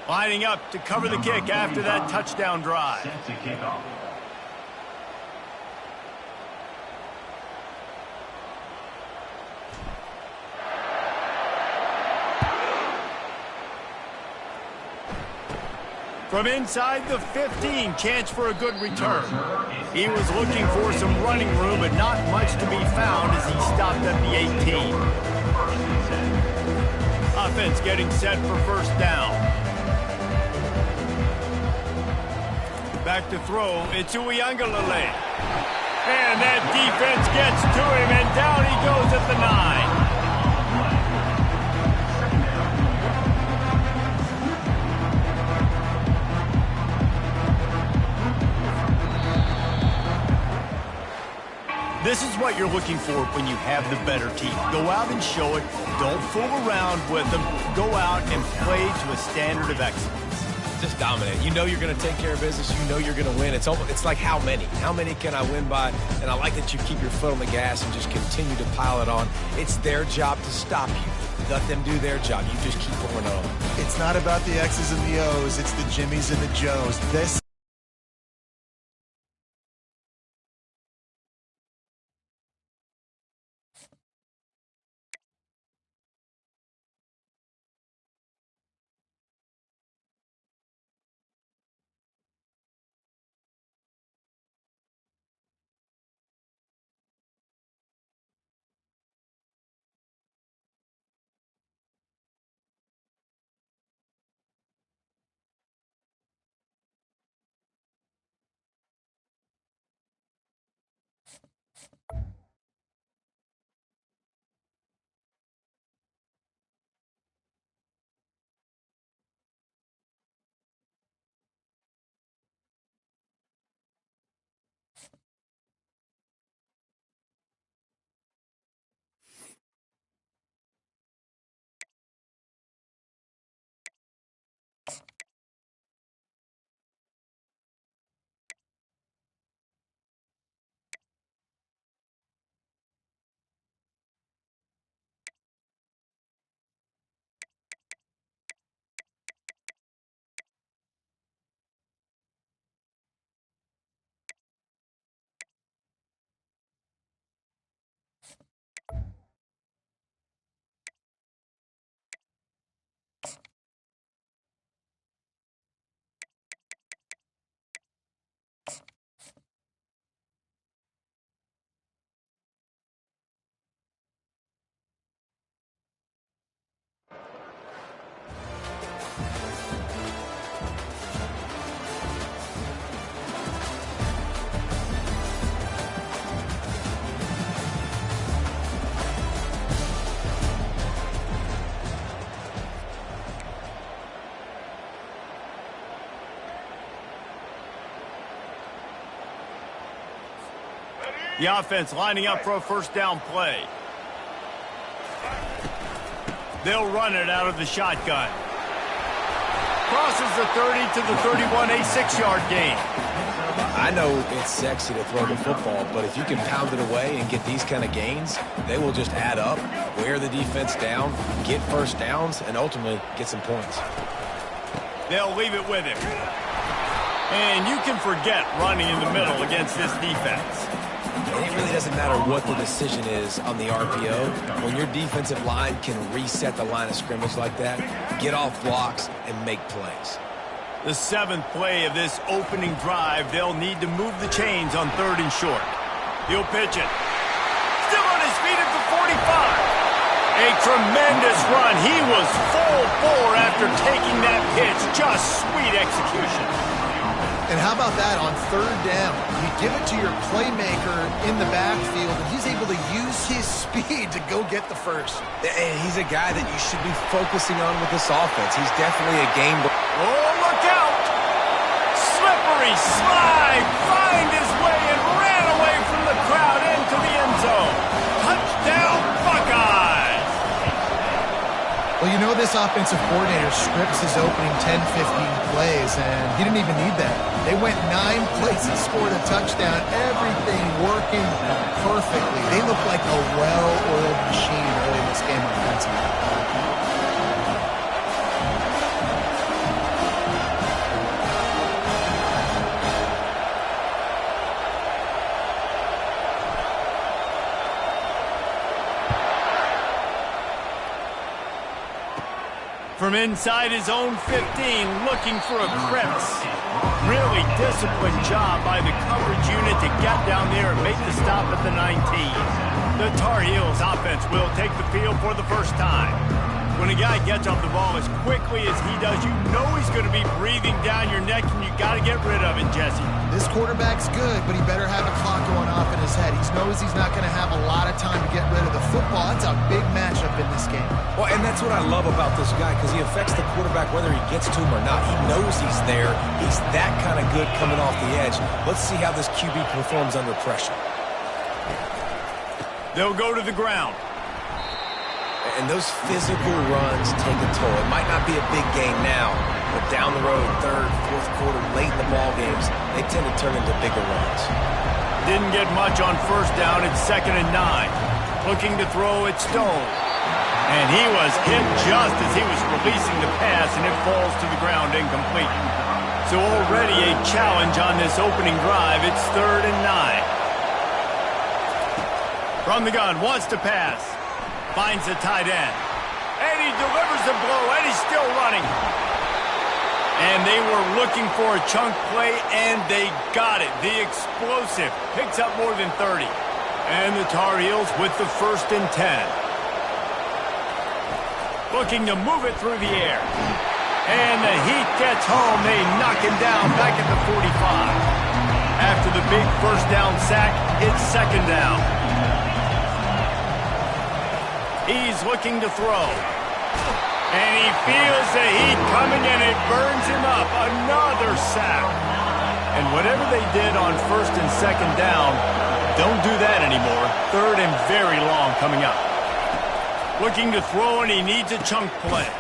Speaker 1: Lining up to cover the kick after that touchdown drive.
Speaker 4: Set to kick off.
Speaker 1: From inside the 15, chance for a good return. He was looking for some running room, but not much to be found as he stopped at the 18. Offense getting set for first down. Back to throw, it's Uiagalelei. And that defense gets to him, and down he goes at the 9. This is what you're looking for when you have the better team. Go out and show it. Don't fool around with them. Go out and play to a standard of excellence.
Speaker 2: Just dominate. You know you're going to take care of business. You know you're going to win. It's like how many? How many can I win by? And I like that you keep your foot on the gas and just continue to pile it on. It's their job to stop you. Let them do their job. You just keep going on.
Speaker 3: It's not about the X's and the O's. It's the Jimmies and the Joes. This
Speaker 1: The offense lining up for a first down play. They'll run it out of the shotgun. Crosses the 30 to the 31, a 6-yard gain.
Speaker 2: I know it's sexy to throw the football, but if you can pound it away and get these kind of gains, they will just add up, wear the defense down, get first downs, and ultimately get some points.
Speaker 1: They'll leave it with him. And you can forget running in the middle against this defense.
Speaker 2: And it really doesn't matter what the decision is on the RPO. When your defensive line can reset the line of scrimmage like that, get off blocks and make plays.
Speaker 1: The 7th play of this opening drive, they'll need to move the chains on 3rd and short. He'll pitch it. Still on his feet at the A tremendous run. He was full bore after taking that pitch. Just sweet execution.
Speaker 3: And how about that on third down? You give it to your playmaker in the backfield, and he's able to use his speed to go get the first.
Speaker 2: And he's a guy that you should be focusing on with this offense. He's definitely a game.
Speaker 1: Oh, look out! Slippery slide, find his way and ran away from the crowd into the end zone. Touchdown, Buckeyes!
Speaker 3: Well, you know this offensive coordinator scripts his opening 10, 15 plays, and he didn't even need that. They went 9 plays and scored a touchdown, everything working perfectly. They look like a well-oiled machine early in this game offensively.
Speaker 1: From inside his own 15, looking for a crevice. Really disciplined job by the coverage unit to get down there and make the stop at the 19. The Tar Heels offense will take the field for the first time. When a guy gets off the ball as quickly as he does, you know he's going to be breathing down your neck, and you got to get rid of it, Jesse.
Speaker 3: This quarterback's good, but he better have a clock going off in his head. He knows he's not going to have a lot of time to get rid of the football. That's a big matchup in this game.
Speaker 2: Well, and that's what I love about this guy, because he affects the quarterback whether he gets to him or not. He knows he's there. He's that kind of good coming off the edge. Let's see how this QB performs under pressure.
Speaker 1: They'll go to the ground.
Speaker 2: And those physical runs take a toll. It might not be a big game now, but down the road, third, fourth quarter, late in the ball games, they tend to turn into bigger runs.
Speaker 1: Didn't get much on first down. It's 2nd and 9. Looking to throw, it's Stone. And he was hit just as he was releasing the pass, and it falls to the ground incomplete. So already a challenge on this opening drive. It's 3rd and 9. From the gun, wants to pass. Finds the tight end. And he delivers the blow, and he's still running. And they were looking for a chunk play, and they got it. The explosive picks up more than 30. And the Tar Heels with the 1st and 10. Looking to move it through the air. And the Heat gets home. They knock him down back at the 45. After the big first down sack, it's 2nd down. He's looking to throw. And he feels the heat coming, and it burns him up. Another sack. And whatever they did on 1st and 2nd down, don't do that anymore. 3rd and very long coming up. Looking to throw, and he needs a chunk play.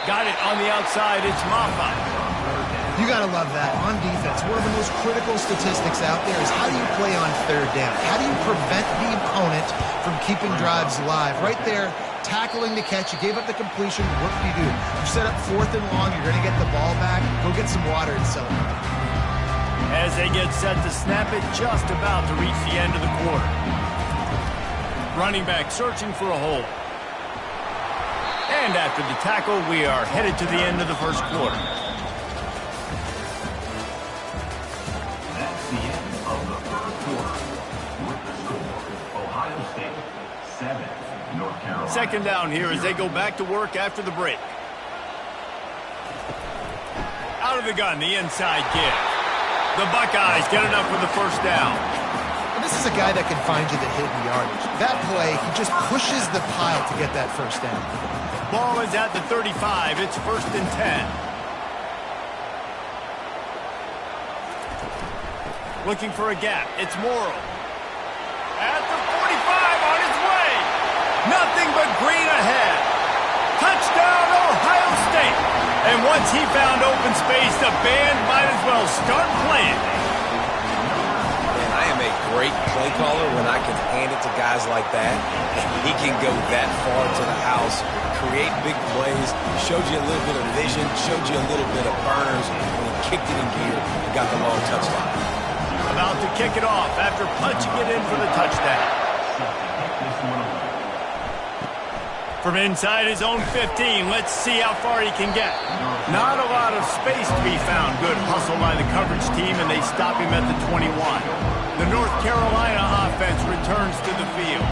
Speaker 1: Got it on the outside. It's Maffa.
Speaker 3: You got to love that. On defense, one of the most critical statistics out there is how do you play on 3rd down? How do you prevent the opponent from keeping drives alive? Right there, tackling the catch. You gave up the completion. What do? You set up 4th and long. You're going to get the ball back. Go get some water and celebrate.
Speaker 1: As they get set to snap it, just about to reach the end of the quarter. Running back searching for a hole. And after the tackle, we are headed to the end of the first quarter.
Speaker 4: That's the end of the first quarter. With the score, Ohio State 7, North Carolina.
Speaker 1: 2nd down here as they go back to work after the break. Out of the gun, the inside give. The Buckeyes get enough for the 1st down.
Speaker 3: And this is a guy that can find you the hidden yardage. That play, he just pushes the pile to get that 1st down.
Speaker 1: Ball is at the 35. It's 1st and 10. Looking for a gap. It's Morrow. At the 45 on his way. Nothing but green ahead. Touchdown, Ohio State. And once he found open space, the band might as well start playing.
Speaker 2: Man, I am a great play caller when I can hand it to guys like that. And he can go that far to the house, create big plays, showed you a little bit of vision, showed you a little bit of burners, and he kicked it in gear and got the long touchdown.
Speaker 1: About to kick it off after punching it in for the touchdown. From inside his own 15, let's see how far he can get. Not a lot of space to be found. Good hustle by the coverage team, and they stop him at the 21. The North Carolina offense returns to the field.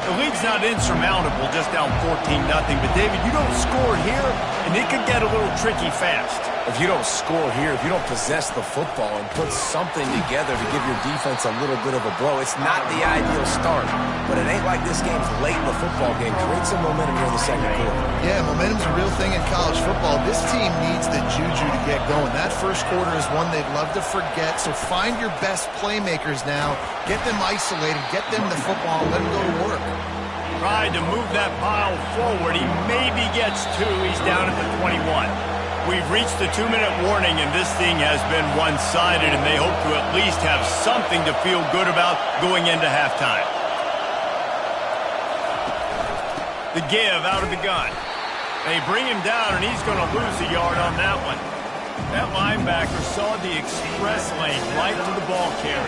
Speaker 1: The lead's not insurmountable, just down 14-0. But, David, you don't score here, and it could get a little tricky fast.
Speaker 2: If you don't score here, if you don't possess the football and put something together to give your defense a little bit of a blow, it's not the ideal start. But it ain't like this game's late in the football game. Create some momentum here in the second quarter.
Speaker 3: Yeah, momentum's a real thing in college football. This team needs the juju to get going. That first quarter is one they'd love to forget. So find your best playmakers now. Get them isolated. Get them the football and let them go to work.
Speaker 1: Tried to move that pile forward. He maybe gets two. He's down at the 21. We've reached the 2-minute warning, and this thing has been one-sided, and they hope to at least have something to feel good about going into halftime. The give out of the gun. They bring him down, and he's going to lose a yard on that one. That linebacker saw the express lane right to the ball carrier.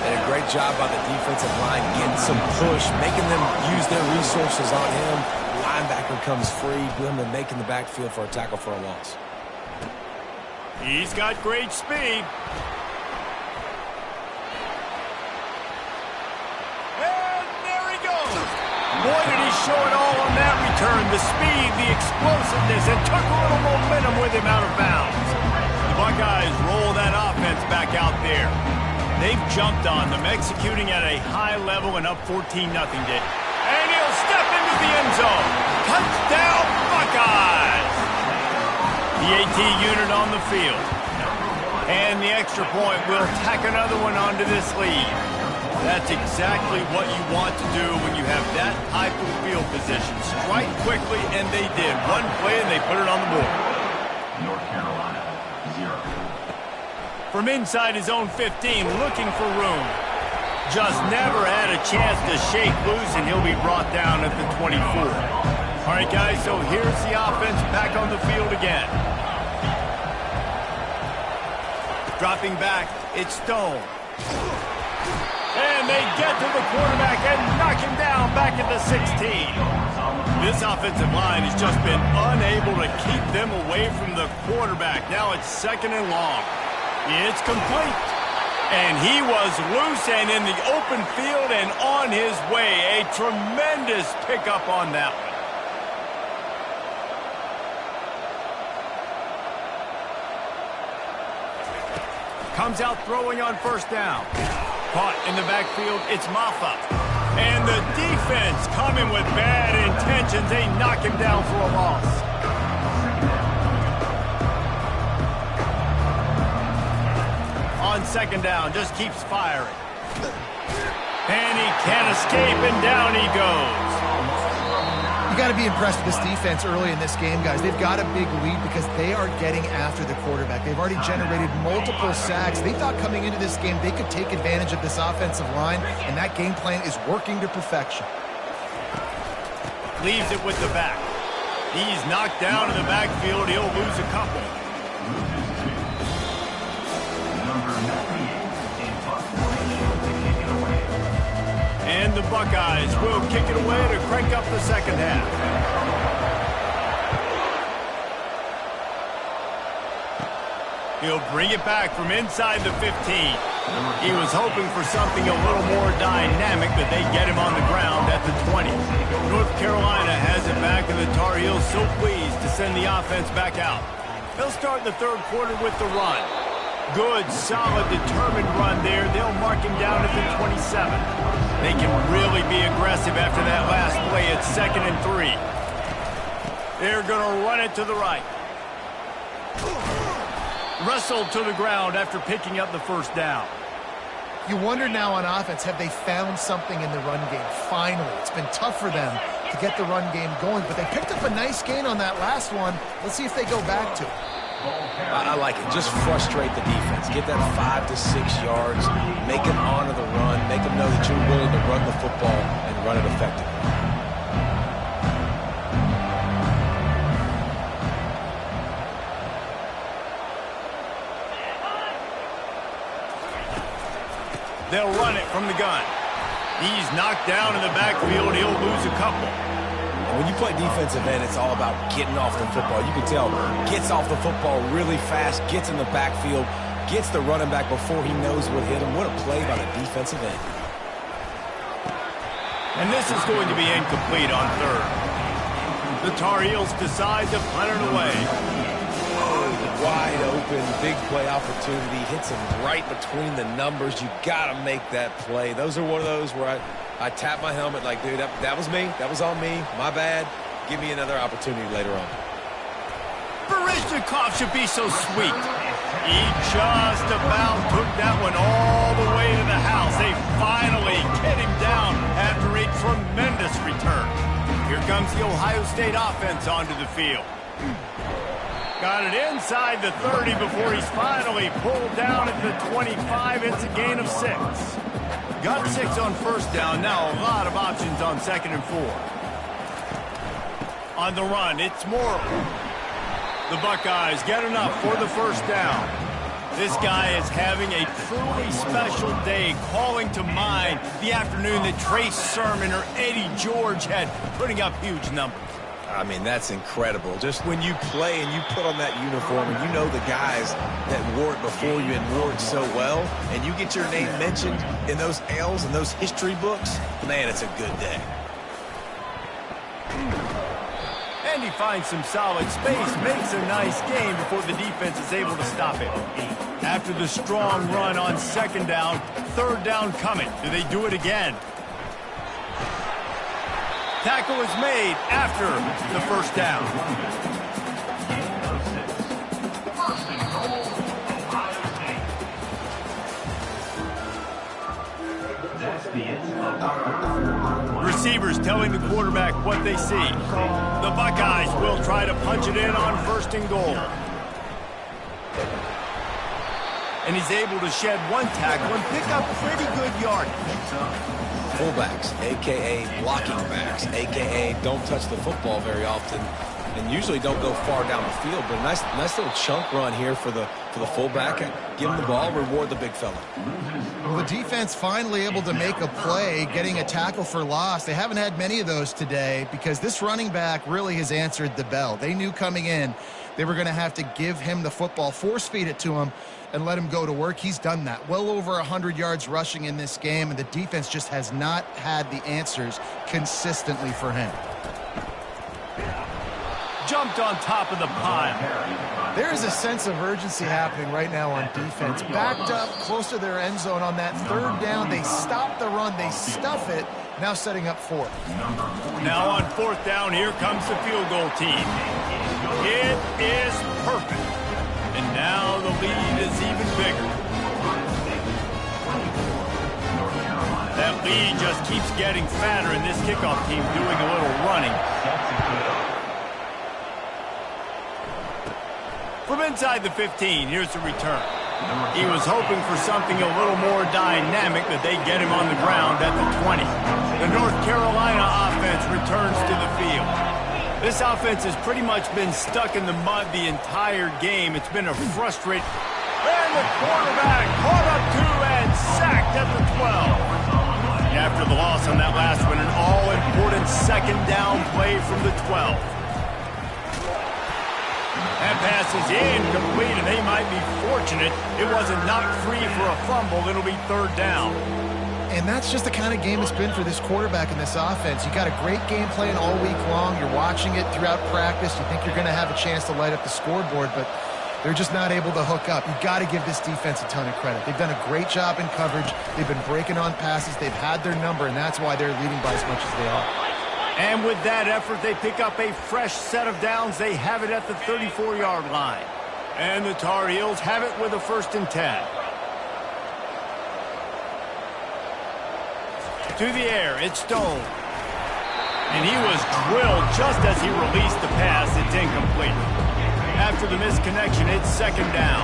Speaker 2: And a great job by the defensive line getting some push, making them use their resources on him. Linebacker comes free, boom, and making the backfield for a tackle for a loss.
Speaker 1: He's got great speed. And there he goes. Boy, did he show it all on that return. The speed, the explosiveness, and took a little momentum with him out of bounds. The Buckeyes roll that offense back out there. They've jumped on them, executing at a high level and up 14-0, Dick. And he'll step into the end zone. Touchdown, Buckeyes! The AT unit on the field. And the extra point will tack another one onto this lead. That's exactly what you want to do when you have that type of field position. Strike quickly, and they did. One play, and they put it on the board.
Speaker 4: North Carolina, 0.
Speaker 1: From inside his own 15, looking for room. Just never had a chance to shake loose, and he'll be brought down at the 24. All right, guys, so here's the offense back on the field again. Dropping back, it's Stone. And they get to the quarterback and knock him down back at the 16. This offensive line has just been unable to keep them away from the quarterback. Now it's 2nd and long. It's complete. And he was loose and in the open field and on his way. A tremendous pickup on that one. Comes out throwing on first down. Caught in the backfield, it's Maffa. And the defense coming with bad intentions. They knock him down for a loss. On 2nd down, just keeps firing. And he can't escape, and down he goes.
Speaker 3: You got to be impressed with this defense early in this game, guys. They've got a big lead because they are getting after the quarterback. They've already generated multiple sacks. They thought coming into this game they could take advantage of this offensive line, and that game plan is working to perfection.
Speaker 1: Leaves it with the back. He's knocked down in the backfield. He'll lose a couple. And the Buckeyes will kick it away to crank up the second half. He'll bring it back from inside the 15. He was hoping for something a little more dynamic, but they get him on the ground at the 20. North Carolina has it back, and the Tar Heels so pleased to send the offense back out. They'll start the 3rd quarter with the run. Good, solid, determined run there. They'll mark him down at the 27. They can really be aggressive after that last play. It's 2nd and 3. They're going to run it to the right. Wrestled to the ground after picking up the first down.
Speaker 3: You wonder now on offense, have they found something in the run game? Finally, it's been tough for them to get the run game going, but they picked up a nice gain on that last one. Let's see if they go back to it.
Speaker 2: I like it. Just frustrate the defense. Get that 5 to 6 yards. Make them honor the run. Make them know that you're willing to run the football and run it effectively.
Speaker 1: They'll run it from the gun. He's knocked down in the backfield. He'll lose a couple.
Speaker 2: When you play defensive end, it's all about getting off the football. You can tell, gets off the football really fast, gets in the backfield, gets the running back before he knows what hit him. What a play by the defensive end.
Speaker 1: And this is going to be incomplete on third. The Tar Heels decide to punt it away.
Speaker 2: Wide open, big play opportunity. Hits him right between the numbers. You got to make that play. Those are one of those where I tap my helmet like, dude, that was me. That was on me. My bad. Give me another opportunity later on.
Speaker 1: Barishnikov should be so sweet. He just about took that one all the way to the house. They finally get him down after a tremendous return. Here comes the Ohio State offense onto the field. Got it inside the 30 before he's finally pulled down at the 25. It's a gain of 6. Got 6 on first down. Now a lot of options on 2nd and 4. On the run, it's Morrill. The Buckeyes get enough for the first down. This guy is having a truly special day, calling to mind the afternoon that Trace Sermon or Eddie George had, putting up huge numbers.
Speaker 2: I mean, that's incredible. Just when you play and you put on that uniform and you know the guys that wore it before you and wore it so well, and you get your name mentioned in those L's and those history books, man, it's a good day.
Speaker 1: And he finds some solid space, makes a nice gain before the defense is able to stop it. After the strong run on 2nd down, 3rd down coming. Do they do it again? Tackle is made after the first down. Receivers telling the quarterback what they see. The Buckeyes will try to punch it in on 1st and goal. And he's able to shed one tackle and pick up pretty good yardage.
Speaker 2: Fullbacks, a.k.a. blocking backs, a.k.a. don't touch the football very often and usually don't go far down the field. But a nice little chunk run here for the fullback. Give him the ball, reward the big fella.
Speaker 3: Well, the defense finally able to make a play, getting a tackle for loss. They haven't had many of those today because this running back really has answered the bell. They knew coming in they were going to have to give him the football, force feed it to him, and let him go to work. He's done that. Well over 100 yards rushing in this game, and the defense just has not had the answers consistently for him.
Speaker 1: Jumped on top of the pile.
Speaker 3: There is a sense of urgency happening right now on defense. Backed up close to their end zone on that 3rd down. They stop the run. They stuff it. Now setting up 4th.
Speaker 1: Now on 4th down, here comes the field goal team. It is perfect. And now the lead is even bigger. That lead just keeps getting fatter, and this kickoff team doing a little running. From inside the 15, here's the return. He was hoping for something a little more dynamic, but they get him on the ground at the 20. The North Carolina offense returns to the field. This offense has pretty much been stuck in the mud the entire game. It's been a frustrating... And the quarterback caught up to and sacked at the 12. After the loss on that last one, an all-important 2nd down play from the 12. That pass is incomplete, and they might be fortunate it wasn't knocked free for a fumble. It'll be 3rd down.
Speaker 3: And that's just the kind of game it's been for this quarterback and this offense. You got a great game plan all week long. You're watching it throughout practice. You think you're going to have a chance to light up the scoreboard, but they're just not able to hook up. You've got to give this defense a ton of credit. They've done a great job in coverage. They've been breaking on passes. They've had their number, and that's why they're leading by as much as they are.
Speaker 1: And with that effort, they pick up a fresh set of downs. They have it at the 34-yard line. And the Tar Heels have it with a 1st and 10. To the air, it's Stone. And he was drilled just as he released the pass. It's incomplete. After the misconnection, it's 2nd down.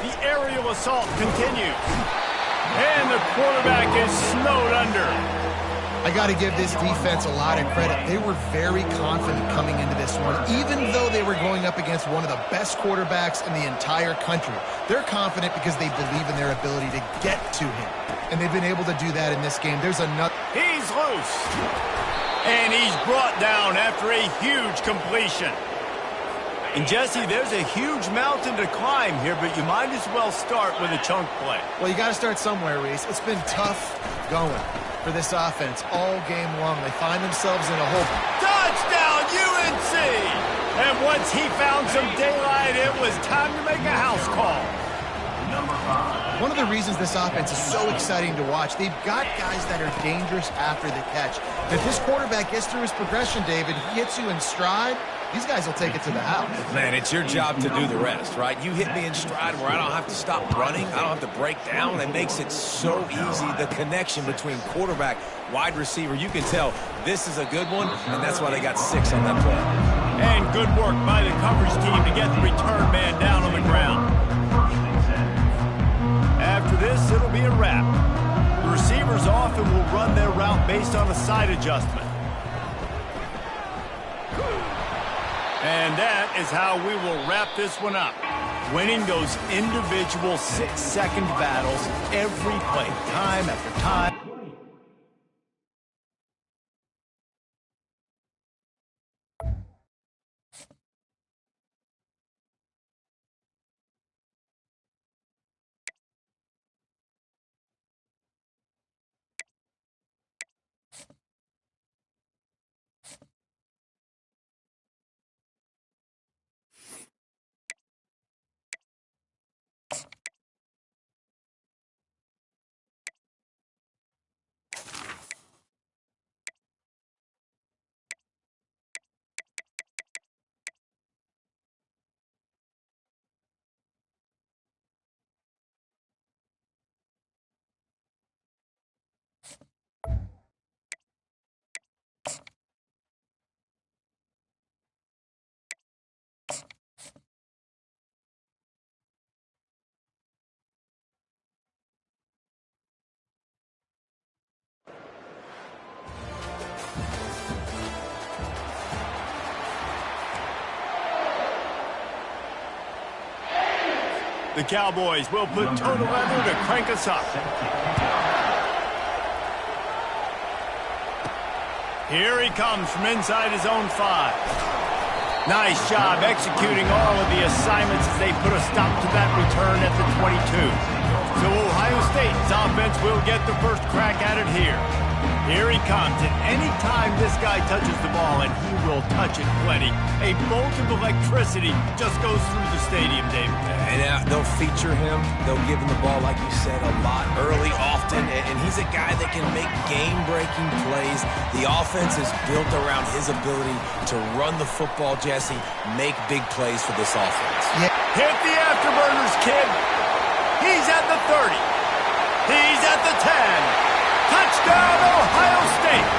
Speaker 1: The aerial assault continues. And the quarterback is snowed under.
Speaker 3: I got to give this defense a lot of credit. They were very confident coming into this one, even though they were going up against one of the best quarterbacks in the entire country. They're confident because they believe in their ability to get to him, and they've been able to do that in this game. There's another.
Speaker 1: He's loose. And he's brought down after a huge completion. And Jesse, there's a huge mountain to climb here, but you might as well start with a chunk play.
Speaker 3: Well, you got to start somewhere, Reese. It's been tough going for this offense all game long. They find themselves in a hole.
Speaker 1: Touchdown, UNC! And once he found some daylight, it was time to make a house call.
Speaker 3: One of the reasons this offense is so exciting to watch, they've got guys that are dangerous after the catch. If this quarterback gets through his progression, David, he hits you in stride, these guys will take it to the house.
Speaker 2: Man, it's your job to do the rest, right? You hit me in stride where I don't have to stop running. I don't have to break down. It makes it so easy, the connection between quarterback, wide receiver. You can tell this is a good one, and that's why they got 6 on that play.
Speaker 1: And good work by the coverage team to get the return man down on the ground. After this, it'll be a wrap. The receivers often will run their route based on a side adjustment. And that is how we will wrap this one up. Winning those individual 6-second battles every play, time after time. The Cowboys will put total leather to crank us up. Here he comes from inside his own 5. Nice job executing all of the assignments as they put a stop to that return at the 22. So Ohio State's offense will get the first crack at it here. Here he comes, and any time this guy touches the ball, and he will touch it plenty, a bolt of electricity just goes through the stadium, David.
Speaker 2: And they'll feature him. They'll give him the ball, like you said, a lot, early, often, and he's a guy that can make game-breaking plays. The offense is built around his ability to run the football, Jesse, make big plays for this offense.
Speaker 3: Yeah.
Speaker 1: Hit the afterburners, kid. He's at the 30. He's at the 10. Touchdown, Ohio State.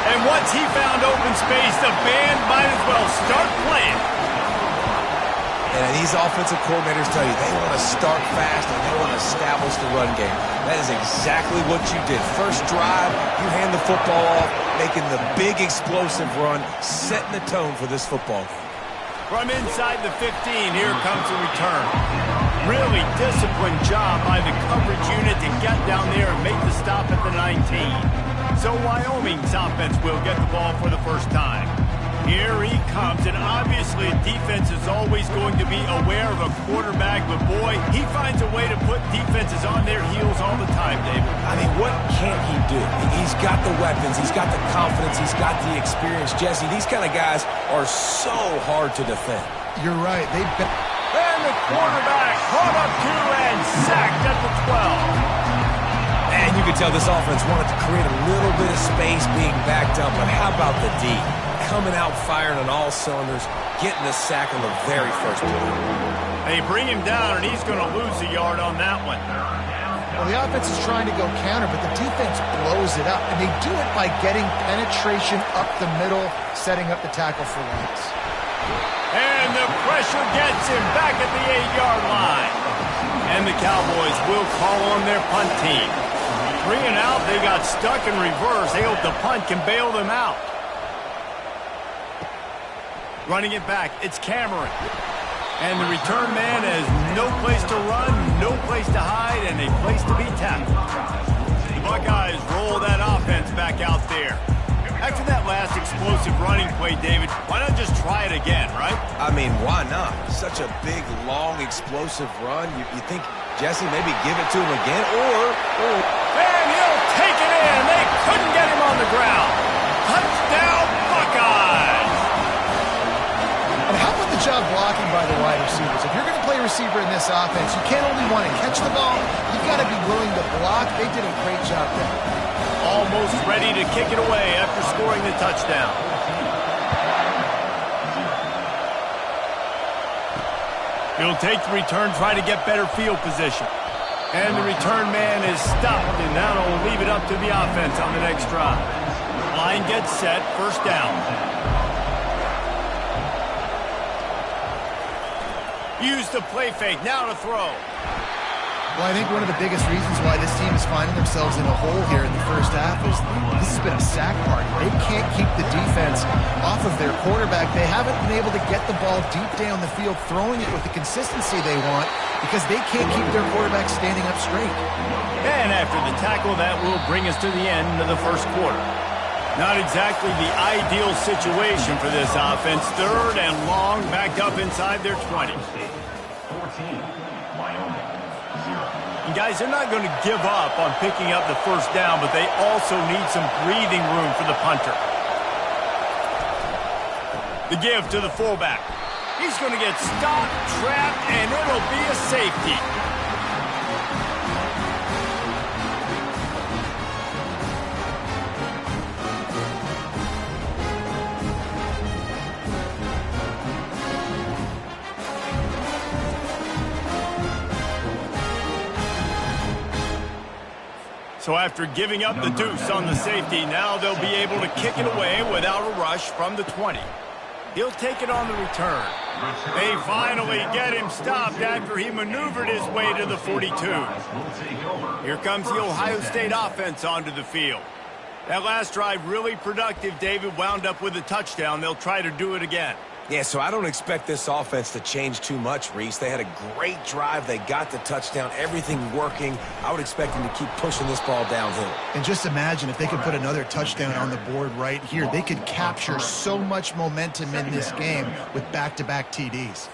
Speaker 1: And once he found open space, the band might as well start playing.
Speaker 2: And these offensive coordinators tell you they want to start fast and they want to establish the run game. That is exactly what you did. First drive, you hand the football off, making the big explosive run, setting the tone for this football game.
Speaker 1: From inside the 15, here comes the return. Really disciplined job by the coverage unit to get down there and make the stop at the 19. So Wyoming's offense will get the ball for the first time. Here he comes, and obviously defense is always going to be aware of a quarterback, but boy, he finds a way to put defenses on their heels all the time, David.
Speaker 2: I mean, what can't he do? He's got the weapons, he's got the confidence, he's got the experience. Jesse, these kind of guys are so hard to defend.
Speaker 3: You're right. They've been...
Speaker 1: And the quarterback caught up to and sacked at the 12.
Speaker 2: And you can tell this offense wanted to create a little bit of space being backed up, but how about the D? Coming out firing on all cylinders, getting the sack on the very first play.
Speaker 1: They bring him down, and he's going to lose a yard on that one.
Speaker 3: Well, the offense is trying to go counter, but the defense blows it up, and they do it by getting penetration up the middle, setting up the tackle for loss.
Speaker 1: And the pressure gets him back at the 8-yard line. And the Cowboys will call on their punt team. 3 and out, they got stuck in reverse. They hope the punt can bail them out. Running it back, it's Cameron. And the return man has no place to run, no place to hide, and a place to be tackled. The Buckeyes roll that offense back out there. After that last explosive running play, David, why not just try it again, right?
Speaker 2: I mean, why not? Such a big, long, explosive run. You think Jesse maybe give it to him again, or...
Speaker 1: And he'll take it in. They couldn't get him on the ground. Touchdown, Buckeyes!
Speaker 3: And how about the job blocking by the wide receivers? If you're going to play receiver in this offense, you can't only want to catch the ball, you've got to be willing to block. They did a great job there.
Speaker 1: Almost ready to kick it away after scoring the touchdown. He'll take the return, try to get better field position. And the return man is stopped, and now it'll leave it up to the offense on the next drive. Line gets set, first down. Use the play fake, now to throw.
Speaker 3: Well, I think one of the biggest reasons why this team is finding themselves in a hole here in the first half is this has been a sack party. They can't keep the defense off of their quarterback. They haven't been able to get the ball deep down the field, throwing it with the consistency they want because they can't keep their quarterback standing up straight.
Speaker 1: And after the tackle, that will bring us to the end of the first quarter. Not exactly the ideal situation for this offense. Third and long, backed up inside their 20.
Speaker 4: 14, Wyoming, 0.
Speaker 1: And guys, they're not going to give up on picking up the first down, but they also need some breathing room for the punter. The give to the fullback. He's going to get stopped, trapped, and it'll be a safety. So after giving up the deuce on the safety, now they'll be able to kick it away without a rush from the 20. He'll take it on the return. They finally get him stopped after he maneuvered his way to the 42. Here comes the Ohio State offense onto the field. That last drive really productive. David wound up with a touchdown. They'll try to do it again.
Speaker 2: Yeah, so I don't expect this offense to change too much, Reese. They had a great drive. They got the touchdown, everything working. I would expect them to keep pushing this ball downhill.
Speaker 3: And just imagine if they could put another touchdown on the board right here. They could capture so much momentum in this game with back-to-back TDs.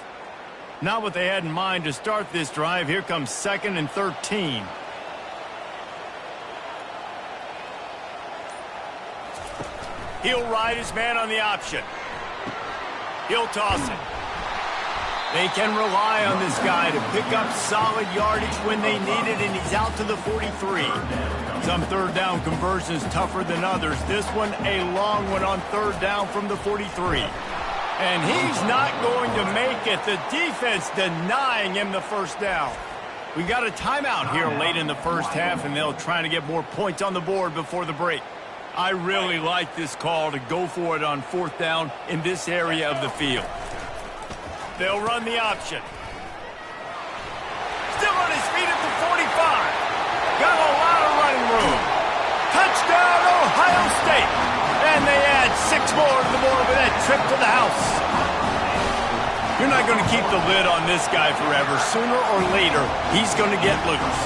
Speaker 1: Not what they had in mind to start this drive. Here comes 2nd and 13. He'll ride his man on the option. He'll toss it. They can rely on this guy to pick up solid yardage when they need it, and he's out to the 43. Some third down conversions tougher than others. This one a long one on third down from the 43. And he's not going to make it. The defense denying him the first down. We got a timeout here late in the first half, and they'll try to get more points on the board before the break. I really like this call to go for it on fourth down in this area of the field. They'll run the option. Still on his feet at the 45. Got a lot of running room. Touchdown, Ohio State. And they add 6 more to the board with that trip to the house. You're not going to keep the lid on this guy forever. Sooner or later, he's going to get loose.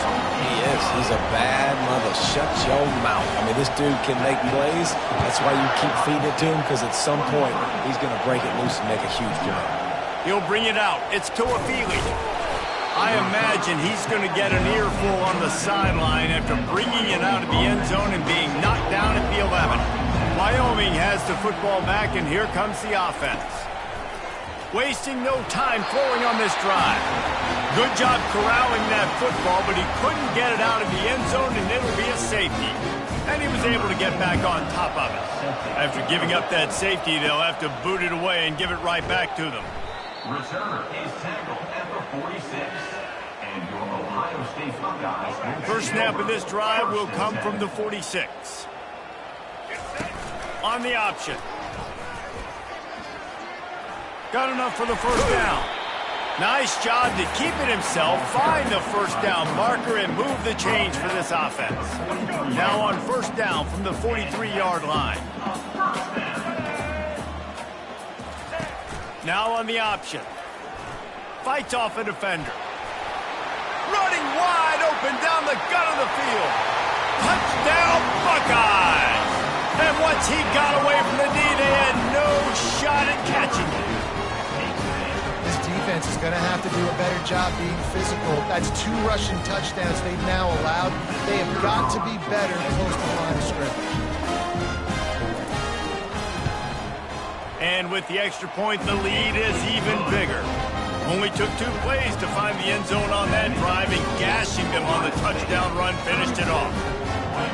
Speaker 2: He is. He's a bad mother. Shut your mouth. I mean, this dude can make plays. That's why you keep feeding it to him, because at some point, he's going to break it loose and make a huge play.
Speaker 1: He'll bring it out. It's Toafili. I imagine he's going to get an earful on the sideline after bringing it out of the end zone and being knocked down at the 11. Wyoming has the football back, and here comes the offense. Wasting no time throwing on this drive. Good job corralling that football, but he couldn't get it out of the end zone, and it'll be a safety. And he was able to get back on top of it. After giving up that safety, they'll have to boot it away and give it right back to them.
Speaker 4: Returner is tackled at the 46. And your Ohio State Buckeyes.
Speaker 1: First snap of this drive will come from the 46. On the option. Got enough for the first down. Nice job to keep it himself, find the first down marker, and move the change for this offense. Now on first down from the 43-yard line. Now on the option. Fights off a defender. Running wide open down the gut of the field. Touchdown, Buckeyes! And once he got away from the knee, they had no shot at catching it.
Speaker 3: This defense is going to have to do a better job being physical. That's 2 rushing touchdowns they've now allowed. They have got to be better close to the line of scrimmage.
Speaker 1: And with the extra point, the lead is even bigger. Only took 2 plays to find the end zone on that drive, and gashing them on the touchdown run finished it off.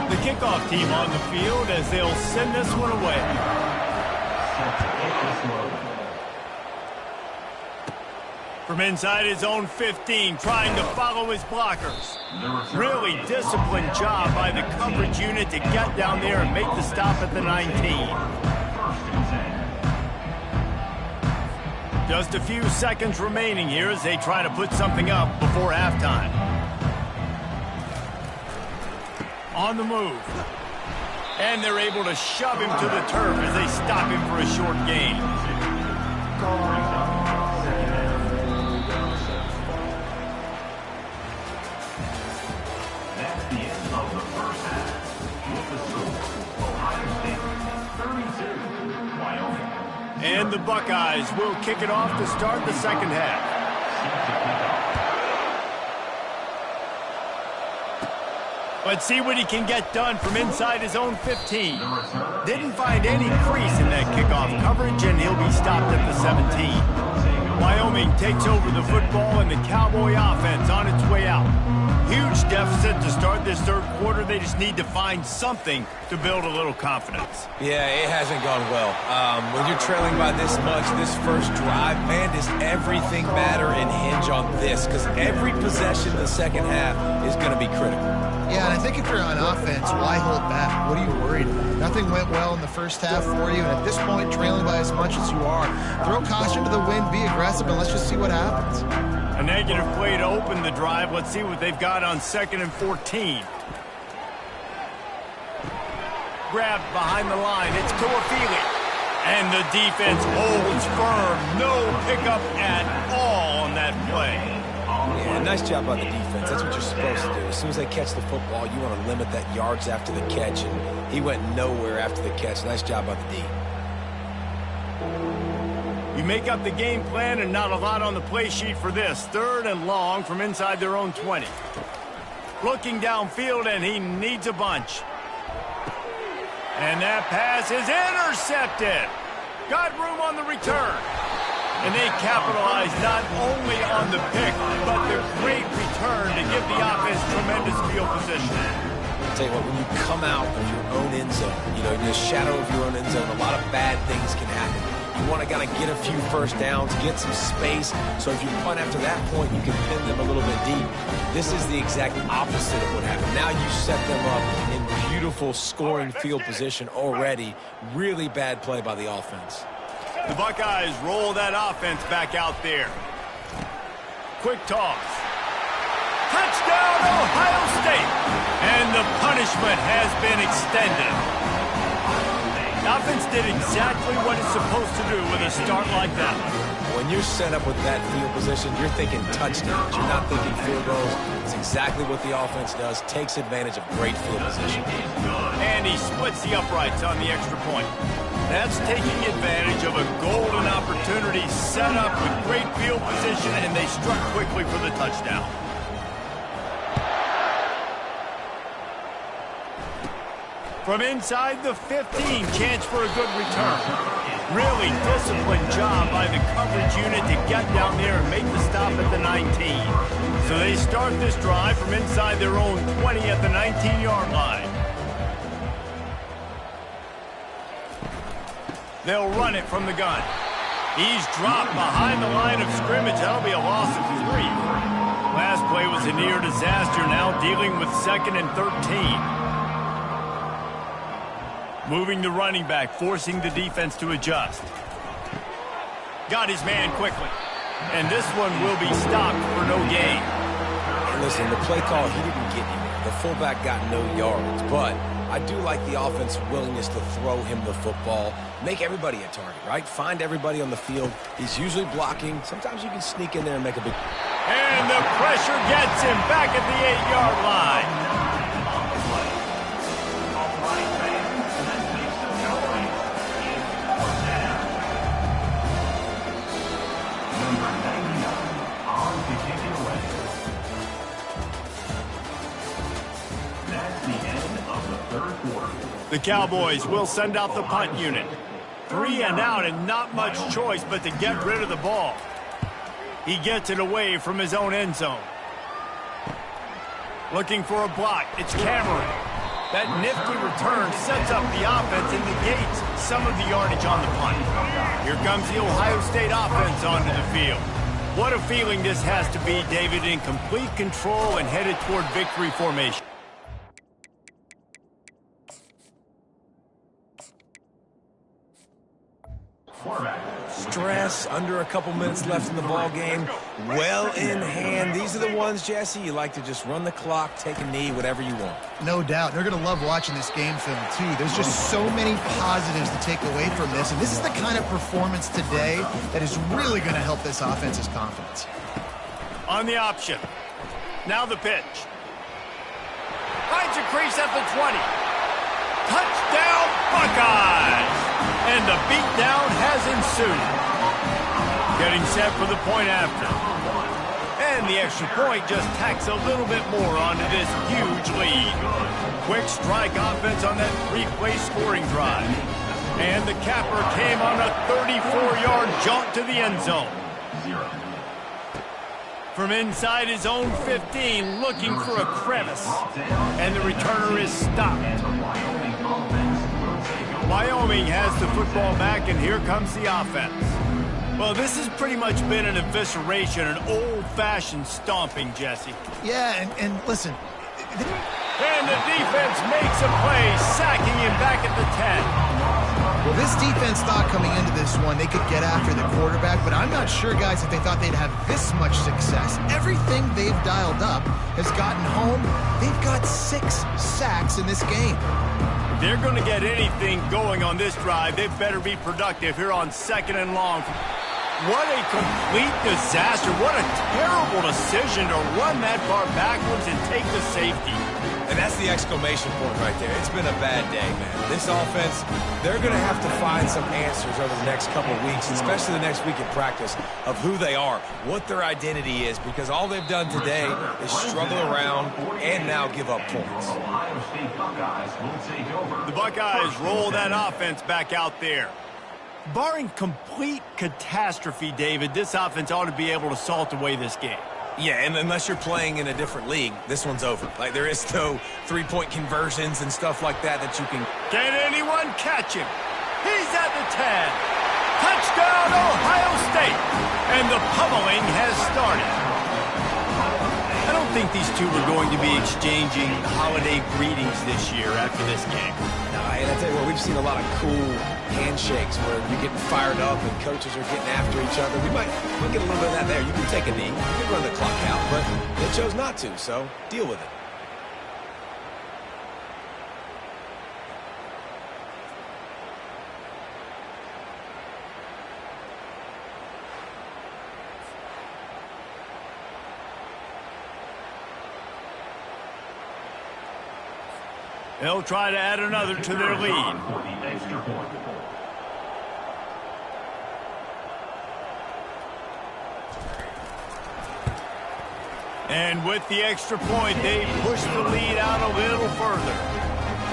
Speaker 1: The kickoff team on the field as they'll send this one away. From inside his own 15, trying to follow his blockers. Really disciplined job by the coverage unit to get down there and make the stop at the 19. Just a few seconds remaining here as they try to put something up before halftime. On the move. And they're able to shove him to the turf as they stop him for a short gain.
Speaker 4: That's the end of the first half. With the score, Ohio State 32, Wyoming.
Speaker 1: And the Buckeyes will kick it off to start the second half. Let's see what he can get done from inside his own 15. Didn't find any crease in that kickoff coverage, and he'll be stopped at the 17. Wyoming takes over the football, and the Cowboy offense on its way out. Huge deficit to start this third quarter. They just need to find something to build a little confidence.
Speaker 2: Yeah, it hasn't gone well. When you're trailing by this much, this first drive, man, does everything matter and hinge on this? Because every possession in the second half is going to be critical.
Speaker 3: Yeah, and I think if you're on offense, why hold back? What are you worried about? Nothing went well in the first half for you, and at this point, trailing by as much as you are, throw caution to the wind, be aggressive, and let's just see what happens.
Speaker 1: A negative play to open the drive. Let's see what they've got on 2nd and 14. Grabbed behind the line. It's Tuafili. And the defense holds firm. No pickup at all on that play.
Speaker 2: Yeah, nice job by the defense. That's what you're supposed to do. As soon as they catch the football, you want to limit that yards after the catch, and he went nowhere after the catch. Nice job by the D.
Speaker 1: You make up the game plan and not a lot on the play sheet for this. 3rd and long from inside their own 20. Looking downfield, and he needs a bunch. And that pass is intercepted. Got room on the return. And they capitalize not only on the pick, but the great return to give the offense tremendous field position.
Speaker 2: I'll tell you what, when you come out of your own end zone, you know, in the shadow of your own end zone, a lot of bad things can happen. You want to kind of get a few first downs, get some space, so if you punt after that point, you can pin them a little bit deep. This is the exact opposite of what happened. Now you set them up in beautiful scoring field position already. Really bad play by the offense.
Speaker 1: The Buckeyes roll that offense back out there. Quick toss. Touchdown, Ohio State! And the punishment has been extended. The offense did exactly what it's supposed to do with a start like that.
Speaker 2: When you're set up with that field position, you're thinking touchdowns. You're not thinking field goals. It's exactly what the offense does. Takes advantage of great field position.
Speaker 1: And he splits the uprights on the extra point. That's taking advantage of a golden opportunity set up with great field position, and they struck quickly for the touchdown. From inside the 15, chance for a good return. Really disciplined job by the coverage unit to get down there and make the stop at the 19. So they start this drive from inside their own 20 at the 19-yard line. They'll run it from the gun. He's dropped behind the line of scrimmage. That'll be a loss of 3. Last play was a near disaster, now dealing with 2nd and 13. Moving the running back, forcing the defense to adjust. Got his man quickly. And this one will be stopped for no gain.
Speaker 2: Listen, the play call, he didn't get anywhere. The fullback got no yards, but I do like the offense's willingness to throw him the football. Make everybody a target, right? Find everybody on the field. He's usually blocking. Sometimes you can sneak in there and make a big...
Speaker 1: And the pressure gets him back at the 8-yard line.
Speaker 4: 99 on to kick it away. That's the end of the third quarter.
Speaker 1: The Cowboys will send out the punt unit. 3 and out and not much choice but to get rid of the ball. He gets it away from his own end zone. Looking for a block. It's Cameron. That nifty return sets up the offense and negates some of the yardage on the punt. Here comes the Ohio State offense onto the field. What a feeling this has to be, David, in complete control and headed toward victory formation.
Speaker 2: Stress, under a couple minutes left in the ball game, well in hand. These are the ones, Jesse, you like to just run the clock, take a knee, whatever you want.
Speaker 3: No doubt. They're going to love watching this game film, too. There's just so many positives to take away from this, and this is the kind of performance today that is really going to help this offense's confidence.
Speaker 1: On the option. Now the pitch. Finds a crease at the 20. Touchdown, Buckeyes! And the beatdown has ensued. Getting set for the point after. And the extra point just tacks a little bit more onto this huge lead. Quick strike offense on that 3-play scoring drive. And the capper came on a 34-yard jaunt to the end zone. From inside his own 15, looking for a crevice. And the returner is stopped. Wyoming has the football back, and here comes the offense. Well, this has pretty much been an evisceration, an old-fashioned stomping, Jesse.
Speaker 3: Yeah, and listen.
Speaker 1: And the defense makes a play, sacking him back at the 10.
Speaker 3: Well, this defense thought coming into this one they could get after the quarterback, but I'm not sure, guys, if they thought they'd have this much success. Everything they've dialed up has gotten home. They've got 6 sacks in this game.
Speaker 1: They're going to get anything going on this drive. They better be productive here on 2nd and long. What a complete disaster. What a terrible decision to run that far backwards and take the safety.
Speaker 2: And that's the exclamation point right there. It's been a bad day, man. This offense, they're going to have to find some answers over the next couple of weeks, especially the next week in practice, of who they are, what their identity is, because all they've done today is struggle around and now give up points.
Speaker 1: The Buckeyes roll that offense back out there. Barring complete catastrophe, David, this offense ought to be able to salt away this game.
Speaker 2: Yeah, and unless you're playing in a different league, this one's over. Like, there is no 3-point conversions and stuff like that you can...
Speaker 1: Can anyone catch him? He's at the 10. Touchdown, Ohio State. And the pummeling has started. I don't think these two are going to be exchanging holiday greetings this year after this game.
Speaker 2: No, and I tell you what, we've seen a lot of cool handshakes where you're getting fired up and coaches are getting after each other. We might get a little bit of that there. You can take a knee, you can run the clock out, but they chose not to, so deal with it.
Speaker 1: They'll try to add another to their lead. And with the extra point, they push the lead out a little further.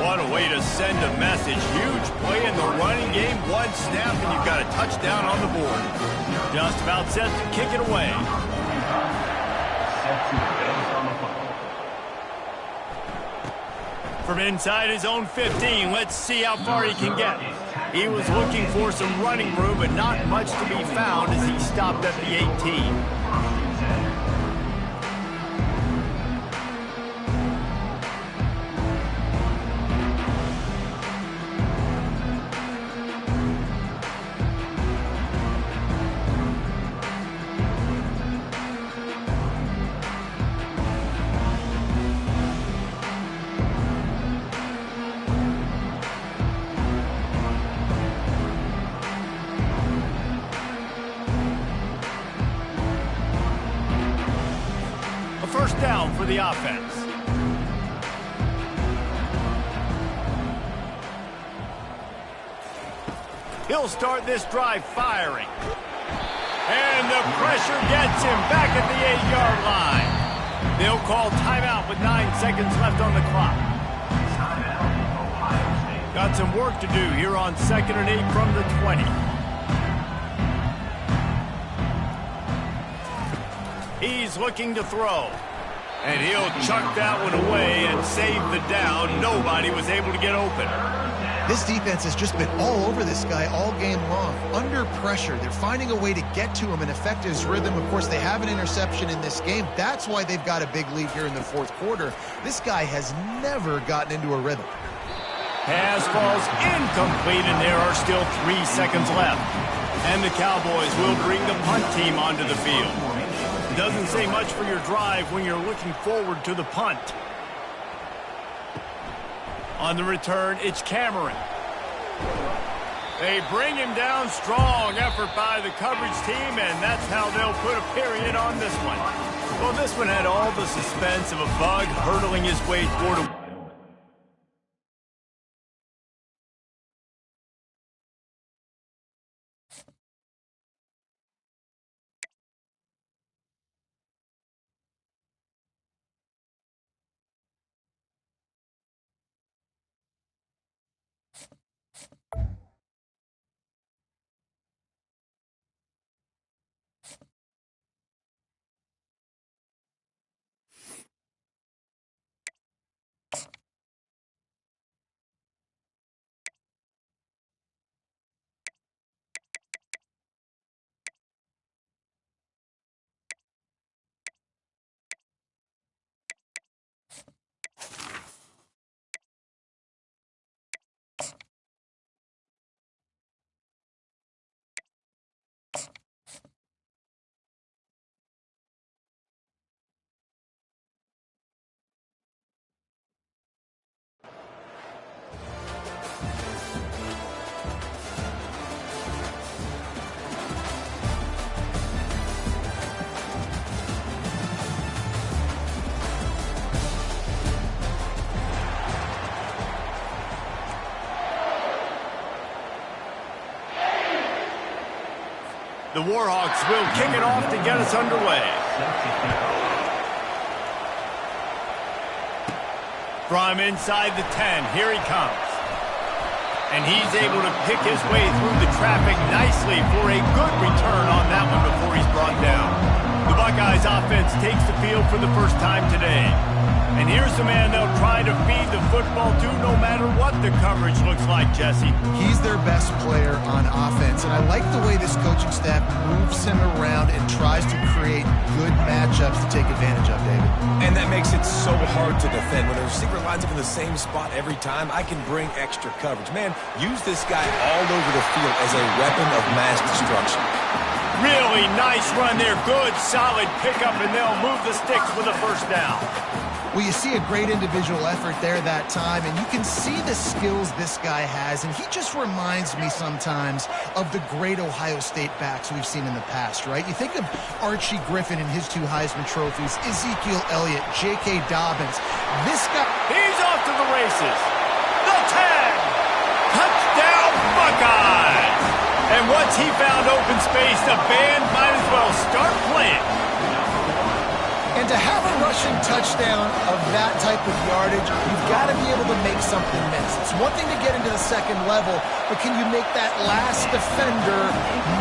Speaker 1: What a way to send a message. Huge play in the running game. One snap, and you've got a touchdown on the board. Just about set to kick it away. From inside his own 15, let's see how far he can get. He was looking for some running room, but not much to be found as he stopped at the 18. First down for the offense. He'll start this drive firing. And the pressure gets him back at the 8-yard line. They'll call timeout with 9 seconds left on the clock. Got some work to do here on 2nd and 8 from the 20. He's looking to throw. And he'll chuck that one away and save the down. Nobody was able to get open.
Speaker 3: This defense has just been all over this guy all game long. Under pressure, they're finding a way to get to him and affect his rhythm. Of course, they have an interception in this game. That's why they've got a big lead here in the 4th quarter. This guy has never gotten into a rhythm.
Speaker 1: Pass falls incomplete, and there are still 3 seconds left. And the Cowboys will bring the punt team onto the field. Doesn't say much for your drive when you're looking forward to the punt. On the return, it's Cameron. They bring him down. Strong effort by the coverage team, and that's how they'll put a period on this one. Well, this one had all the suspense of a bug hurtling his way toward a... The Warhawks will kick it off to get us underway. From inside the 10, here he comes. And he's able to pick his way through the traffic nicely for a good return on that one before he's brought down. The Buckeyes offense takes the field for the first time today. And here's the man they'll try to feed the football to no matter what the coverage looks like, Jesse.
Speaker 3: He's their best player on offense, and I like the way this coaching staff moves him around and tries to create good matchups to take advantage of, David.
Speaker 2: And that makes it so hard to defend. When the receiver lines up in the same spot every time, I can bring extra coverage. Man, use this guy all over the field as a weapon of mass destruction.
Speaker 1: Really nice run there. Good, solid pickup, and they'll move the sticks with a first down.
Speaker 3: Well, you see a great individual effort there that time, and you can see the skills this guy has, and he just reminds me sometimes of the great Ohio State backs we've seen in the past, right? You think of Archie Griffin and his 2 Heisman trophies, Ezekiel Elliott, J.K. Dobbins. This guy...
Speaker 1: He's off to the races. The 10. Touchdown, Buckeyes. And once he found open space, the band might as well start playing.
Speaker 3: And to have a rushing touchdown of that type of yardage, you've got to be able to make something miss. It's one thing to get into the second level, but can you make that last defender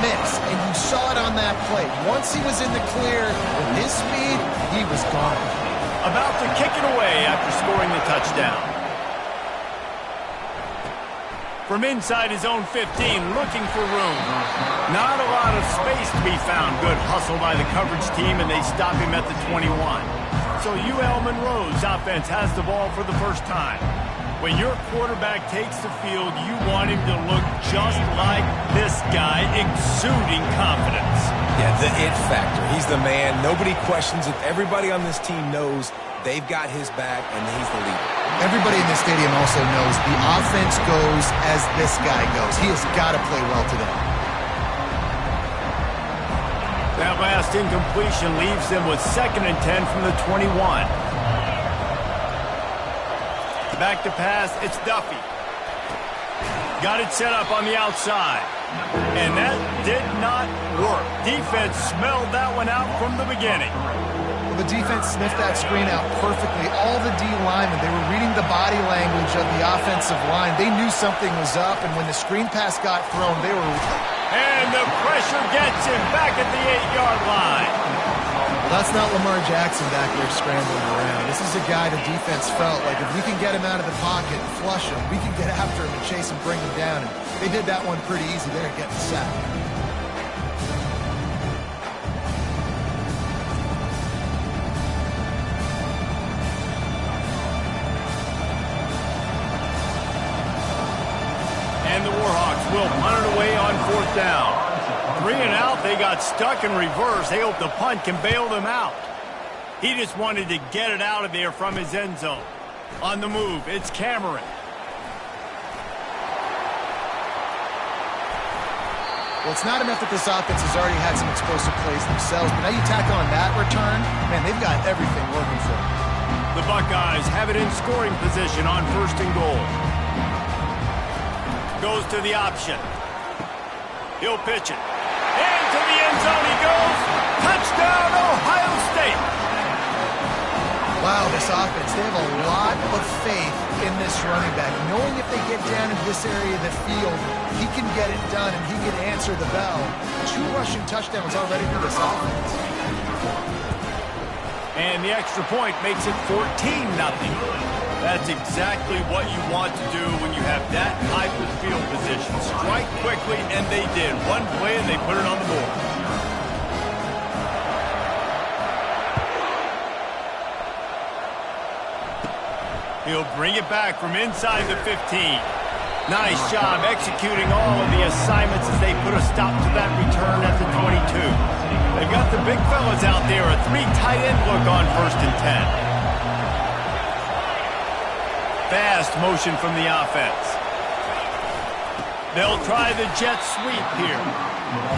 Speaker 3: miss? And you saw it on that play. Once he was in the clear with his speed, he was gone.
Speaker 1: About to kick it away after scoring the touchdown. From inside his own 15, looking for room. Not a lot of space to be found. Good hustle by the coverage team, and they stop him at the 21. So UL Monroe's offense has the ball for the first time. When your quarterback takes the field, you want him to look just like this guy, exuding confidence.
Speaker 2: Yeah, the it factor. He's the man. Nobody questions it. Everybody on this team knows they've got his back, and he's the leader.
Speaker 3: Everybody in this stadium also knows the offense goes as this guy goes. He has got to play well today.
Speaker 1: That last incompletion leaves them with 2nd and 10 from the 21. Back to pass, it's Duffy. Got it set up on the outside. And that did not work. Defense smelled that one out from the beginning.
Speaker 3: Well, the defense sniffed that screen out perfectly. All the D linemen, they were reading the body language of the offensive line. They knew something was up, and when the screen pass got thrown, they were...
Speaker 1: And the pressure gets him back at the 8-yard line.
Speaker 3: Well, that's not Lamar Jackson back there scrambling around. This is a guy the defense felt like if we can get him out of the pocket and flush him, we can get after him and chase him, bring him down. And they did that one pretty easy there, getting sacked.
Speaker 1: And the Warhawks will punt it away on 4th down. 3 and out, they got stuck in reverse. They hope the punt can bail them out. He just wanted to get it out of there from his end zone. On the move, it's Cameron.
Speaker 3: Well, it's not enough that this offense has already had some explosive plays themselves, but now you tack on that return, man, they've got everything working for them.
Speaker 1: The Buckeyes have it in scoring position on 1st and goal. Goes to the option. He'll pitch it. Into the end zone he goes. Touchdown, Ohio State.
Speaker 3: Wow, this offense, they have a lot of faith in this running back. Knowing if they get down in this area of the field, he can get it done and he can answer the bell. 2 rushing touchdowns already for this offense.
Speaker 1: And the extra point makes it 14-0. That's exactly what you want to do when you have that type of field position. Strike quickly, and they did. One play, and they put it on the board. He'll bring it back from inside the 15. Nice job executing all of the assignments as they put a stop to that return at the 22. They've got the big fellas out there, a 3 tight end look on 1st and 10. Fast motion from the offense. They'll try the jet sweep here.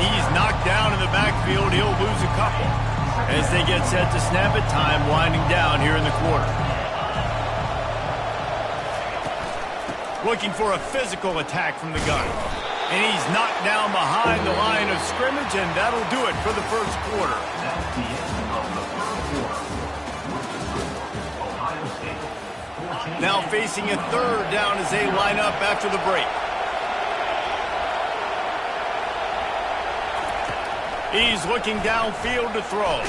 Speaker 1: He's knocked down in the backfield. He'll lose a couple. As they get set to snap it, time winding down here in the quarter. Looking for a physical attack from the gun. And he's knocked down behind the line of scrimmage, and that'll do it for the 1st quarter.
Speaker 4: That's the end of the 1st quarter. Ohio State.
Speaker 1: Now facing a 3rd down as they line up after the break. He's looking downfield to throw.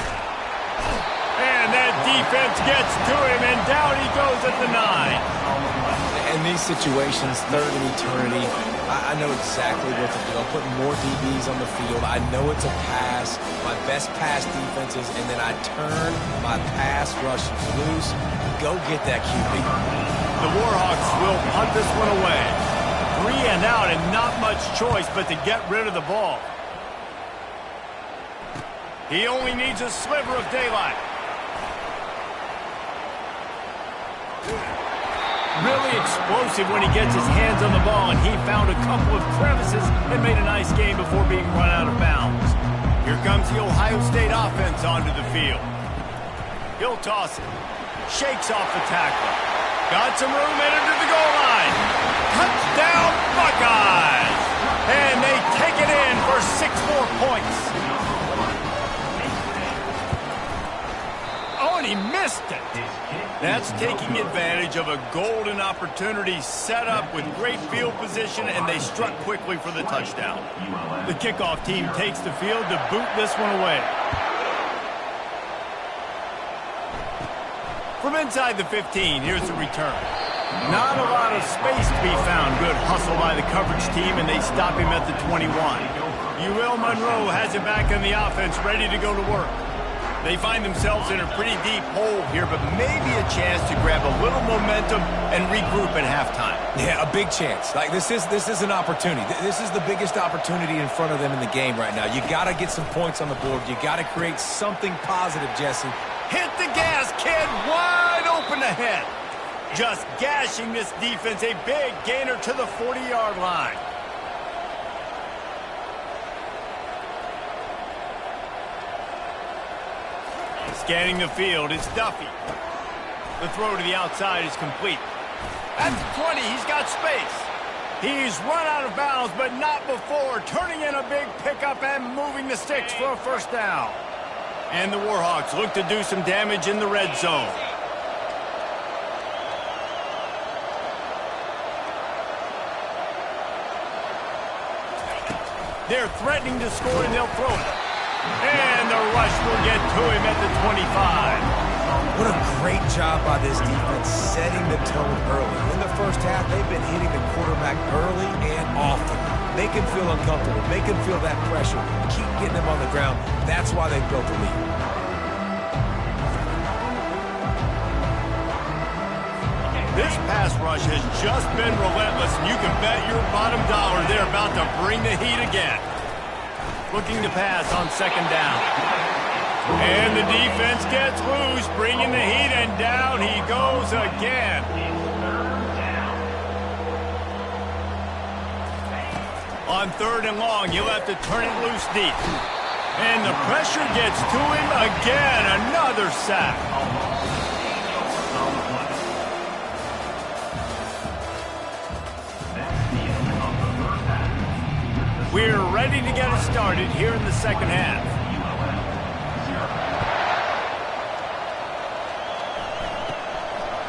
Speaker 1: And that defense gets to him, and down he goes at the 9.
Speaker 2: In these situations, 3rd and eternity, I know exactly what to do. I'll put more DBs on the field. I know it's a pass, my best pass defenses, and then I turn my pass rushers loose. Go get that QB.
Speaker 1: The Warhawks will punt this one away. 3 and out, and not much choice but to get rid of the ball. He only needs a sliver of daylight. Really explosive when he gets his hands on the ball, and he found a couple of crevices and made a nice game before being run out of bounds. Here comes the Ohio State offense onto the field. He'll toss it. Shakes off the tackle. Got some room headed to the goal line. Touchdown, Buckeyes! And they take it in for 6 more points. Oh, and he missed it. That's taking advantage of a golden opportunity set up with great field position, and they struck quickly for the touchdown. The kickoff team takes the field to boot this one away. From inside the 15, here's the return. Not a lot of space to be found. Good hustle by the coverage team, and they stop him at the 21. UL Monroe has it back in the offense, ready to go to work. They find themselves in a pretty deep hole here, but maybe a chance to grab a little momentum and regroup at halftime.
Speaker 2: Yeah, a big chance. Like this is an opportunity. This is the biggest opportunity in front of them in the game right now. You got to get some points on the board. You got to create something positive, Jesse.
Speaker 1: Hit the gas, kid. Wide open ahead. Just gashing this defense. A big gainer to the 40-yard line. Scanning the field, it's Duffy. The throw to the outside is complete. At the 20, he's got space. He's run out of bounds, but not before turning in a big pickup and moving the sticks for a first down. And the Warhawks look to do some damage in the red zone. They're threatening to score, and they'll throw it. And the rush will get to him at the 25.
Speaker 2: What a great job by this defense setting the tone early. In the first half, they've been hitting the quarterback early and often. Make him feel uncomfortable. Make him feel that pressure. Keep getting him on the ground. That's why they built the lead.
Speaker 1: This pass rush has just been relentless, and you can bet your bottom dollar they're about to bring the heat again. Looking to pass on second down. And the defense gets loose, bringing the heat, and down he goes again. On third and long, you'll have to turn it loose deep. And the pressure gets to him again. Another sack. We're ready to get it started here in the second half.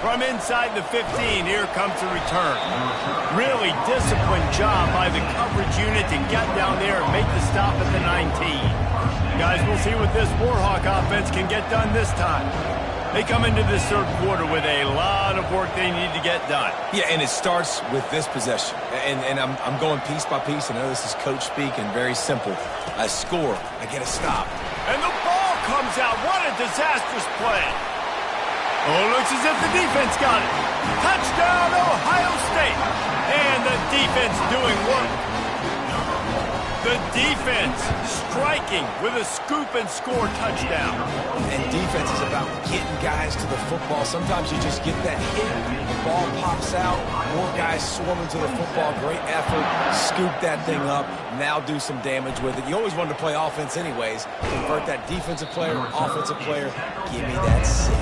Speaker 1: From inside the 15, here comes the return. Really disciplined job by the coverage unit to get down there and make the stop at the 19. Guys, we'll see what this Warhawk offense can get done this time. They come into this third quarter with a lot of work they need to get done.
Speaker 2: Yeah, and it starts with this possession. And I'm going piece by piece. I know this is coach speak and very simple. I score, I get a stop.
Speaker 1: And the ball comes out. What a disastrous play. Oh, looks as if the defense got it. Touchdown, Ohio State. And the defense doing work. The defense striking with a scoop and score touchdown.
Speaker 2: And defense is about getting guys to the football. Sometimes you just get that hit, the ball pops out, more guys swarming to the football. Great effort, scoop that thing up, now do some damage with it. You always wanted to play offense anyways. Convert that defensive player, offensive player, give me that 6.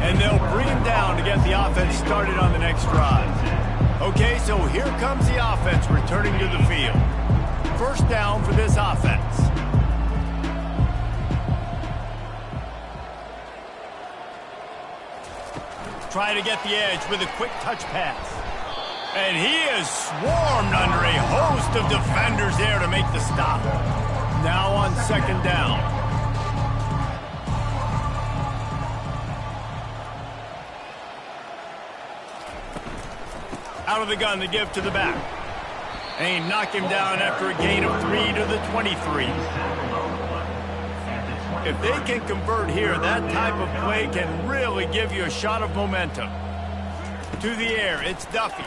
Speaker 1: And they'll bring him down to get the offense started on the next drive. Okay, so here comes the offense returning to the field. First down for this offense. Try to get the edge with a quick touch pass. And he is swarmed under a host of defenders there to make the stop. Now on second down. Out of the gun to give to the back. And he knocked him down after a gain of 3 to the 23. If they can convert here, that type of play can really give you a shot of momentum. To the air, it's Duffy.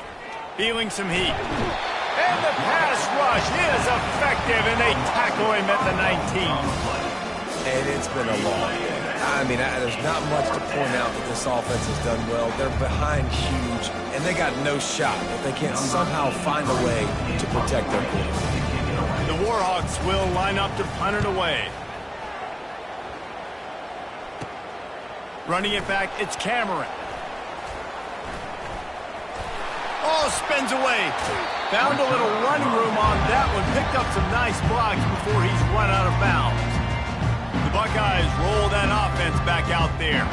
Speaker 1: Feeling some heat. And the pass rush is effective, and they tackle him at the 19.
Speaker 2: And it's been a long day. I mean, there's not much to point out that this offense has done well. They're behind huge, and they got no shot if they can't somehow find a way to protect their quarterback.
Speaker 1: The Warhawks will line up to punt it away. Running it back, it's Cameron. Oh, spins away. Found a little running room on that one. Picked up some nice blocks before he's run out of bounds. The Buckeyes roll that offense back out there.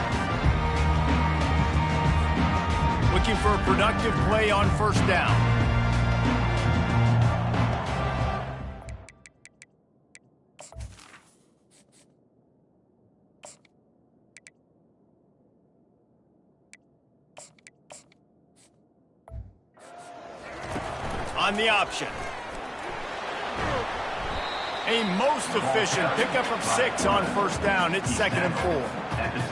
Speaker 1: Looking for a productive play on first down. On the option. A most efficient pickup of 6 on first down. It's 2nd and 4.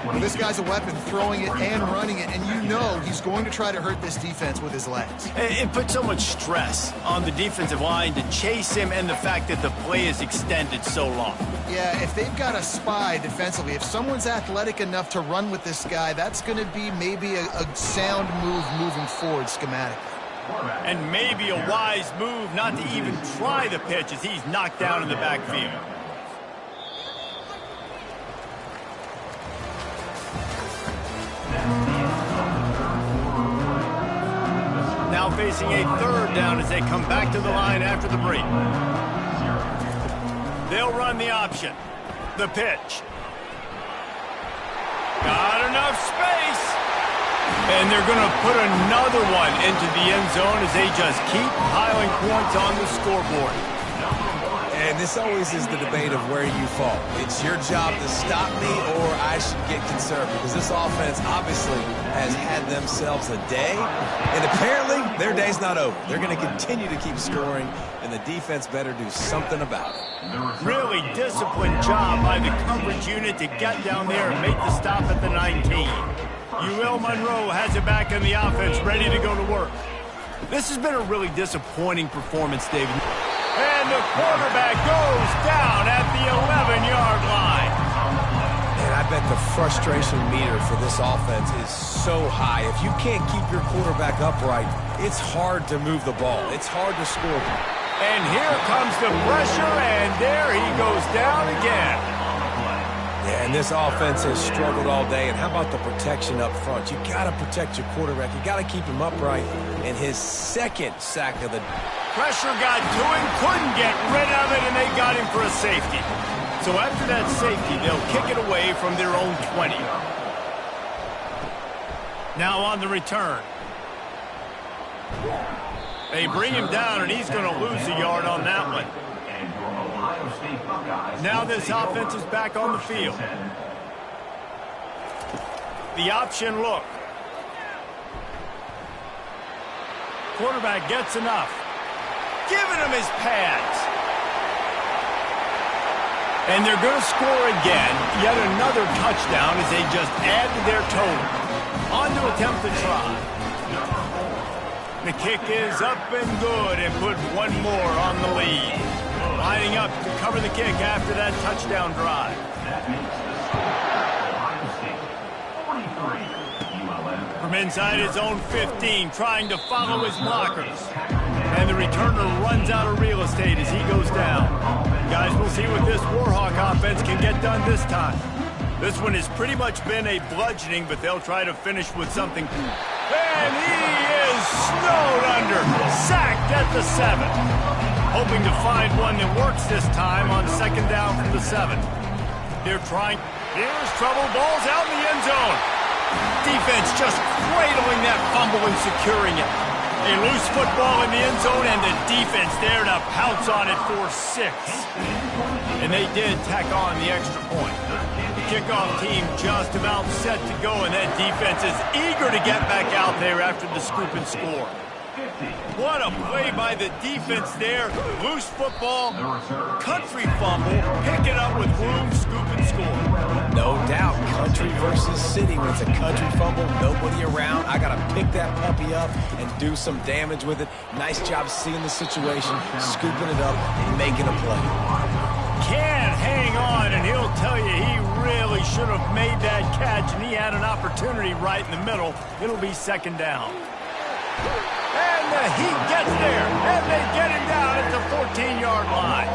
Speaker 3: Well, this guy's a weapon, throwing it and running it, and you know he's going to try to hurt this defense with his legs.
Speaker 1: It puts so much stress on the defensive line to chase him, and the fact that the play is extended so long.
Speaker 3: Yeah, if they've got a spy defensively, if someone's athletic enough to run with this guy, that's going to be maybe a sound move moving forward schematically.
Speaker 1: And maybe a wise move not to even try the pitch as he's knocked down in the backfield. now facing a third down as they come back to the line after the break. They'll run the option. The pitch. Got enough space. And they're going to put another one into the end zone as they just keep piling points on the scoreboard.
Speaker 2: And this always is the debate of where you fall. It's your job to stop me or I should get conservative, because this offense obviously has had themselves a day, and apparently their day's not over. They're going to continue to keep scoring, and the defense better do something about it.
Speaker 1: Really disciplined job by the coverage unit to get down there and make the stop at the 19. UL Monroe has it back in the offense, ready to go to work. This has been a really disappointing performance, David. And the quarterback goes down at the 11-yard line.
Speaker 2: And I bet the frustration meter for this offense is so high. If you can't keep your quarterback upright, it's hard to move the ball. It's hard to score.
Speaker 1: And here comes the pressure, and there he goes down again.
Speaker 2: Yeah, and this offense has struggled all day. And how about the protection up front? You got to protect your quarterback. You got to keep him upright. And his second sack of the
Speaker 1: pressure got to him, couldn't get rid of it, and they got him for a safety. So after that safety, they'll kick it away from their own 20. Now on the return. They bring him down, and he's going to lose a yard on that one. Now this offense is back on the field. The option look. Quarterback gets enough. Giving him his pads. And they're going to score again. Yet another touchdown as they just add to their total. On to attempt to try. The kick is up and good and put one more on the lead. Lining up to cover the kick after that touchdown drive. From inside his own 15, trying to follow his blockers. And the returner runs out of real estate as he goes down. Guys, we'll see what this Warhawk offense can get done this time. This one has pretty much been a bludgeoning, but they'll try to finish with something. And he is snowed under, sacked at the 7. Hoping to find one that works this time on second down from the 7. They're trying. Here's trouble. Ball's out in the end zone. Defense just cradling that fumble and securing it. A loose football in the end zone, and the defense there to pounce on it for 6. And they did tack on the extra point. The kickoff team just about set to go, and that defense is eager to get back out there after the scoop and score. What a play by the defense there. Loose football, country fumble, pick it up with room, scoop and score.
Speaker 2: No doubt, country versus city. When it's a country fumble, nobody around. I got to pick that puppy up and do some damage with it. Nice job seeing the situation, scooping it up, and making a play.
Speaker 1: Can't hang on, and he'll tell you he really should have made that catch, and he had an opportunity right in the middle. It'll be second down. And the Heat gets there, and they get him down at the 14-yard line.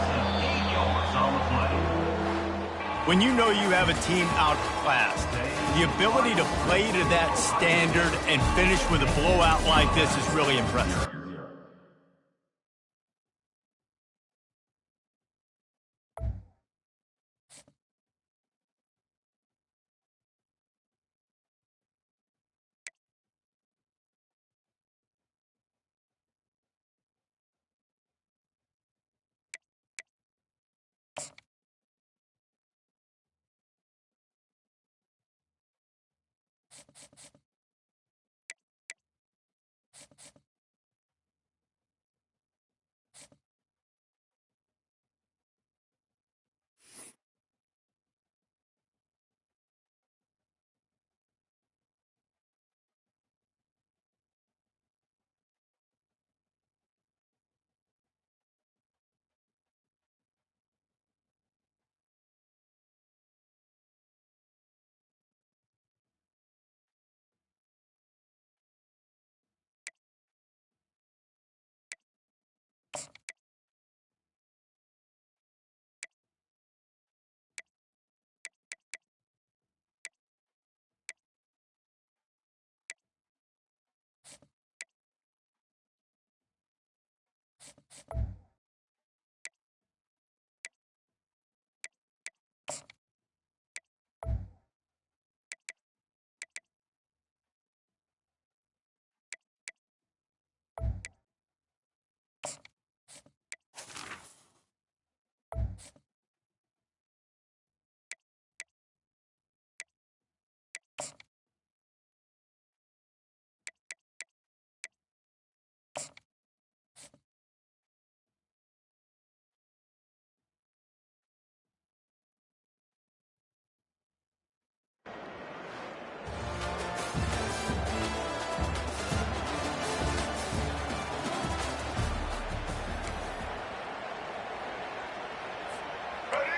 Speaker 1: When you know you have a team outclassed, the ability to play to that standard and finish with a blowout like this is really impressive.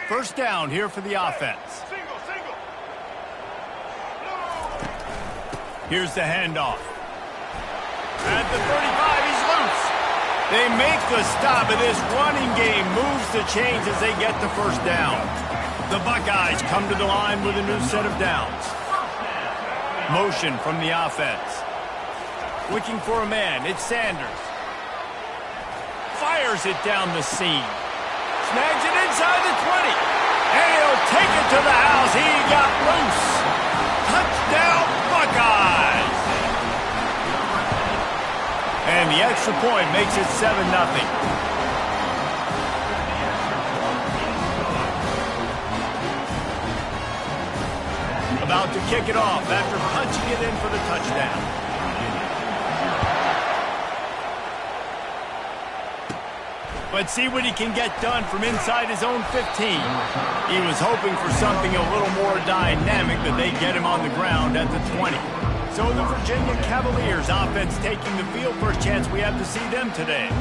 Speaker 1: First down here for the offense.
Speaker 5: Single, single.
Speaker 1: Here's the handoff. At the 35, he's loose. They make the stop, and this running game moves the chains as they get the first down. The Buckeyes come to the line with a new set of downs. Motion from the offense. Looking for a man. It's Sanders. Fires it down the seam. Snags it inside the 20. And he'll take it to the house. He got loose. Touchdown, Buckeyes. And the extra point makes it 7-0. About to kick it off after punching it in for the touchdown. But see what he can get done from inside his own 15. He was hoping for something a little more dynamic, but they get him on the ground at the 20. So the Virginia Cavaliers offense taking the field. First chance we have to see them today.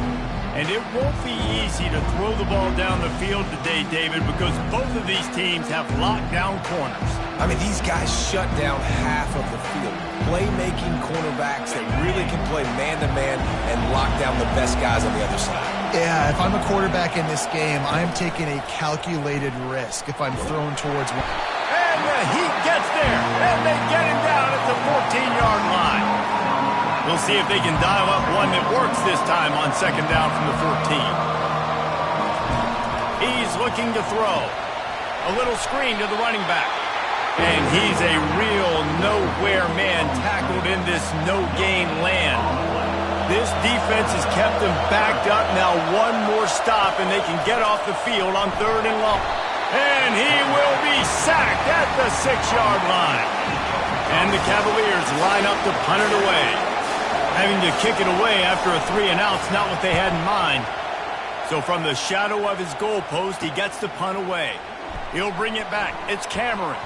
Speaker 1: And it won't be easy to throw the ball down the field today, David, because both of these teams have locked down corners.
Speaker 2: I mean, these guys shut down half of the field. Playmaking cornerbacks that really can play man-to-man and lock down the best guys on the other side.
Speaker 3: Yeah, if I'm a quarterback in this game, I'm taking a calculated risk if I'm thrown towards one.
Speaker 1: And the Heat gets there, and they get him down at the 14-yard line. We'll see if they can dial up one that works this time on second down from the 14. He's looking to throw. A little screen to the running back. And he's a real nowhere man tackled in this no-gain land. This defense has kept them backed up. Now one more stop, and they can get off the field on third and long. And he will be sacked at the 6-yard line. And the Cavaliers line up to punt it away. Having to kick it away after a 3-and-out's not what they had in mind. So from the shadow of his goalpost, he gets the punt away. He'll bring it back. It's Cameron.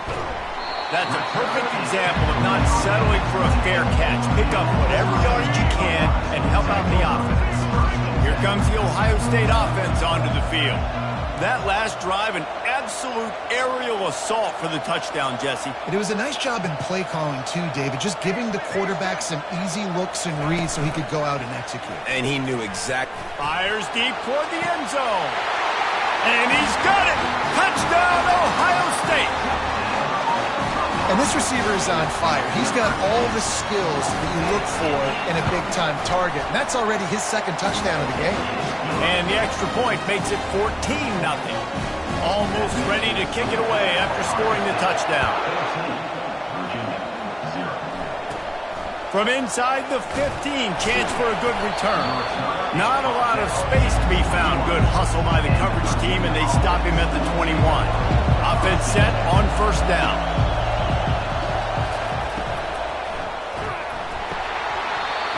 Speaker 1: That's a perfect example of not settling for a fair catch. Pick up whatever yardage you can and help out the offense. Here comes the Ohio State offense onto the field. That last drive, an absolute aerial assault for the touchdown, Jesse.
Speaker 3: It was a nice job in play calling too, David, just giving the quarterback some easy looks and reads so he could go out and execute.
Speaker 2: And he knew exactly.
Speaker 1: Fires deep toward the end zone. And he's got it! Touchdown, Ohio State!
Speaker 3: And this receiver is on fire. He's got all the skills that you look for in a big-time target. And that's already his second touchdown of the game.
Speaker 1: And the extra point makes it 14-0. Almost ready to kick it away after scoring the touchdown. From inside the 15, chance for a good return. Not a lot of space to be found. Good hustle by the coverage team, and they stop him at the 21. Offense set on first down.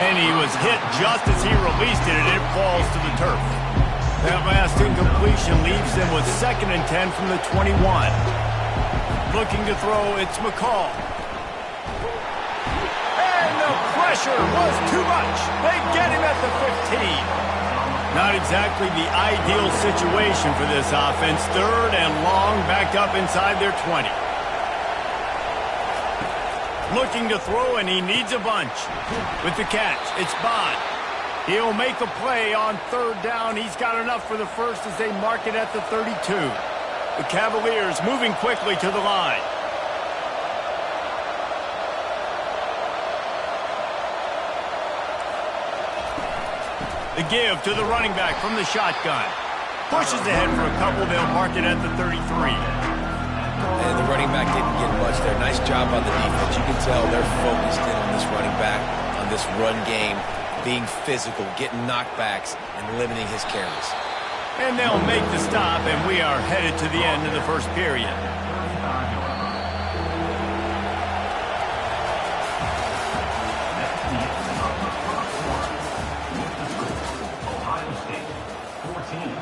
Speaker 1: And he was hit just as he released it, and it falls to the turf. That last incompletion leaves them with 2nd and 10 from the 21. Looking to throw, it's McCall. And the pressure was too much. They get him at the 15. Not exactly the ideal situation for this offense. 3rd and long, backed up inside their 20. Looking to throw, and he needs a bunch. With the catch, it's Bond. He'll make a play on 3rd down. He's got enough for the first as they mark it at the 32. The Cavaliers moving quickly to the line. The give to the running back from the shotgun. Pushes ahead for a couple. They'll mark it at the 33.
Speaker 2: And the running back didn't get much there. Nice job on the defense. You can tell they're focused in on this running back, on this run game, being physical, getting knockbacks, and limiting his carries.
Speaker 1: And they'll make the stop, and we are headed to the end of the first period.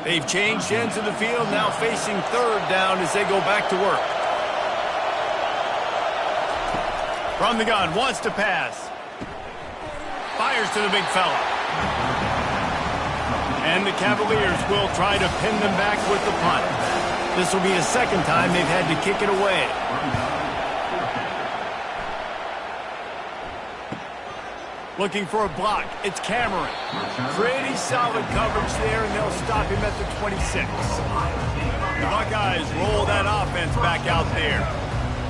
Speaker 1: They've changed ends of the field, now facing third down as they go back to work. From the gun, wants to pass. Fires to the big fella. And the Cavaliers will try to pin them back with the punt. This will be the second time they've had to kick it away. Looking for a block. It's Cameron. Pretty solid coverage there, and they'll stop him at the 26. The Buckeyes roll that offense back out there.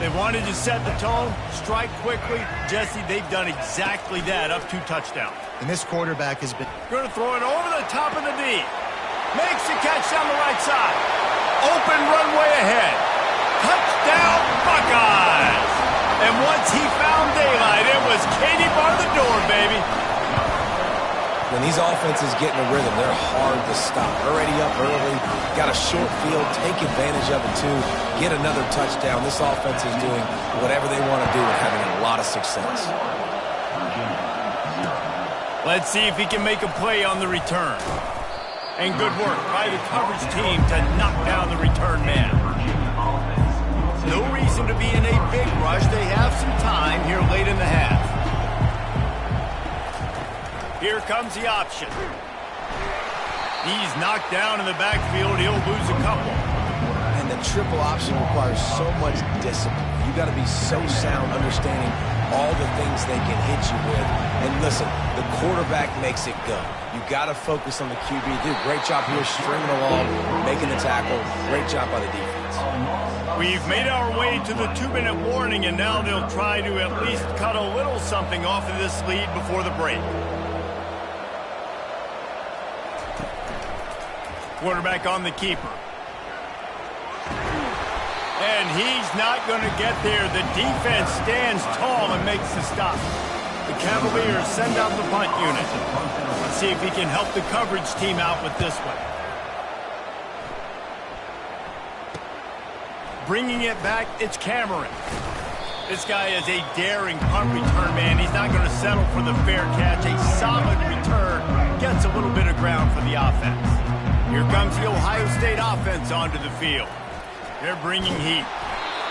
Speaker 1: They wanted to set the tone, strike quickly. Jesse, they've done exactly that, up 2 touchdowns.
Speaker 3: And this quarterback has been...
Speaker 1: Going to throw it over the top of the D. Makes the catch down the right side. Open runway ahead. Touchdown, Buckeyes! And once he found daylight, it was Katie bar the door, baby.
Speaker 2: When these offenses get in a rhythm, they're hard to stop. Already up early, got a short field, take advantage of it too, get another touchdown. This offense is doing whatever they want to do and having a lot of success.
Speaker 1: Let's see if he can make a play on the return. And good work by the coverage team to knock down the return man. No reason to be in a big rush. They have some time here late in the half. Here comes the option. He's knocked down in the backfield. He'll lose a couple.
Speaker 2: And the triple option requires so much discipline. You got to be so sound understanding all the things they can hit you with. And listen, the quarterback makes it go. You got to focus on the QB. Dude, great job here stringing along, making the tackle. Great job by the defense.
Speaker 1: We've made our way to the 2-minute warning, and now they'll try to at least cut a little something off of this lead before the break. Quarterback on the keeper. And he's not going to get there. The defense stands tall and makes the stop. The Cavaliers send out the punt unit. Let's see if he can help the coverage team out with this one. Bringing it back, it's Cameron. This guy is a daring punt return man. He's not going to settle for the fair catch. A solid return gets a little bit of ground for the offense. Here comes the Ohio State offense onto the field. They're bringing heat.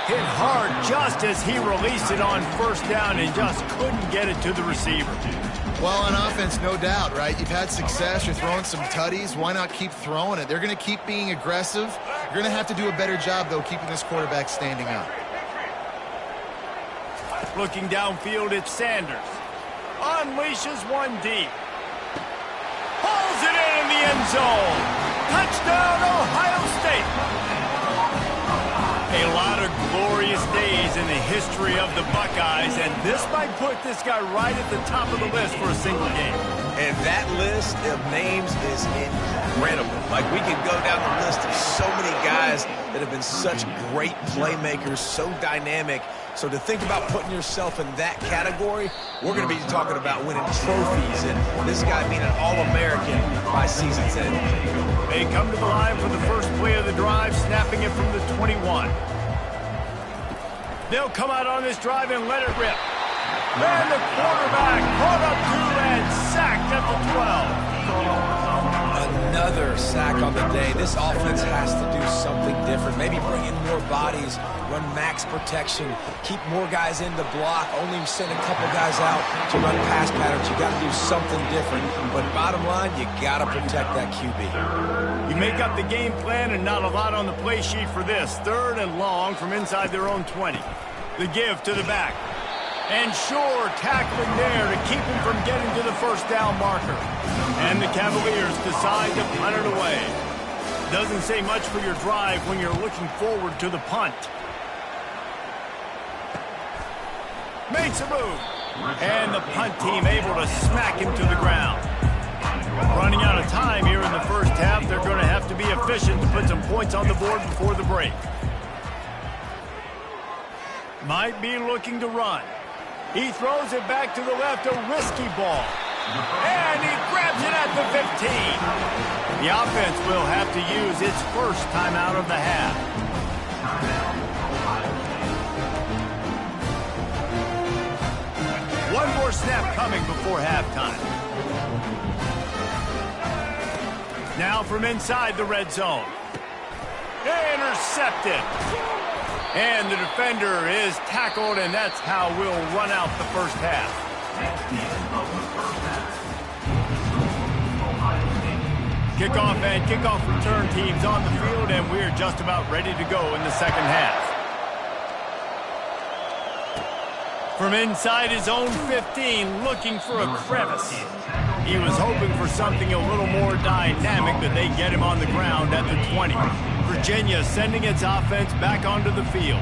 Speaker 1: Hit hard just as he released it on first down and just couldn't get it to the receiver.
Speaker 3: Well, on offense, no doubt, right? You've had success. You're throwing some tutties. Why not keep throwing it? They're going to keep being aggressive. You're going to have to do a better job, though, keeping this quarterback standing up.
Speaker 1: Looking downfield, it's Sanders. Unleashes one deep. Pulls it in the end zone. Touchdown, Ohio State. A lot of glorious days in the history of the Buckeyes, and this might put this guy right at the top of the list for a single game.
Speaker 2: And that list of names is incredible. Like, we could go down the list of so many guys that have been such great playmakers, so dynamic. So to think about putting yourself in that category, we're going to be talking about winning trophies and this guy being an All-American by season's end.
Speaker 1: They come to the line for the first play of the drive, snapping it from the 21. They'll come out on this drive and let it rip. And the quarterback brought up 2 and sacked at the 12.
Speaker 2: Another sack on the day. This offense has to do something different. Maybe bring in more bodies, run max protection, keep more guys in the block, only send a couple guys out to run pass patterns. You got to do something different. But bottom line, you got to protect that QB.
Speaker 1: You make up the game plan and not a lot on the play sheet for this. 3rd and long from inside their own 20. The give to the back. And sure, tackling there to keep him from getting to the first down marker. And the Cavaliers decide to punt it away. Doesn't say much for your drive when you're looking forward to the punt. Makes a move. And the punt team able to smack him to the ground. Running out of time here in the first half. They're going to have to be efficient to put some points on the board before the break. Might be looking to run. He throws it back to the left, a risky ball. And he grabs it at the 15. The offense will have to use its first timeout of the half. One more snap coming before halftime. Now from inside the red zone. Intercepted. And the defender is tackled, and that's how we'll run out the first half. Kickoff and kickoff return teams on the field, and we're just about ready to go in the second half. From inside his own 15, looking for a crevice. He was hoping for something a little more dynamic, but they get him on the ground at the 20. Virginia sending its offense back onto the field.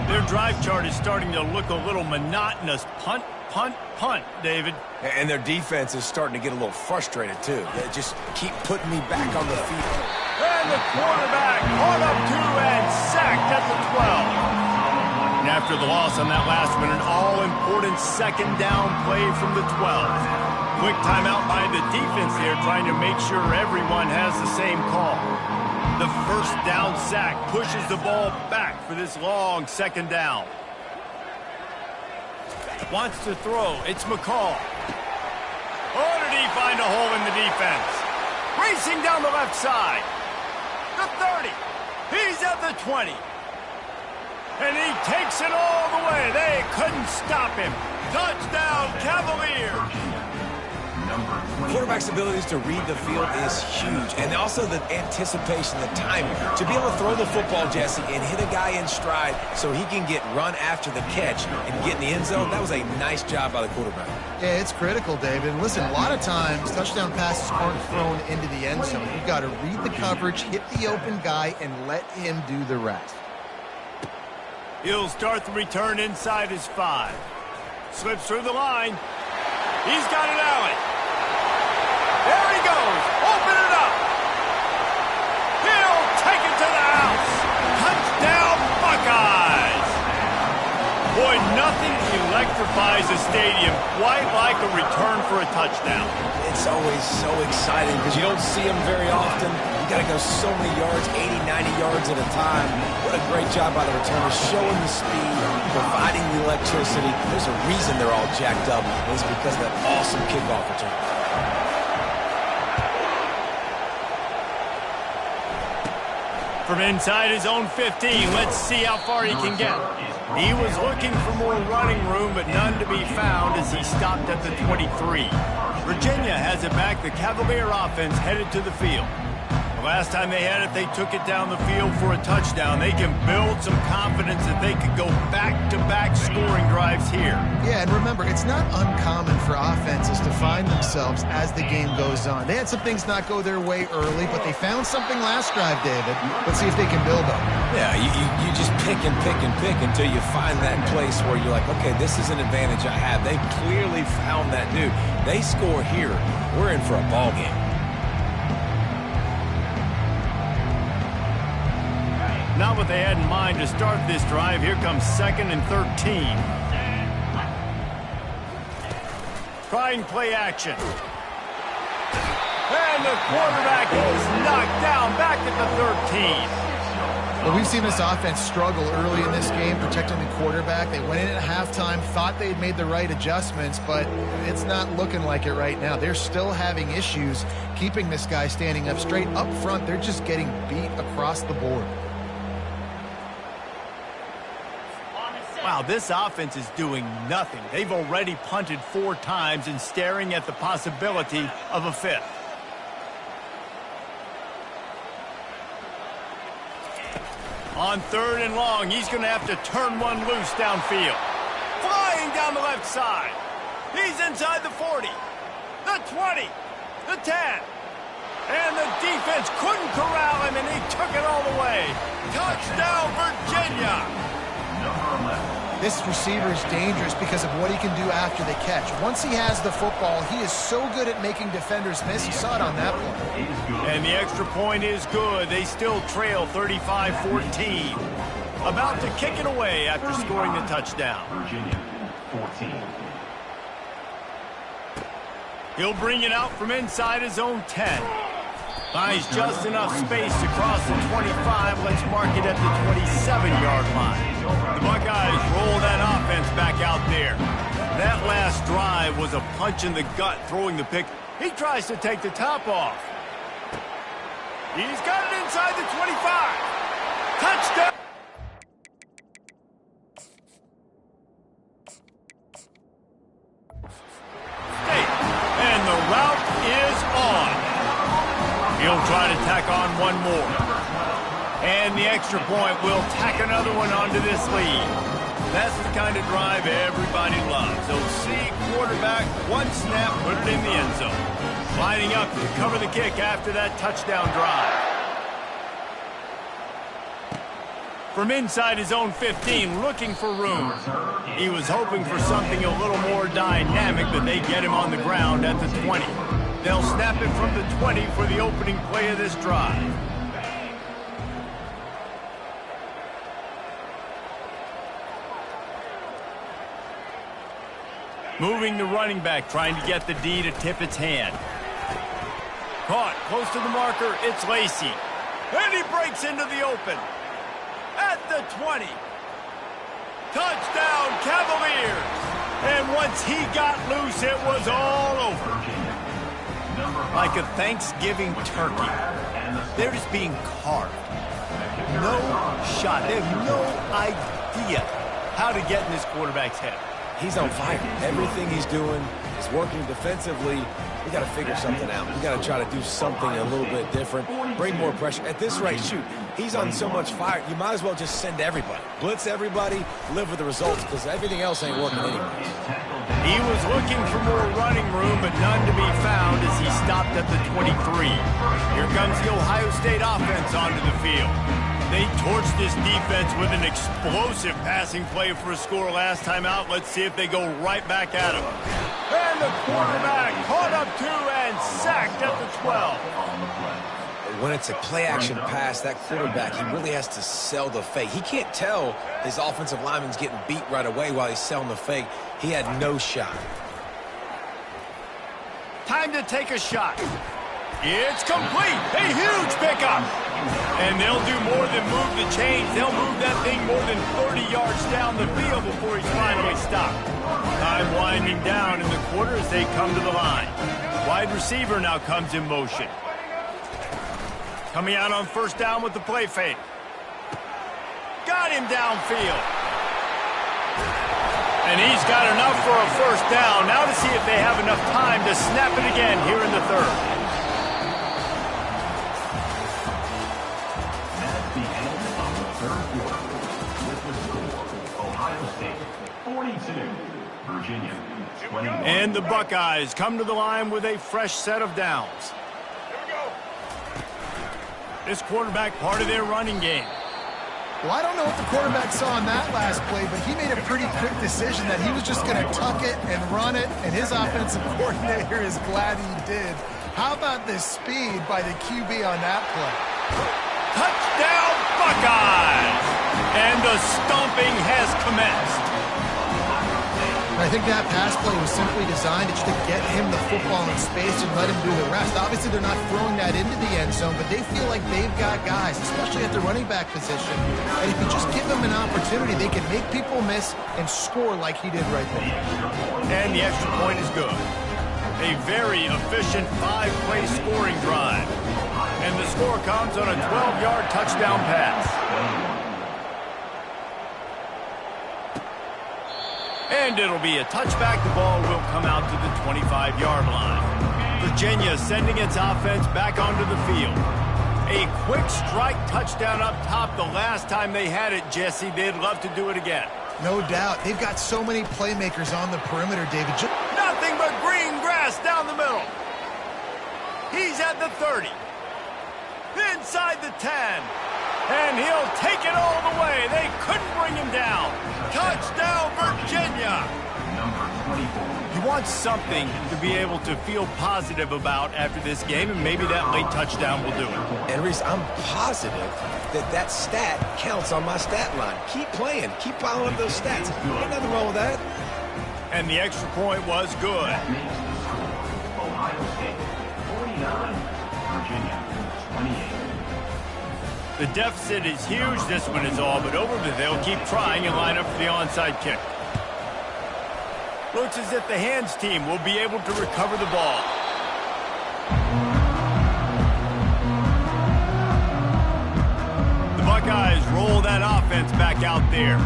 Speaker 1: Their drive chart is starting to look a little monotonous. Punt, punt, punt, David.
Speaker 2: And their defense is starting to get a little frustrated, too. They just keep putting me back on the field.
Speaker 1: And the quarterback caught up to and sacked at the 12. And after the loss on that last one, an all-important second down play from the 12. Quick timeout by the defense here, trying to make sure everyone has the same call. The first down sack pushes the ball back for this long second down. Wants to throw. It's McCall. Oh, did he find a hole in the defense? Racing down the left side. The 30. He's at the 20. And he takes it all the way. They couldn't stop him. Touchdown, Cavaliers.
Speaker 2: Quarterback's abilities to read the field is huge, and also the anticipation, the timing. To be able to throw the football, Jesse, and hit a guy in stride so he can get run after the catch and get in the end zone, that was a nice job by the quarterback.
Speaker 3: Yeah, it's critical, David. Listen, a lot of times touchdown passes aren't thrown into the end zone. You've got to read the coverage, hit the open guy, and let him do the rest.
Speaker 1: He'll start the return inside his 5. Slips through the line. He's got an alley. There he goes. Open it up. He'll take it to the house. Touchdown, Buckeyes. Boy, nothing electrifies a stadium quite like a return for a touchdown.
Speaker 2: It's always so exciting because you don't see them very often. You got to go so many yards, 80, 90 yards at a time. What a great job by the returners, showing the speed, providing the electricity. There's a reason they're all jacked up, and it's because of that awesome kickoff return.
Speaker 1: From inside his own 15, let's see how far he can get. He was looking for more running room, but none to be found as he stopped at the 23. Virginia has it back. The Cavalier offense headed to the field. The last time they had it, they took it down the field for a touchdown. They can build some confidence that they could go back-to-back scoring drives here.
Speaker 3: Yeah, and remember, it's not uncommon for offenses to find themselves as the game goes on. They had some things not go their way early, but they found something last drive, David. Let's see if they can build on it.
Speaker 2: Yeah, you just pick and pick and pick until you find that place where you're like, okay, this is an advantage I have. They clearly found that dude. They score here. We're in for a ball game.
Speaker 1: Not what they had in mind to start this drive. Here comes 2nd and 13. Trying play action. And the quarterback is knocked down back at the 13.
Speaker 3: Well, we've seen this offense struggle early in this game, protecting the quarterback. They went in at halftime, thought they'd made the right adjustments, but it's not looking like it right now. They're still having issues keeping this guy standing up straight. Up front, they're just getting beat across the board.
Speaker 1: Wow, this offense is doing nothing. They've already punted 4 times and staring at the possibility of a 5th. On 3rd and long, he's going to have to turn one loose downfield. Flying down the left side. He's inside the 40, the 20, the 10. And the defense couldn't corral him, and he took it all the way. Touchdown, Virginia.
Speaker 4: Number 11.
Speaker 3: This receiver is dangerous because of what he can do after the catch. Once he has the football, he is so good at making defenders miss. You saw it on that play.
Speaker 1: And the extra point is good. They still trail 35-14. About to kick it away after scoring the touchdown.
Speaker 4: Virginia, 14.
Speaker 1: He'll bring it out from inside his own 10. Finds just enough space to cross the 25. Let's mark it at the 27-yard line. The Buckeyes roll that offense back out there. That last drive was a punch in the gut throwing the pick. He tries to take the top off. He's got it inside the 25. Touchdown! And the route is on. He'll try to tack on one more. And the extra point will tack another one onto this lead. That's the kind of drive everybody loves. OC quarterback, one snap, put it in the end zone. Lining up to cover the kick after that touchdown drive. From inside his own 15, looking for room. He was hoping for something a little more dynamic, but they get him on the ground at the 20. They'll snap it from the 20 for the opening play of this drive. Moving the running back, trying to get the D to tip its hand. Caught, close to the marker, it's Lacey. And he breaks into the open. At the 20. Touchdown, Cavaliers! And once he got loose, it was all over. Like a Thanksgiving turkey. They're just being carved. No shot. They have no idea how to get in this quarterback's head.
Speaker 2: He's on fire. Everything he's doing is working defensively. We got to figure something out. We got to try to do something a little bit different. Bring more pressure. At this rate, shoot, he's on so much fire, you might as well just send everybody. Blitz everybody, live with the results, because everything else ain't working anyway.
Speaker 1: He was looking for more running room, but none to be found as he stopped at the 23. Here comes the Ohio State offense onto the field. They torched this defense with an explosive passing play for a score last time out. Let's see if they go right back at him. And the quarterback caught up two and sacked at the 12.
Speaker 2: When it's a play-action pass, that quarterback, he really has to sell the fake. He can't tell his offensive lineman's getting beat right away while he's selling the fake. He had no shot.
Speaker 1: Time to take a shot. It's complete. A huge pickup. And they'll do more than move the chains. They'll move that thing more than 30 yards down the field before he's finally stopped. Time winding down in the quarter as they come to the line. Wide receiver now comes in motion. Coming out on first down with the play fake. Got him downfield. And he's got enough for a first down. Now to see if they have enough time to snap it again here in the third.
Speaker 4: That's the end of the third quarter. With the score, Ohio State 42, Virginia 21.
Speaker 1: And the Buckeyes come to the line with a fresh set of downs. This quarterback part of their running game.
Speaker 3: Well, I don't know what the quarterback saw on that last play, but he made a pretty quick decision that he was just going to tuck it and run it, and his offensive coordinator is glad he did. How about the speed by the QB on that play?
Speaker 1: Touchdown, Buckeyes! And the stomping has commenced.
Speaker 3: I think that pass play was simply designed just to get him the football in space and let him do the rest. Obviously, they're not throwing that into the end zone, but they feel like they've got guys, especially at the running back position. And if you just give them an opportunity, they can make people miss and score like he did right there.
Speaker 1: And the extra point is good. A very efficient 5-play scoring drive. And the score comes on a 12-yard touchdown pass. And it'll be a touchback. The ball will come out to the 25-yard line. Virginia sending its offense back onto the field. A quick strike touchdown up top the last time they had it, Jesse. They'd love to do it again.
Speaker 3: No doubt. They've got so many playmakers on the perimeter, David.
Speaker 1: Nothing but green grass down the middle. He's at the 30. Inside the 10. And he'll take it all the way. They couldn't bring him down. Touchdown. You want something to be able to feel positive about after this game, and maybe that late touchdown will do it.
Speaker 2: And Reese, I'm positive that stat counts on my stat line. Keep playing. Keep piling up those stats. Ain't nothing wrong with that.
Speaker 1: And the extra point was good.
Speaker 4: That makes the score Ohio State 49, Virginia 28.
Speaker 1: The deficit is huge. This one is all but over, but they'll keep trying and line up for the onside kick. Looks as if the hands team will be able to recover the ball. The Buckeyes roll that offense back out there.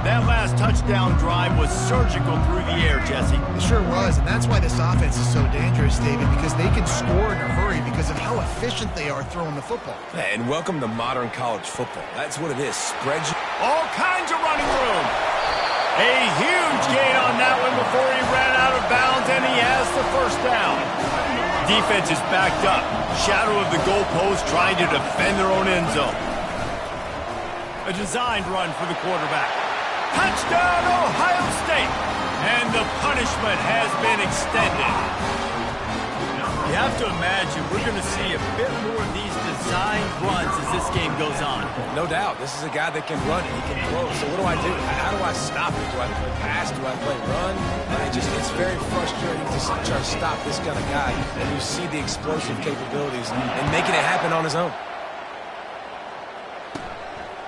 Speaker 1: That last touchdown drive was surgical through the air, Jesse.
Speaker 3: It sure was, and that's why this offense is so dangerous, David, because they can score in a hurry because of how efficient they are throwing the football.
Speaker 2: And welcome to modern college football. That's what it is. Spread you.
Speaker 1: All kinds of running room. A huge gain on that one before he ran out of bounds, and he has the first down. Defense is backed up. Shadow of the goalpost trying to defend their own end zone. A designed run for the quarterback. Touchdown, Ohio State! And the punishment has been extended. You have to imagine we're going to see a bit more of these designed runs as this game goes on.
Speaker 2: No doubt. This is a guy that can run and he can throw. So what do I do? How do I stop it? Do I play pass? Do I play run? It's very frustrating to try to stop this kind of guy and you see the explosive capabilities and making it happen on his own.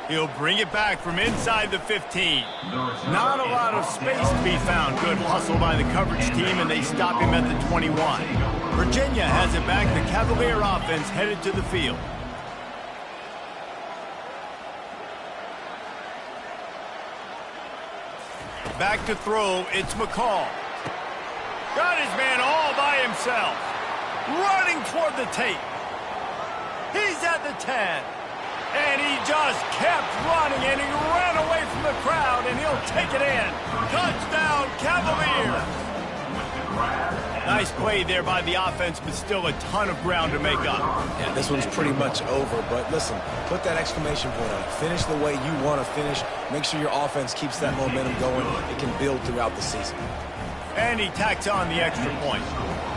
Speaker 1: He'll bring it back from inside the 15. Not a lot of space to be found. Good hustle by the coverage team, and they stop him at the 21. Virginia has it back. The Cavalier offense headed to the field. Back to throw. It's McCall. Got his man all by himself. Running toward the tape. He's at the 10. And he just kept running, and he ran away from the crowd, and he'll take it in. Touchdown, Cavaliers! Nice play there by the offense, but still a ton of ground to make up.
Speaker 2: Yeah, this one's pretty much over, but listen, put that exclamation point on it. Finish the way you want to finish. Make sure your offense keeps that momentum going. It can build throughout the season.
Speaker 1: And he tacks on the extra point.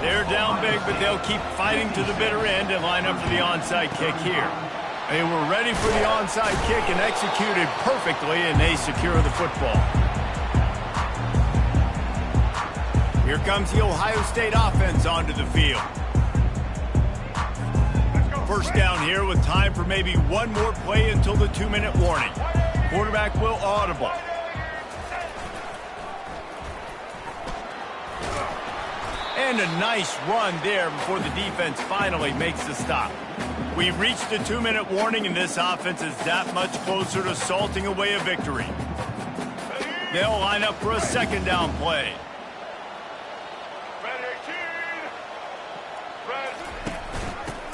Speaker 1: They're down big, but they'll keep fighting to the bitter end and line up for the onside kick here. They were ready for the onside kick and executed perfectly, and they secure the football. Here comes the Ohio State offense onto the field. First down here with time for maybe one more play until the 2-minute warning. Quarterback will audible. And a nice run there before the defense finally makes the stop. We've reached the 2-minute warning, and this offense is that much closer to salting away a victory. They'll line up for a second down play.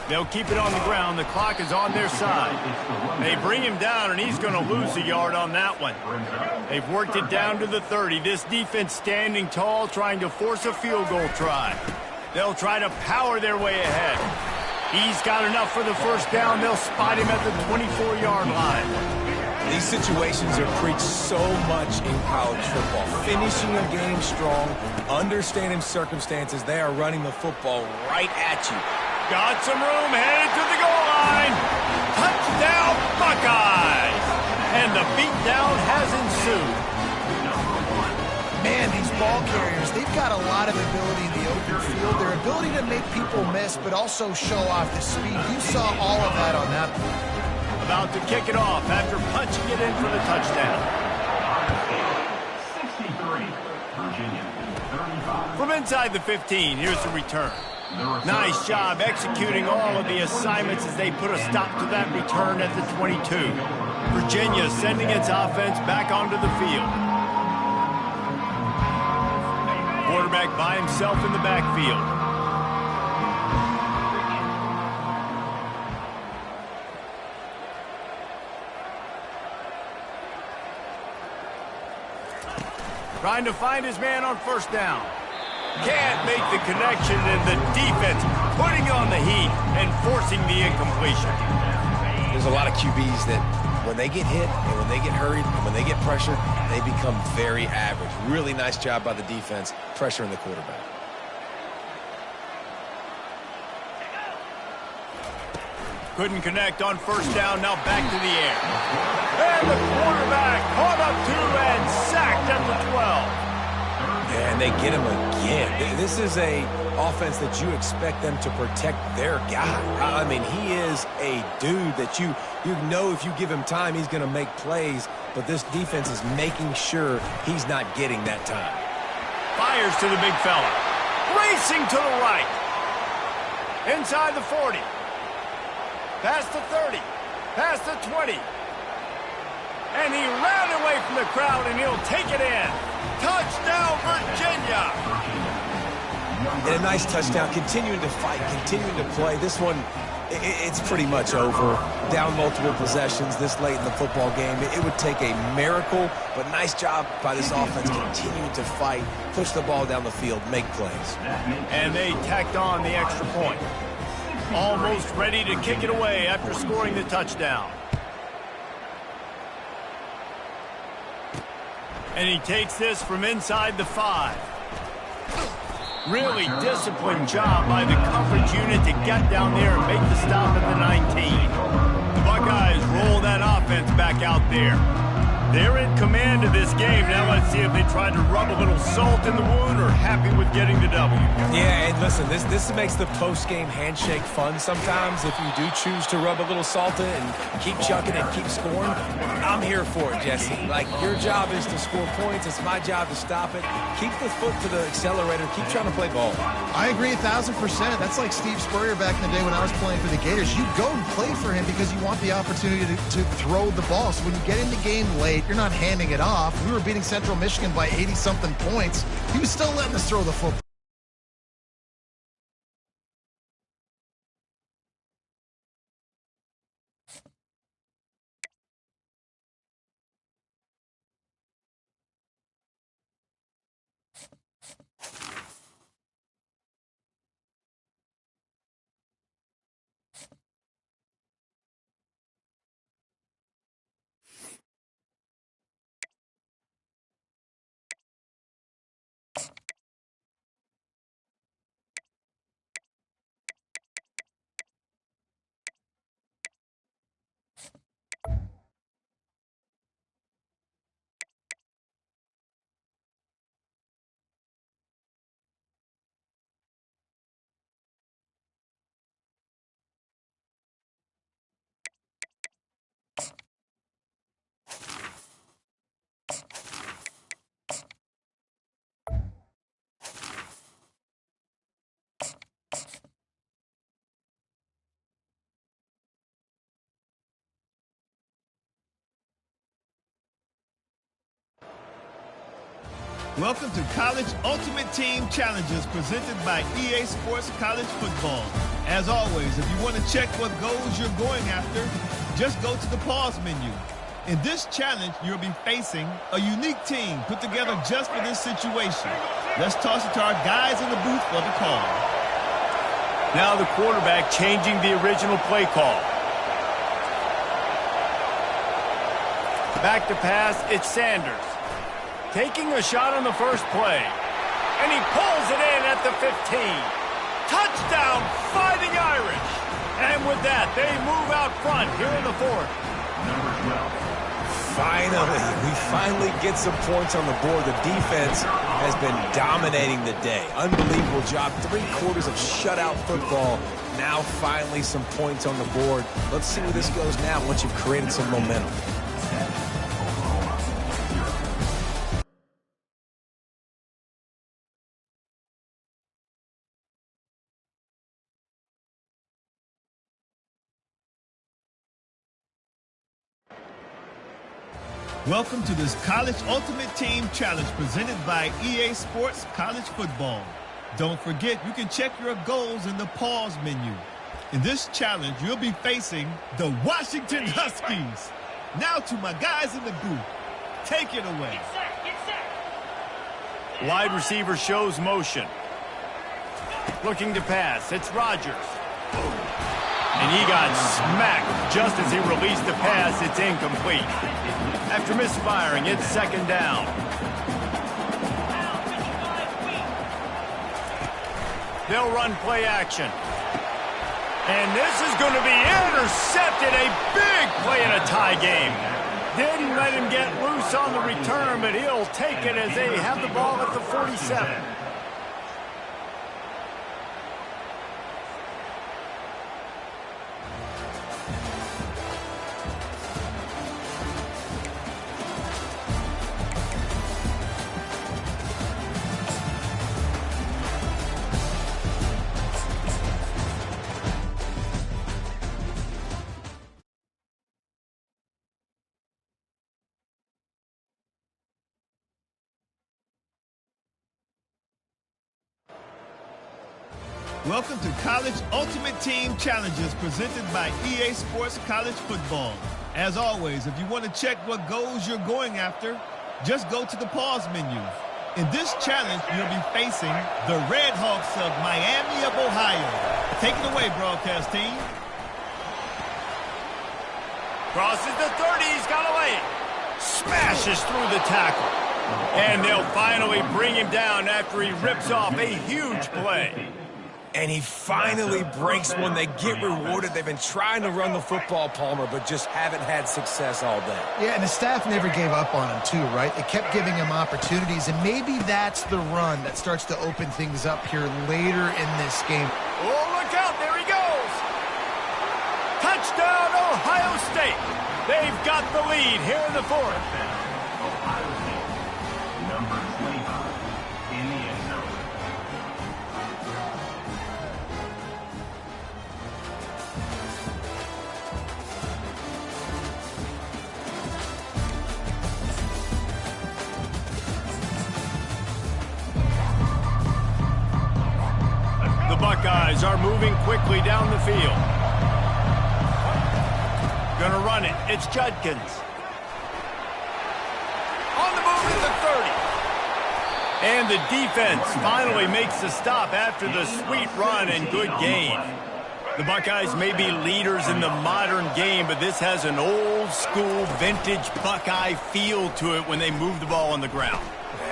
Speaker 1: They'll keep it on the ground. The clock is on their side. They bring him down, and he's going to lose a yard on that one. They've worked it down to the 30. This defense standing tall, trying to force a field goal try. They'll try to power their way ahead. He's got enough for the first down. They'll spot him at the 24-yard line.
Speaker 2: These situations are preached so much in college football. Finishing a game strong, understanding circumstances. They are running the football right at you.
Speaker 1: Got some room, headed to the goal line. Touchdown, Buckeyes! And the beatdown has ensued.
Speaker 3: Man, these ball carriers, they've got a lot of ability in the open field. Their ability to make people miss, but also show off the speed. You saw all of that on that play.
Speaker 1: About to kick it off after punching it in for the touchdown.
Speaker 4: 63, Virginia 35.
Speaker 1: From inside the 15, here's the return. Nice job executing all of the assignments as they put a stop to that return at the 22. Virginia sending its offense back onto the field. Quarterback by himself in the backfield. Trying to find his man on first down. Can't make the connection, and the defense putting on the heat and forcing the incompletion.
Speaker 2: There's a lot of QBs that when they get hit and when they get hurried and when they get pressure, they become very average. Really nice job by the defense pressuring the quarterback.
Speaker 1: Couldn't connect on first down, now back to the air. And the quarterback caught up to and sacked at the 12.
Speaker 2: Yeah, and they get him again. This is a offense that you expect them to protect their guy. I mean, he is a dude that you know if you give him time, he's going to make plays, but this defense is making sure he's not getting that time.
Speaker 1: Fires to the big fella. Racing to the right. Inside the 40. Past the 30. Past the 20. And he ran away from the crowd, and he'll take it in. Touchdown, Virginia!
Speaker 2: And a nice touchdown, continuing to fight, continuing to play. This one, it's pretty much over. Down multiple possessions this late in the football game. It would take a miracle, but nice job by this offense continuing to fight, push the ball down the field, make plays.
Speaker 1: And they tacked on the extra point. Almost ready to kick it away after scoring the touchdown. And he takes this from inside the 5. Really disciplined job by the coverage unit to get down there and make the stop at the 19. The Buckeyes roll that offense back out there. They're in command of this game. Now let's see if they try to rub a little salt in the wound or happy with getting the W.
Speaker 2: Yeah, and listen, this makes the post-game handshake fun sometimes. If you do choose to rub a little salt in and keep chucking and keep scoring, I'm here for it, Jesse. Like, your job is to score points. It's my job to stop it. Keep the foot to the accelerator. Keep trying to play ball.
Speaker 3: I agree 1,000%. That's like Steve Spurrier back in the day when I was playing for the Gators. You go and play for him because you want the opportunity to throw the ball. So when you get in the game late, you're not handing it off. We were beating Central Michigan by 80-something points. He was still letting us throw the football.
Speaker 6: Welcome to College Ultimate Team Challenges presented by EA Sports College Football. As always, if you want to check what goals you're going after, just go to the pause menu. In this challenge, you'll be facing a unique team put together just for this situation. Let's toss it to our guys in the booth for the call.
Speaker 1: Now the quarterback changing the original play call. Back to pass, it's Sanders. Taking a shot on the first play. And he pulls it in at the 15. Touchdown, Fighting Irish. And with that, they move out front here in the 4th.
Speaker 2: We finally get some points on the board. The defense has been dominating the day. Unbelievable job. 3/4 of shutout football. Now finally some points on the board. Let's see where this goes now once you've created some momentum.
Speaker 6: Welcome to this College Ultimate Team Challenge presented by EA Sports College Football. Don't forget, you can check your goals in the pause menu. In this challenge, you'll be facing the Washington Huskies. Now to my guys in the booth. Take it away.
Speaker 1: Wide receiver shows motion. Looking to pass. It's Rodgers. And he got smacked just as he released the pass. It's incomplete. After misfiring, it's second down. They'll run play action. And this is going to be intercepted. A big play in a tie game. Didn't let him get loose on the return, but he'll take it as they have the ball at the 47.
Speaker 6: Welcome to College Ultimate Team Challenges presented by EA Sports College Football. As always, if you want to check what goals you're going after, just go to the pause menu. In this challenge, you'll be facing the Red Hawks of Miami of Ohio. Take it away, broadcast team.
Speaker 1: Crosses the 30, he's got away. Smashes through the tackle. And they'll finally bring him down after he rips off a huge play.
Speaker 2: And he finally breaks one. They get rewarded. They've been trying to run the football, Palmer, but just haven't had success all day.
Speaker 3: Yeah, and the staff never gave up on him, too, right? They kept giving him opportunities, and maybe that's the run that starts to open things up here later in this game.
Speaker 1: Oh, look out. There he goes. Touchdown, Ohio State. They've got the lead here in the fourth.
Speaker 4: Ohio State, number 25, in the end zone.
Speaker 1: The Buckeyes are moving quickly down the field. Gonna run it. It's Judkins. On the move to the 30. And the defense finally makes the stop after the sweet run and good gain. The Buckeyes may be leaders in the modern game, but this has an old-school, vintage Buckeye feel to it when they move the ball on the ground.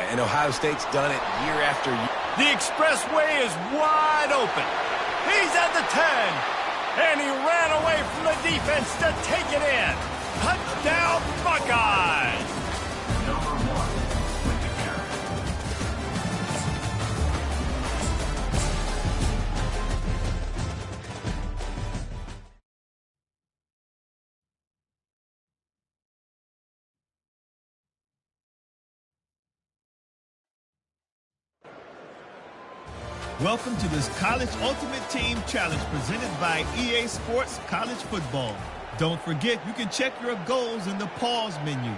Speaker 2: And Ohio State's done it year after year.
Speaker 1: The expressway is wide open. He's at the 10. And he ran away from the defense to take it in. Touchdown, Buckeyes!
Speaker 4: Number 1 with the carry.
Speaker 6: Welcome to this College Ultimate Team Challenge presented by EA Sports College Football. Don't forget, you can check your goals in the pause menu.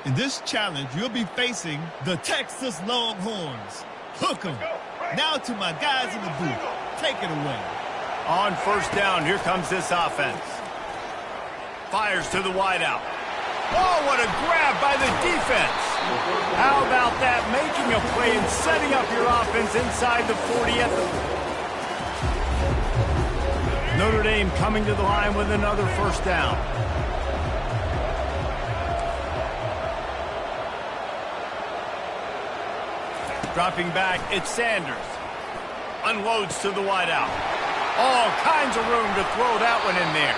Speaker 6: In this challenge, you'll be facing the Texas Longhorns. Hook 'em. Now to my guys in the booth. Take it away.
Speaker 1: On first down, here comes this offense. Fires to the wideout. Oh, what a grab by the defense. How about that, making a play and setting up your offense inside the 40th. Notre Dame coming to the line with another first down. Dropping back, it's Sanders. Unloads to the wideout. All kinds of room to throw that one in there.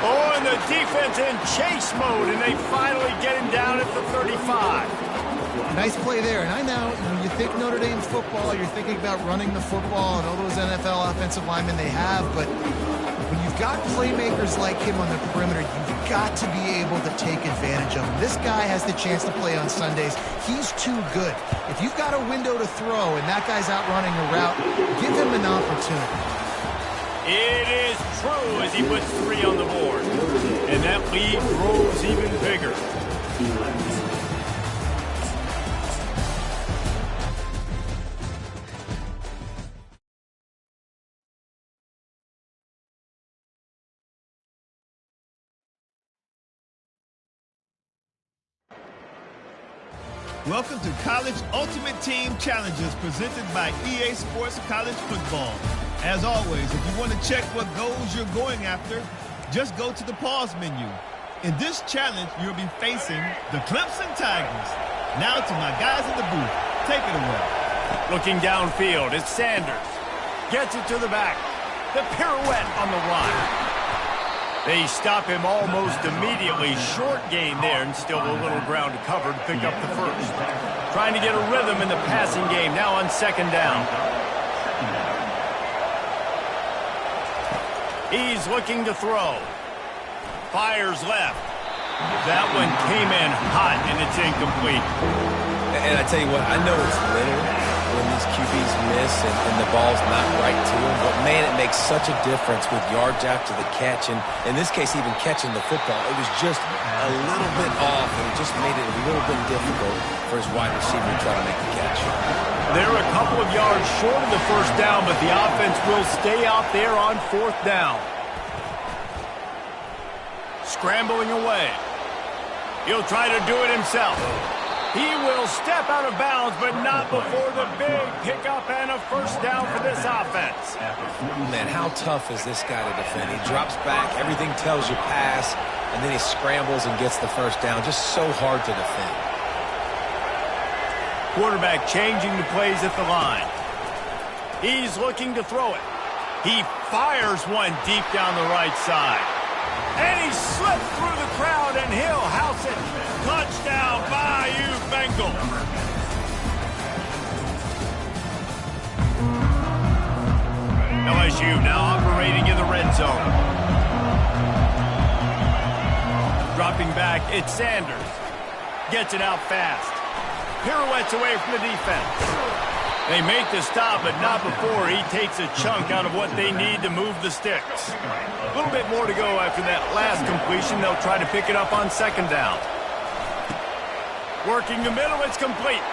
Speaker 1: Oh, and the defense in chase mode, and they finally get him down at the 35.
Speaker 3: Nice play there. And I know when you think Notre Dame football, you're thinking about running the football and all those NFL offensive linemen they have. But when you've got playmakers like him on the perimeter, you've got to be able to take advantage of him. This guy has the chance to play on Sundays. He's too good. If you've got a window to throw and that guy's out running a route, give him an opportunity.
Speaker 1: It is true as he puts 3 on the board. And that lead grows even bigger.
Speaker 6: Welcome to College Ultimate Team Challenges presented by EA Sports College Football. As always, if you want to check what goals you're going after, just go to the pause menu. In this challenge, you'll be facing the Clemson Tigers. Now to my guys in the booth. Take it away.
Speaker 1: Looking downfield, it's Sanders. Gets it to the back. The pirouette on the run. They stop him almost immediately. Short gain there, and still a little ground to cover to pick up the first. Trying to get a rhythm in the passing game, now on second down. He's looking to throw. Fires left. That one came in hot, and it's incomplete.
Speaker 2: And I tell you what, I know it's little when these QBs miss and the ball's not right to them, but man, it makes such a difference with yards after the catch, and in this case, even catching the football. It was just a little bit off, and it just made it a little bit difficult for his wide receiver to try to make the catch.
Speaker 1: They're a couple of yards short of the first down, but the offense will stay out there on fourth down. Scrambling away. He'll try to do it himself. He will step out of bounds, but not before the big pickup and a first down for this offense.
Speaker 2: Man, how tough is this guy to defend? He drops back, everything tells you pass, and then he scrambles and gets the first down. Just so hard to defend.
Speaker 1: Quarterback changing the plays at the line. He's looking to throw it. He fires one deep down the right side. And he slipped through the crowd, and he'll house it. Touchdown, Bayou Bengals. LSU now operating in the red zone. Dropping back, it's Sanders. Gets it out fast. Pirouettes away from the defense. They make the stop, but not before he takes a chunk out of what they need to move the sticks. A little bit more to go after that last completion. They'll try to pick it up on second down. Working the middle, it's complete.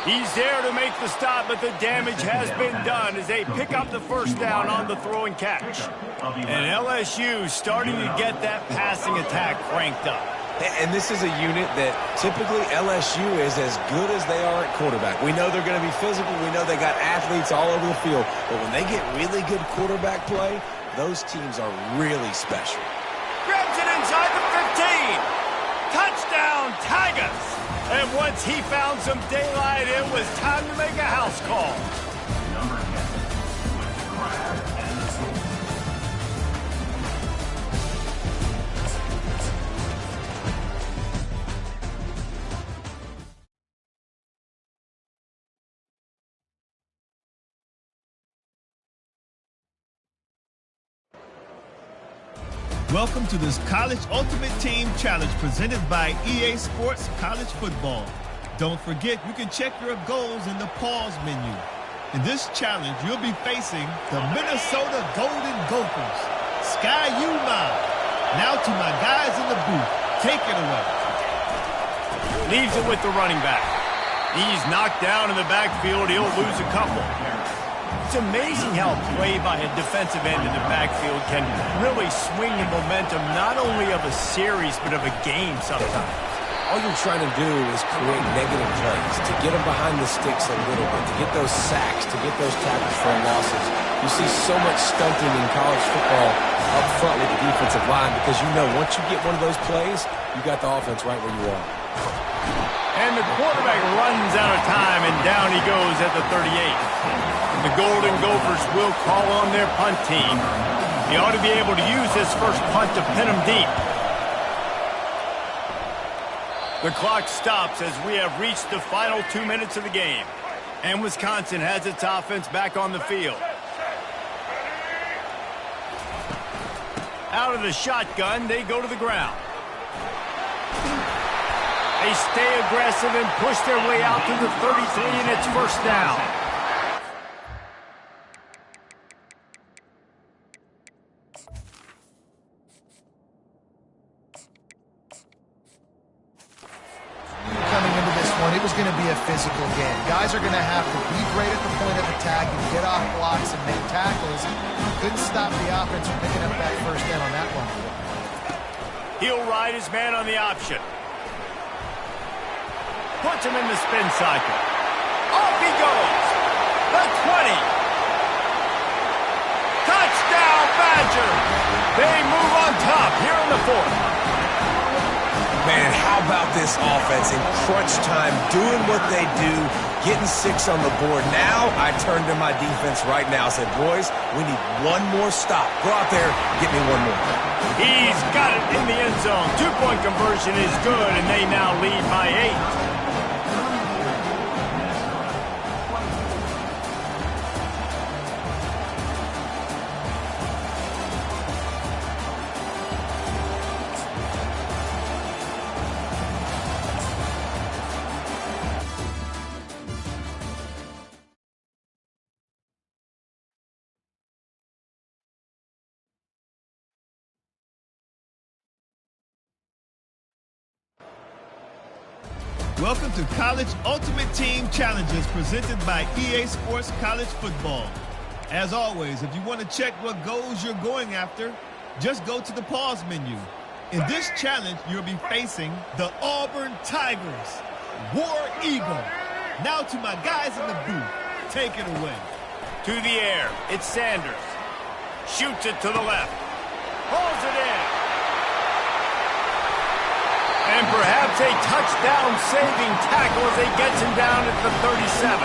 Speaker 1: He's there to make the stop, but the damage has been done as they pick up the first down on the throw and catch. And LSU starting to get that passing attack cranked up.
Speaker 2: And this is a unit that typically LSU is as good as they are at quarterback. We know they're going to be physical. We know they got athletes all over the field. But when they get really good quarterback play, those teams are really special.
Speaker 1: Grabs it inside the 15. Touchdown, Tigers. And once he found some daylight, it was time to make a house call.
Speaker 4: Number 10, with Crab and the Soul.
Speaker 6: Welcome to this College Ultimate Team Challenge presented by EA Sports College Football. Don't forget, you can check your goals in the pause menu. In this challenge, you'll be facing the Minnesota Golden Gophers. Sky U Mile. Now to my guys in the booth. Take it away.
Speaker 1: Leaves it with the running back. He's knocked down in the backfield. He'll lose a couple. It's amazing how play by a defensive end in the backfield can really swing the momentum not only of a series but of a game sometimes.
Speaker 2: All you're trying to do is create negative plays, to get them behind the sticks a little bit, to get those sacks, to get those tackles for losses. You see so much stunting in college football up front with the defensive line because you know once you get one of those plays, you got the offense right where you are.
Speaker 1: And the quarterback runs out of time, and down he goes at the 38. The Golden Gophers will call on their punt team. He ought to be able to use this first punt to pin him deep. The clock stops as we have reached the final 2 minutes of the game. And Wisconsin has its offense back on the field. Out of the shotgun, they go to the ground. They stay aggressive and push their way out to the 33, and it's first down.
Speaker 3: Coming into this one, it was going to be a physical game. Guys are going to have to be great at the point of attack and get off blocks and make tackles. Couldn't stop the offense from picking up that first down on that one.
Speaker 1: He'll ride his man on the option. Puts him in the spin cycle. Off he goes. The 20. Badger. They move on top here in the fourth.
Speaker 2: Man, how about this offense in crunch time, doing what they do, getting 6 on the board. Now I turn to my defense right now and say, boys, we need one more stop. Go out there, get me one more.
Speaker 1: He's got it in the end zone. 2-point conversion is good, and they now lead by 8.
Speaker 6: Welcome to College Ultimate Team Challenges presented by EA Sports College Football. As always, if you want to check what goals you're going after, just go to the pause menu. In this challenge, you'll be facing the Auburn Tigers, War Eagle. Now to my guys in the booth, take it away.
Speaker 1: To the air, it's Sanders. Shoots it to the left. Pulls it in. And perhaps a touchdown-saving tackle as he gets him down at the 37.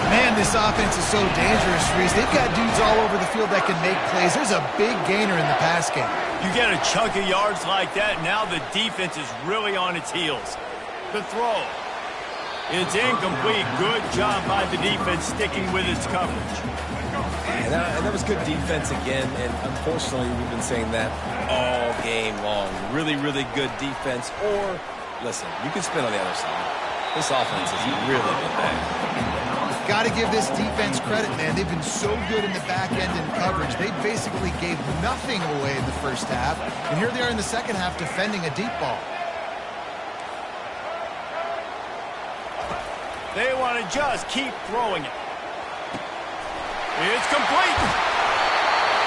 Speaker 3: Man, this offense is so dangerous, Reese. They've got dudes all over the field that can make plays. There's a big gainer in the pass game.
Speaker 1: You get a chunk of yards like that, now the defense is really on its heels. The throw. It's incomplete. Good job by the defense sticking with its coverage.
Speaker 2: And that was good defense again, and unfortunately we've been saying that all game long. Really, really good defense. Or, listen, you can spin on the other side. This offense has really been bad.
Speaker 3: Got to give this defense credit, man. They've been so good in the back end in coverage. They basically gave nothing away in the first half, and here they are in the second half defending a deep ball.
Speaker 1: They want to just keep throwing it. It's complete.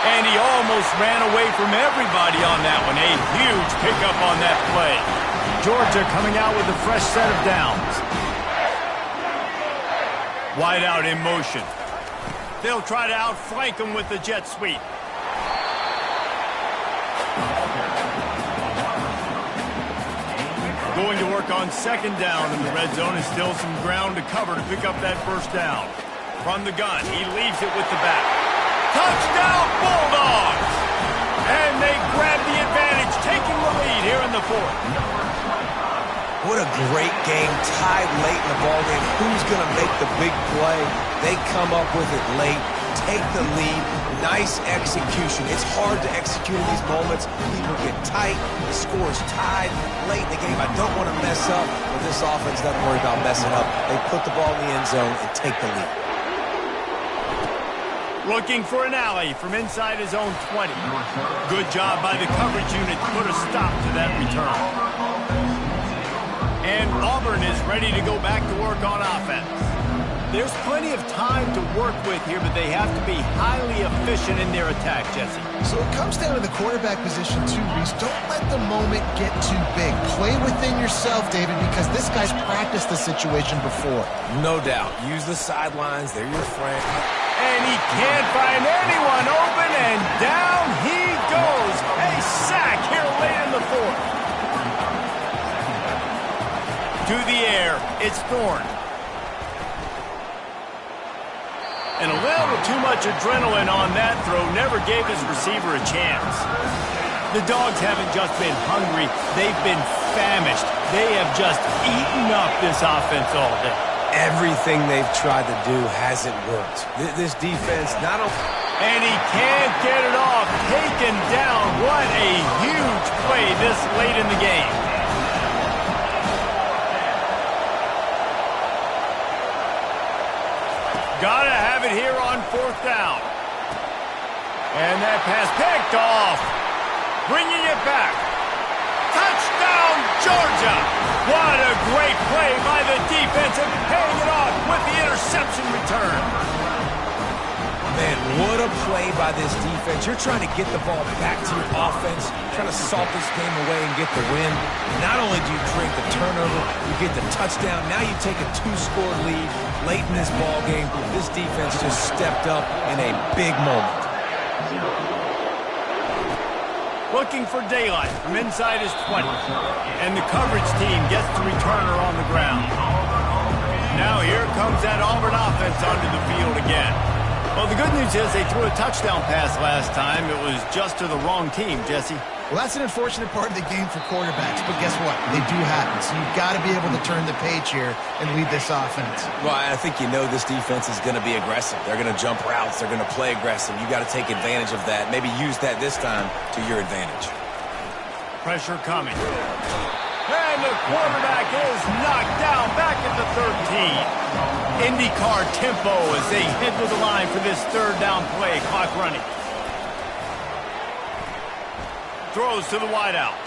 Speaker 1: And he almost ran away from everybody on that one. A huge pickup on that play. Georgia coming out with a fresh set of downs. Wide out in motion. They'll try to outflank him with the jet sweep. Going to work on second down in the red zone. Is still some ground to cover to pick up that first down. From the gun, he leaves it with the back. Touchdown, Bulldogs! And they grab the advantage, taking the lead here in the fourth.
Speaker 2: What a great game, tied late in the ballgame. Who's going to make the big play? They come up with it late, take the lead. Nice execution. It's hard to execute in these moments. People get tight, the score's tied late in the game. I don't want to mess up, but this offense doesn't worry about messing up. They put the ball in the end zone and take the lead.
Speaker 1: Looking for an alley from inside his own 20. Good job by the coverage unit to put a stop to that return. And Auburn is ready to go back to work on offense. There's plenty of time to work with here, but they have to be highly efficient in their attack, Jesse.
Speaker 3: So it comes down to the quarterback position too, Reese. Don't let the moment get too big. Play within yourself, David, because this guy's practiced the situation before.
Speaker 2: No doubt. Use the sidelines. They're your friend.
Speaker 1: And he can't find anyone open, and down he goes. A sack here late in the fourth. To the air, it's Thorne. And a little too much adrenaline on that throw never gave his receiver a chance. The Dogs haven't just been hungry, they've been famished. They have just eaten up this offense all day.
Speaker 2: Everything they've tried to do hasn't worked. This defense not only...
Speaker 1: And he can't get it off. Taken down. What a huge play this late in the game. Gotta have it here on fourth down. And that pass picked off. Bringing it back. Touchdown, Georgia. What a great play by the defense and paying it off with the interception return.
Speaker 2: Man, what a play by this defense. You're trying to get the ball back to your offense, trying to salt this game away and get the win. Not only do you create the turnover, you get the touchdown. Now you take a 2-score lead late in this ball game. This defense just stepped up in a big moment.
Speaker 1: Looking for daylight from inside his 20. And the coverage team gets the returner on the ground. Now here comes that Auburn offense onto the field again. Well, the good news is they threw a touchdown pass last time. It was just to the wrong team, Jesse.
Speaker 3: Well, that's an unfortunate part of the game for quarterbacks, but guess what? They do happen, so you've got to be able to turn the page here and lead this offense.
Speaker 2: Well, I think you know this defense is going to be aggressive. They're going to jump routes. They're going to play aggressive. You got to take advantage of that. Maybe use that this time to your advantage.
Speaker 1: Pressure coming. And the quarterback is knocked down back at the 13. IndyCar tempo as they head to the line for this third down play. Clock running. Throws to the wideout.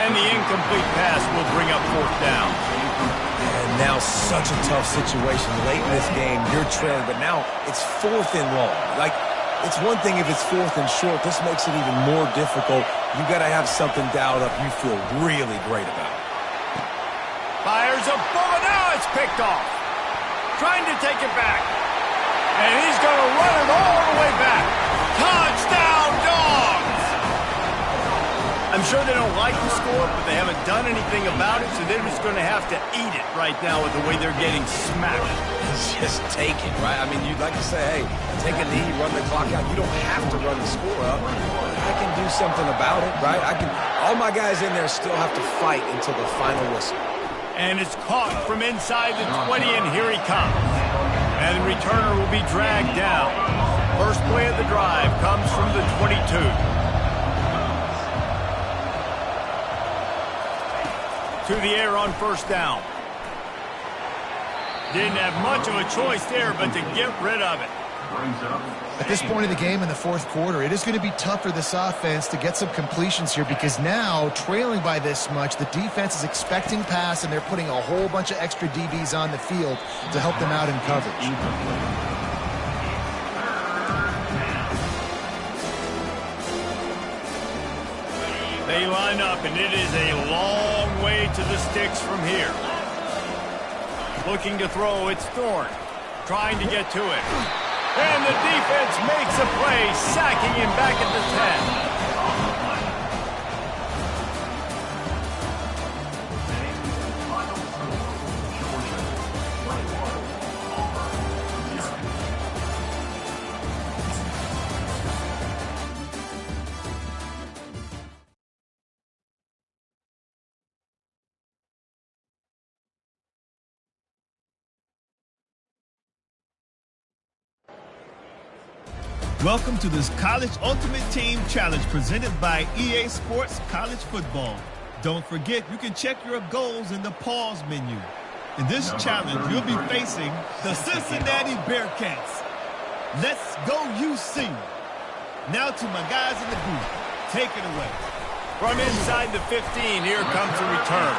Speaker 1: And the incomplete pass will bring up fourth down.
Speaker 2: And now such a tough situation. Late in this game, you're trailing, but now it's 4th and long. Like, it's one thing if it's 4th and short. This makes it even more difficult. You got to have something dialed up you feel really great about.
Speaker 1: Fires a bullet. Now it's picked off. Trying to take it back. And he's going to run it all the way back. Touchdown, Dogs! I'm sure they don't like the score, but they haven't done anything about it, so they're just going to have to eat it right now with the way they're getting smacked.
Speaker 2: Just take it, right? I mean, you'd like to say, hey, take a knee, run the clock out. You don't have to run the score up. I can do something about it, right? All my guys in there still have to fight until the final whistle.
Speaker 1: And it's caught from inside the 20, and here he comes. And the returner will be dragged down. First play of the drive comes from the 22. To the air on first down. Didn't have much of a choice there, but to get rid of it.
Speaker 3: At this point in the game in the fourth quarter, it is going to be tough for this offense to get some completions here because now, trailing by this much, the defense is expecting pass, and they're putting a whole bunch of extra DBs on the field to help them out in coverage.
Speaker 1: They line up, and it is a long way to the sticks from here. Looking to throw, it's Thorne. Trying to get to it. And the defense makes a play, sacking him back at the 10.
Speaker 6: Welcome to this College Ultimate Team Challenge presented by EA Sports College Football. Don't forget, you can check your goals in the pause menu. In this challenge, you'll be facing the Cincinnati Bearcats. Let's go UC. Now to my guys in the booth. Take it away.
Speaker 1: From inside the 15, here comes the return.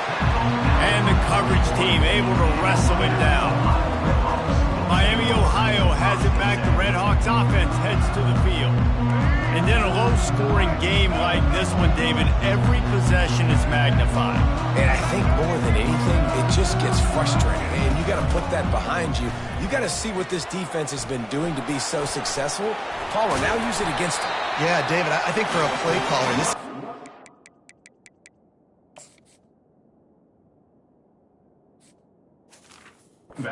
Speaker 1: And the coverage team able to wrestle it down. Miami, Ohio has it back. The Redhawks offense heads to the field. And then a low-scoring game like this one, David, every possession is magnified.
Speaker 2: And I think more than anything, it just gets frustrating. And you got to put that behind you. You got to see what this defense has been doing to be so successful. Caller, now use it against them.
Speaker 3: Yeah, David, I think for a play caller, this... You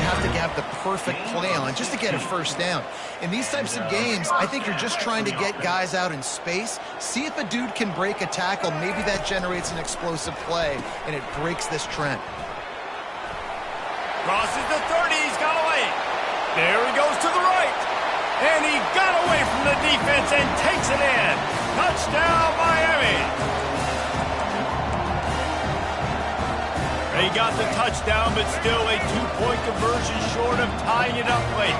Speaker 3: have to have the perfect play on just to get a first down. In these types of games, I think you're just trying to get guys out in space, see if a dude can break a tackle. Maybe that generates an explosive play, and it breaks this trend.
Speaker 1: Crosses the 30, he's got away. There he goes to the right. And he got away from the defense and takes it in. Touchdown, Miami. They got the touchdown, but still a two-point conversion short of tying it up late.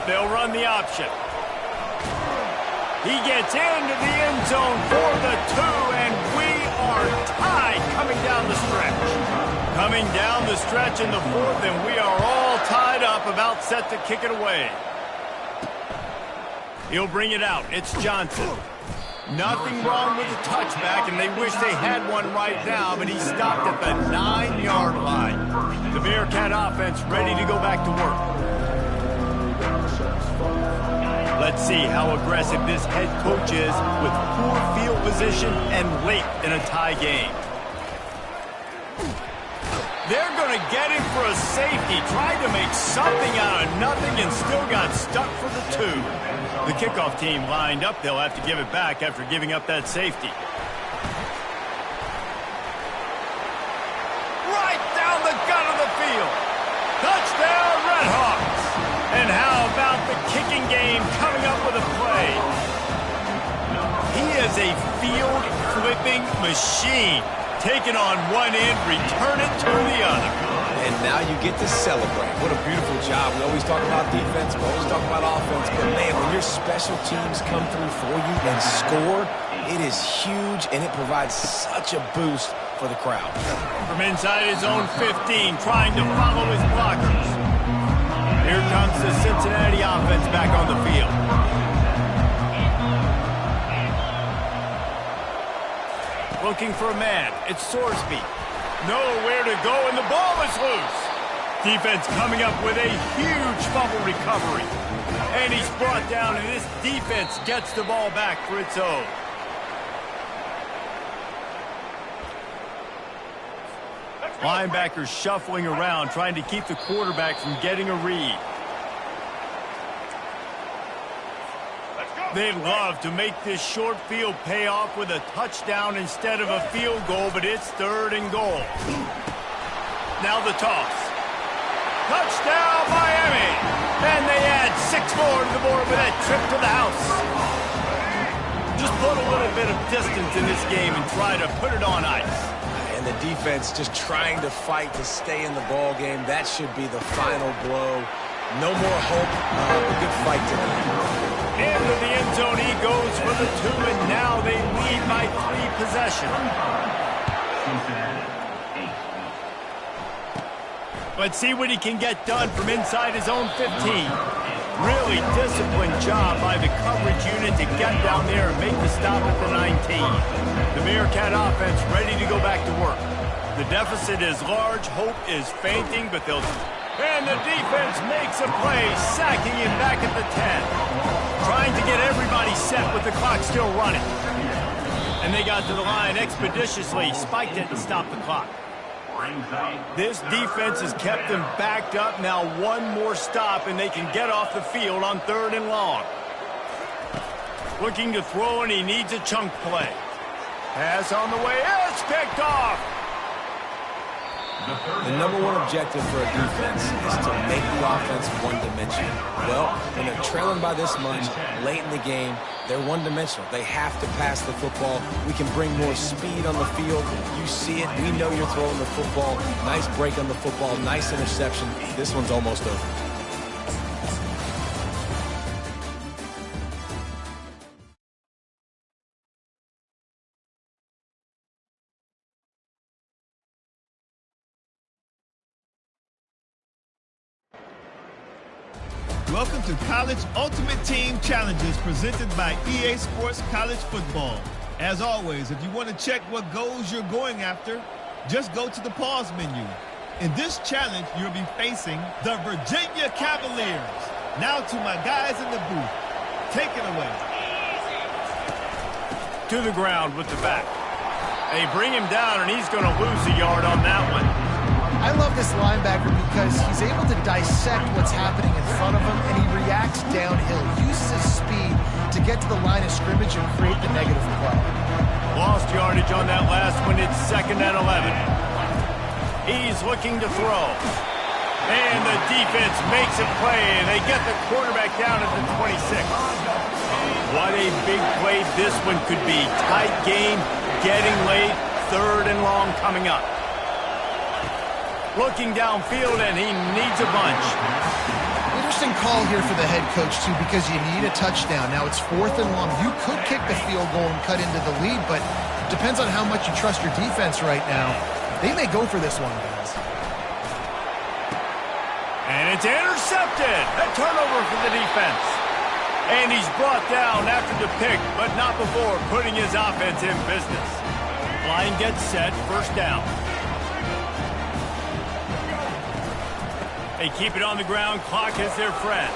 Speaker 1: They'll run the option. He gets into the end zone for the 2, and we are tied coming down the stretch. Coming down the stretch in the 4th, and we are all tied up, about set to kick it away. He'll bring it out. It's Johnson. Nothing wrong with the touchback, and they wish they had one right now, but he stopped at the 9-yard line. The Bearcat offense ready to go back to work. Let's see how aggressive this head coach is with poor field position and late in a tie game. They're going to get him for a safety. Tried to make something out of nothing and still got stuck for the 2. The kickoff team lined up. They'll have to give it back after giving up that safety. Right down the gut of the field. Touchdown, Redhawks. And how about the kicking game coming up with a play? He is a field-flipping machine. Taking on one end, return it to the other.
Speaker 2: And now you get to celebrate. What a beautiful job. We always talk about defense, we always talk about offense, but man, when your special teams come through for you and score, it is huge, and it provides such a boost for the crowd.
Speaker 1: From inside his own 15, trying to follow his blockers. Here comes the Cincinnati offense back on the field. Looking for a man. It's Sorsby. Nowhere to go, and the ball is loose. Defense coming up with a huge fumble recovery. And he's brought down, and this defense gets the ball back for its own. Linebackers shuffling around, trying to keep the quarterback from getting a read. They'd love to make this short field pay off with a touchdown instead of a field goal, but it's 3rd and goal. Now the toss. Touchdown, Miami! And they add 6 more to the board with that trip to the house. Just put a little bit of distance in this game and try to put it on ice.
Speaker 2: And the defense just trying to fight to stay in the ball game. That should be the final blow. No more hope. A good fight tonight.
Speaker 1: Into the end zone he goes for the 2, and now they lead by 3 possessions. Let's see what he can get done from inside his own 15. Really disciplined job by the coverage unit to get down there and make the stop at the 19. The Bearcat offense ready to go back to work. The deficit is large. Hope is fainting, but they'll... And the defense makes a play, sacking him back at the 10. Trying to get everybody set with the clock still running. And they got to the line expeditiously, spiked it and stopped the clock. This defense has kept them backed up. Now one more stop and they can get off the field on 3rd and long. Looking to throw, and he needs a chunk play. Pass on the way. It's picked off.
Speaker 2: The number one objective for a defense is to make the offense one-dimensional. Well, when they're trailing by this much, late in the game, they're one-dimensional. They have to pass the football. We can bring more speed on the field. You see it. We know you're throwing the football. Nice break on the football. Nice interception. This one's almost over.
Speaker 6: Welcome to College Ultimate Team Challenges presented by EA Sports College Football. As always, if you want to check what goals you're going after, just go to the pause menu. In this challenge, you'll be facing the Virginia Cavaliers. Now to my guys in the booth. Take it away.
Speaker 1: To the ground with the back. They bring him down, and he's going to lose a yard on that one.
Speaker 3: I love this linebacker because he's able to dissect what's happening in front of him, and he reacts downhill. He uses his speed to get to the line of scrimmage and create the negative play.
Speaker 1: Lost yardage on that last one. It's 2nd and 11. He's looking to throw. And the defense makes a play, and they get the quarterback down at the 26. What a big play this one could be. Tight game, getting late, 3rd and long coming up. Looking downfield, and he needs a bunch.
Speaker 3: Interesting call here for the head coach, too, because you need a touchdown. Now it's 4th and long. You could kick the field goal and cut into the lead, but it depends on how much you trust your defense right now. They may go for this one, guys.
Speaker 1: And it's intercepted. A turnover for the defense. And he's brought down after the pick, but not before putting his offense in business. Line gets set, 1st down. They keep it on the ground. Clock is their friend.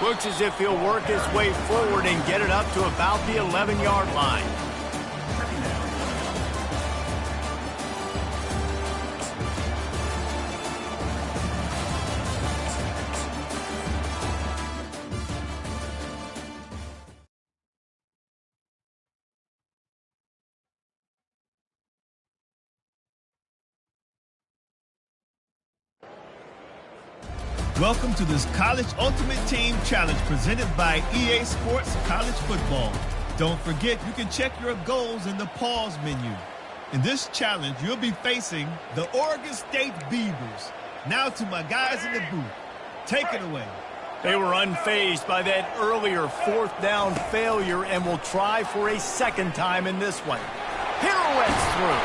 Speaker 1: Looks as if he'll work his way forward and get it up to about the 11-yard line.
Speaker 6: Welcome to this College Ultimate Team Challenge presented by EA Sports College Football. Don't forget, you can check your goals in the pause menu. In this challenge, you'll be facing the Oregon State Beavers. Now to my guys in the booth. Take it away.
Speaker 1: They were unfazed by that earlier fourth down failure and will try for a second time in this one. Pirouettes through.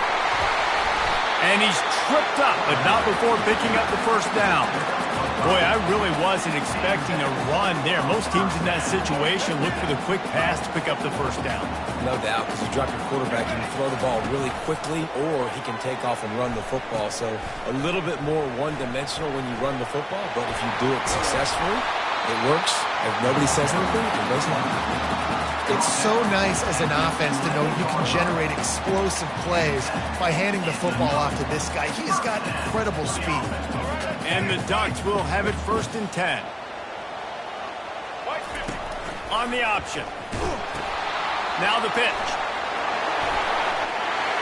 Speaker 1: And he's tripped up, but not before picking up the first down. Boy, I really wasn't expecting a run there. Most teams in that situation look for the quick pass to pick up the first down.
Speaker 2: No doubt, because you drop your quarterback, you can throw the ball really quickly, or he can take off and run the football. So a little bit more one-dimensional when you run the football, but if you do it successfully, it works. If nobody says anything, everybody's happy.
Speaker 3: It's so nice as an offense to know you can generate explosive plays by handing the football off to this guy. He has got incredible speed.
Speaker 1: And the Ducks will have it 1st and 10. On the option. Now the pitch.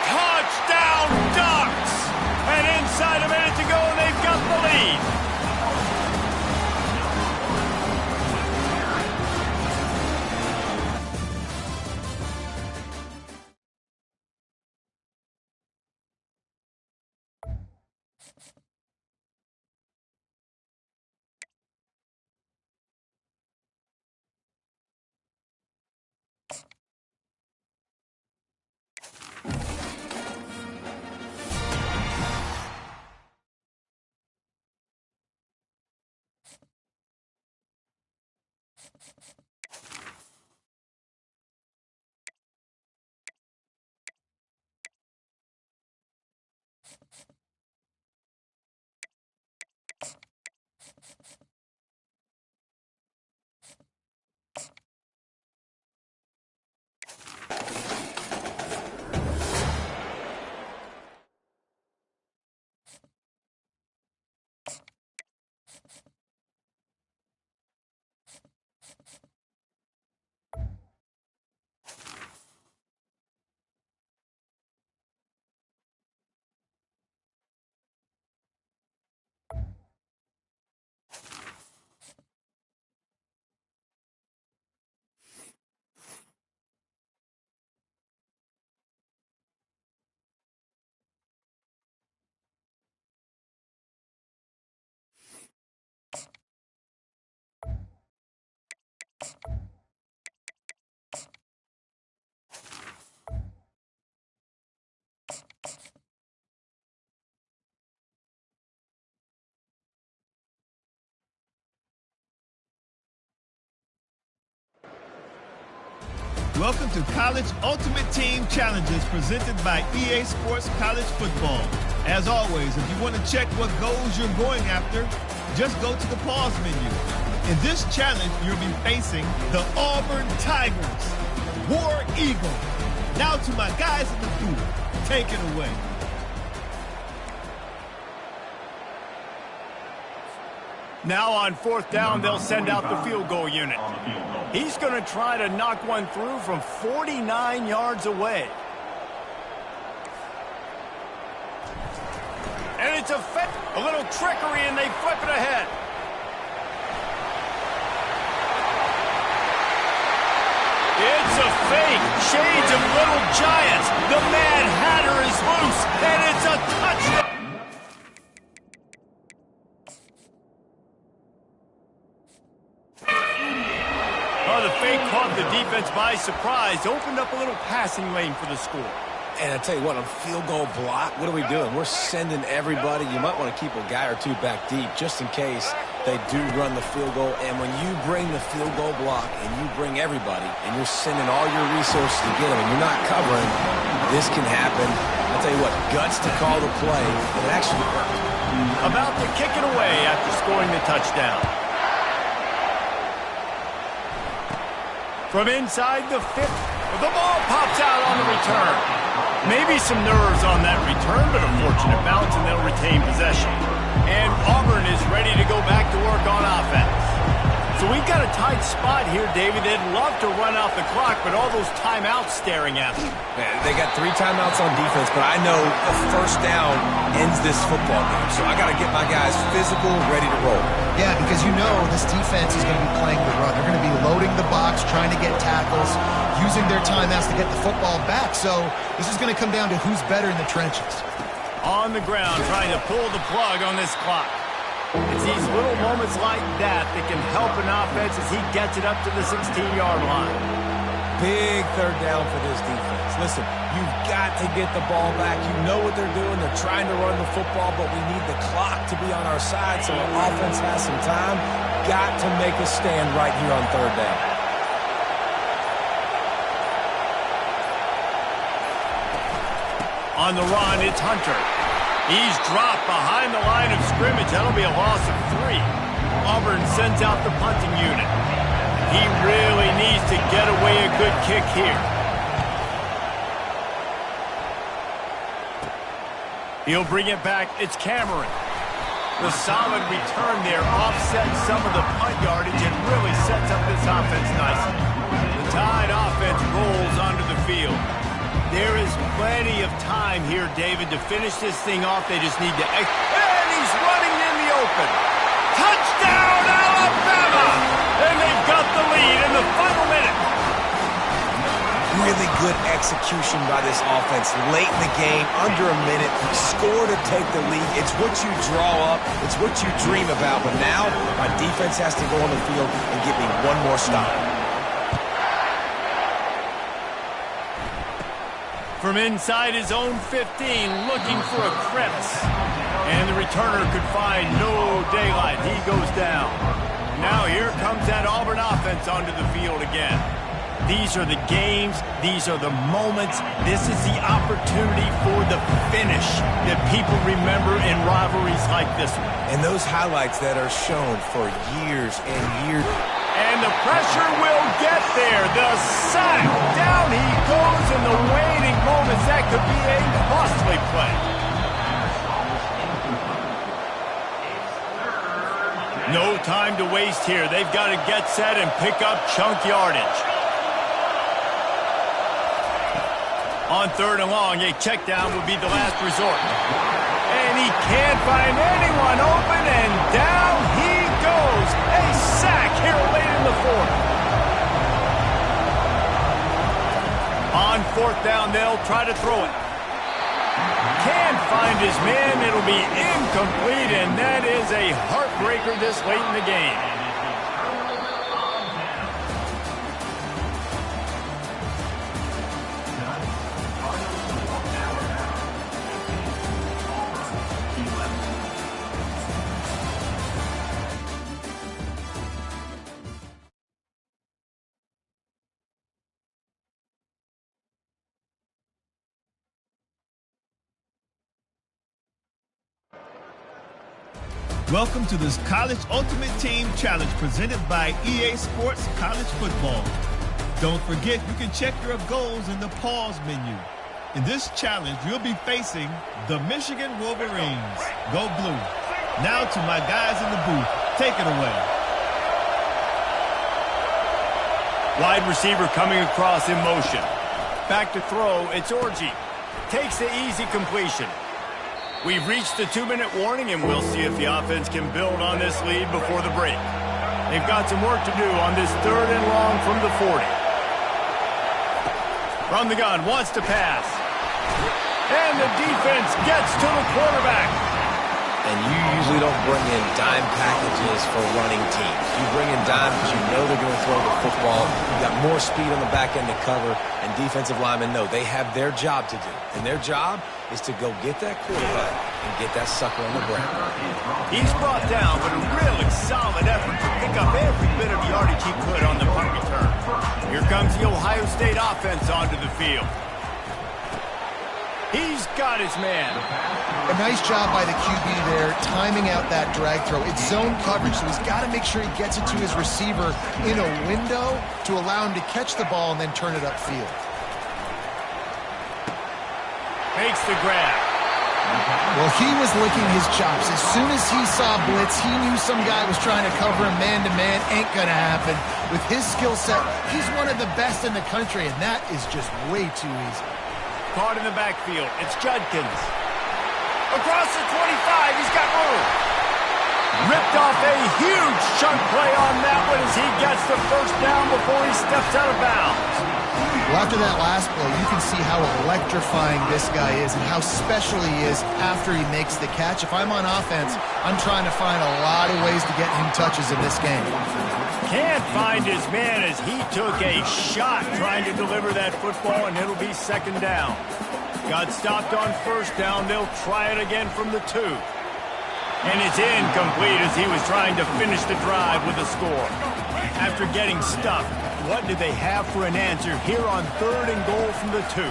Speaker 1: Touchdown Ducks! And inside a minute to go, and they've got the lead.
Speaker 6: Welcome to College Ultimate Team Challenges presented by EA Sports College Football. As always, if you want to check what goals you're going after, just go to the pause menu. In this challenge, you'll be facing the Auburn Tigers, War Eagle. Now to my guys in the booth. Take it away.
Speaker 1: Now on 4th down, they'll send out the field goal unit. He's going to try to knock one through from 49 yards away. And it's a little trickery, and they flip it ahead. It's a fake. Shades of Little Giants. The Mad Hatter is loose, and it's a touchdown. The fake caught the defense by surprise, opened up a little passing lane for the score.
Speaker 2: And I tell you what, on field goal block, what are we doing? We're sending everybody. You might want to keep a guy or two back deep just in case they do run the field goal. And when you bring the field goal block and you bring everybody and you're sending all your resources to get them and you're not covering, this can happen. I'll tell you what, guts to call the play, and it actually worked.
Speaker 1: About to kick it away after scoring the touchdown. From inside the 50, the ball pops out on the return. Maybe some nerves on that return, but a fortunate bounce, and they'll retain possession. And Auburn is ready to go back to work on offense. So we've got a tight spot here, David. They'd love to run out the clock, but all those timeouts staring at them.
Speaker 2: They got 3 timeouts on defense, but I know a first down ends this football game. So I got to get my guys physical, ready to roll.
Speaker 3: Yeah, because you know this defense is going to be playing the run. They're going to be loading the box, trying to get tackles, using their timeouts to get the football back. So this is going to come down to who's better in the trenches.
Speaker 1: On the ground, trying to pull the plug on this clock. It's these little moments like that that can help an offense as he gets it up to the 16-yard line.
Speaker 2: Big third down for this defense. Listen, you've got to get the ball back. You know what they're doing. They're trying to run the football, but we need the clock to be on our side so our offense has some time. Got to make a stand right here on third down.
Speaker 1: On the run, it's Hunter. He's dropped behind the line of scrimmage. That'll be a loss of 3. Auburn sends out the punting unit. He really needs to get away a good kick here. He'll bring it back. It's Cameron. The solid return there offsets some of the punt yardage and really sets up this offense nicely. The Tide offense rolls onto the field. There is plenty of time here, David, to finish this thing off. They just need to... And he's running in the open. Touchdown, Alabama! And they've got the lead in the final minute.
Speaker 2: Really good execution by this offense late in the game, under a minute, score to take the lead. It's what you draw up. It's what you dream about. But now, my defense has to go on the field and give me one more stop.
Speaker 1: From inside his own 15, looking for a crevice. And the returner could find no daylight. He goes down. Now here comes that Auburn offense onto the field again. These are the games. These are the moments. This is the opportunity for the finish that people remember in rivalries like this one.
Speaker 2: And those highlights that are shown for years and years.
Speaker 1: And the pressure will get there. The sack. Down he goes in the waiting moments. That could be a costly play. No time to waste here. They've got to get set and pick up chunk yardage. On 3rd and long, a check down would be the last resort. And he can't find anyone open, and down he goes. A sack here late in the 4th. On 4th down, they'll try to throw it. Can't find his man. It'll be incomplete, and that is a heartbreaker this late in the game.
Speaker 6: Welcome to this College Ultimate Team Challenge presented by EA Sports College Football. Don't forget, you can check your goals in the pause menu. In this challenge, you'll be facing the Michigan Wolverines. Go Blue. Now to my guys in the booth. Take it away.
Speaker 1: Wide receiver coming across in motion. Back to throw, it's Orji. Takes the easy completion. We've reached the 2-minute warning, and we'll see if the offense can build on this lead before the break. They've got some work to do on this 3rd and long from the 40. From the gun, wants to pass. And the defense gets to the quarterback.
Speaker 2: And you usually don't bring in dime packages for running teams. You bring in dime because you know they're going to throw the football. You got more speed on the back end to cover, and defensive linemen know they have their job to do. And their job is to go get that quarterback and get that sucker on the ground.
Speaker 1: He's brought down, but a really solid effort to pick up every bit of yardage he could on the punt return. Here comes the Ohio State offense onto the field. He's got his man.
Speaker 3: A nice job by the QB there, timing out that drag throw. It's zone coverage, so he's got to make sure he gets it to his receiver in a window to allow him to catch the ball and then turn it upfield.
Speaker 1: Makes the grab.
Speaker 3: Well, he was licking his chops. As soon as he saw blitz, he knew some guy was trying to cover him man-to-man. Ain't gonna happen. With his skill set, he's one of the best in the country, and that is just way too easy.
Speaker 1: Caught in the backfield. It's Judkins. Across the 25. He's got room. Ripped off a huge chunk play on that one as he gets the first down before he steps out of bounds.
Speaker 3: Well, after that last play, you can see how electrifying this guy is and how special he is after he makes the catch. If I'm on offense, I'm trying to find a lot of ways to get him touches in this game.
Speaker 1: Can't find his man as he took a shot trying to deliver that football, and it'll be second down. Got stopped on first down. They'll try it again from the 2. And it's incomplete as he was trying to finish the drive with a score. After getting stuffed, what do they have for an answer here on 3rd and goal from the 2?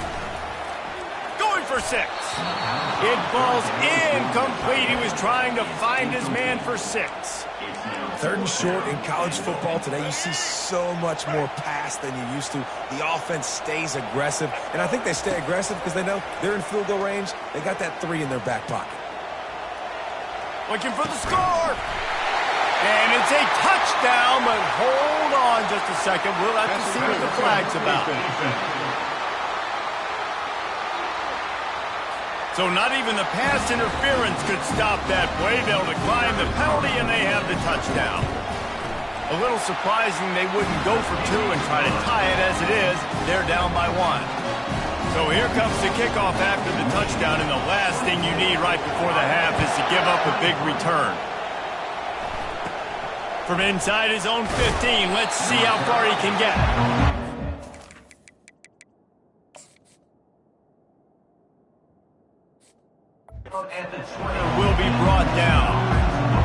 Speaker 1: Going for 6. It falls incomplete. He was trying to find his man for 6.
Speaker 2: 3rd and short in college football today, you see so much more pass than you used to. The offense stays aggressive, and I think they stay aggressive because they know they're in field goal range. They got that 3 in their back pocket.
Speaker 1: Looking for the score. And it's a touchdown, but hold on just a second. We'll have to see what the flag's about. So not even the pass interference could stop that play. They'll decline the penalty, and they have the touchdown. A little surprising they wouldn't go for 2 and try to tie it as it is. They're down by 1. So here comes the kickoff after the touchdown, and the last thing you need right before the half is to give up a big return. From inside his own 15, let's see how far he can get. Will be brought down.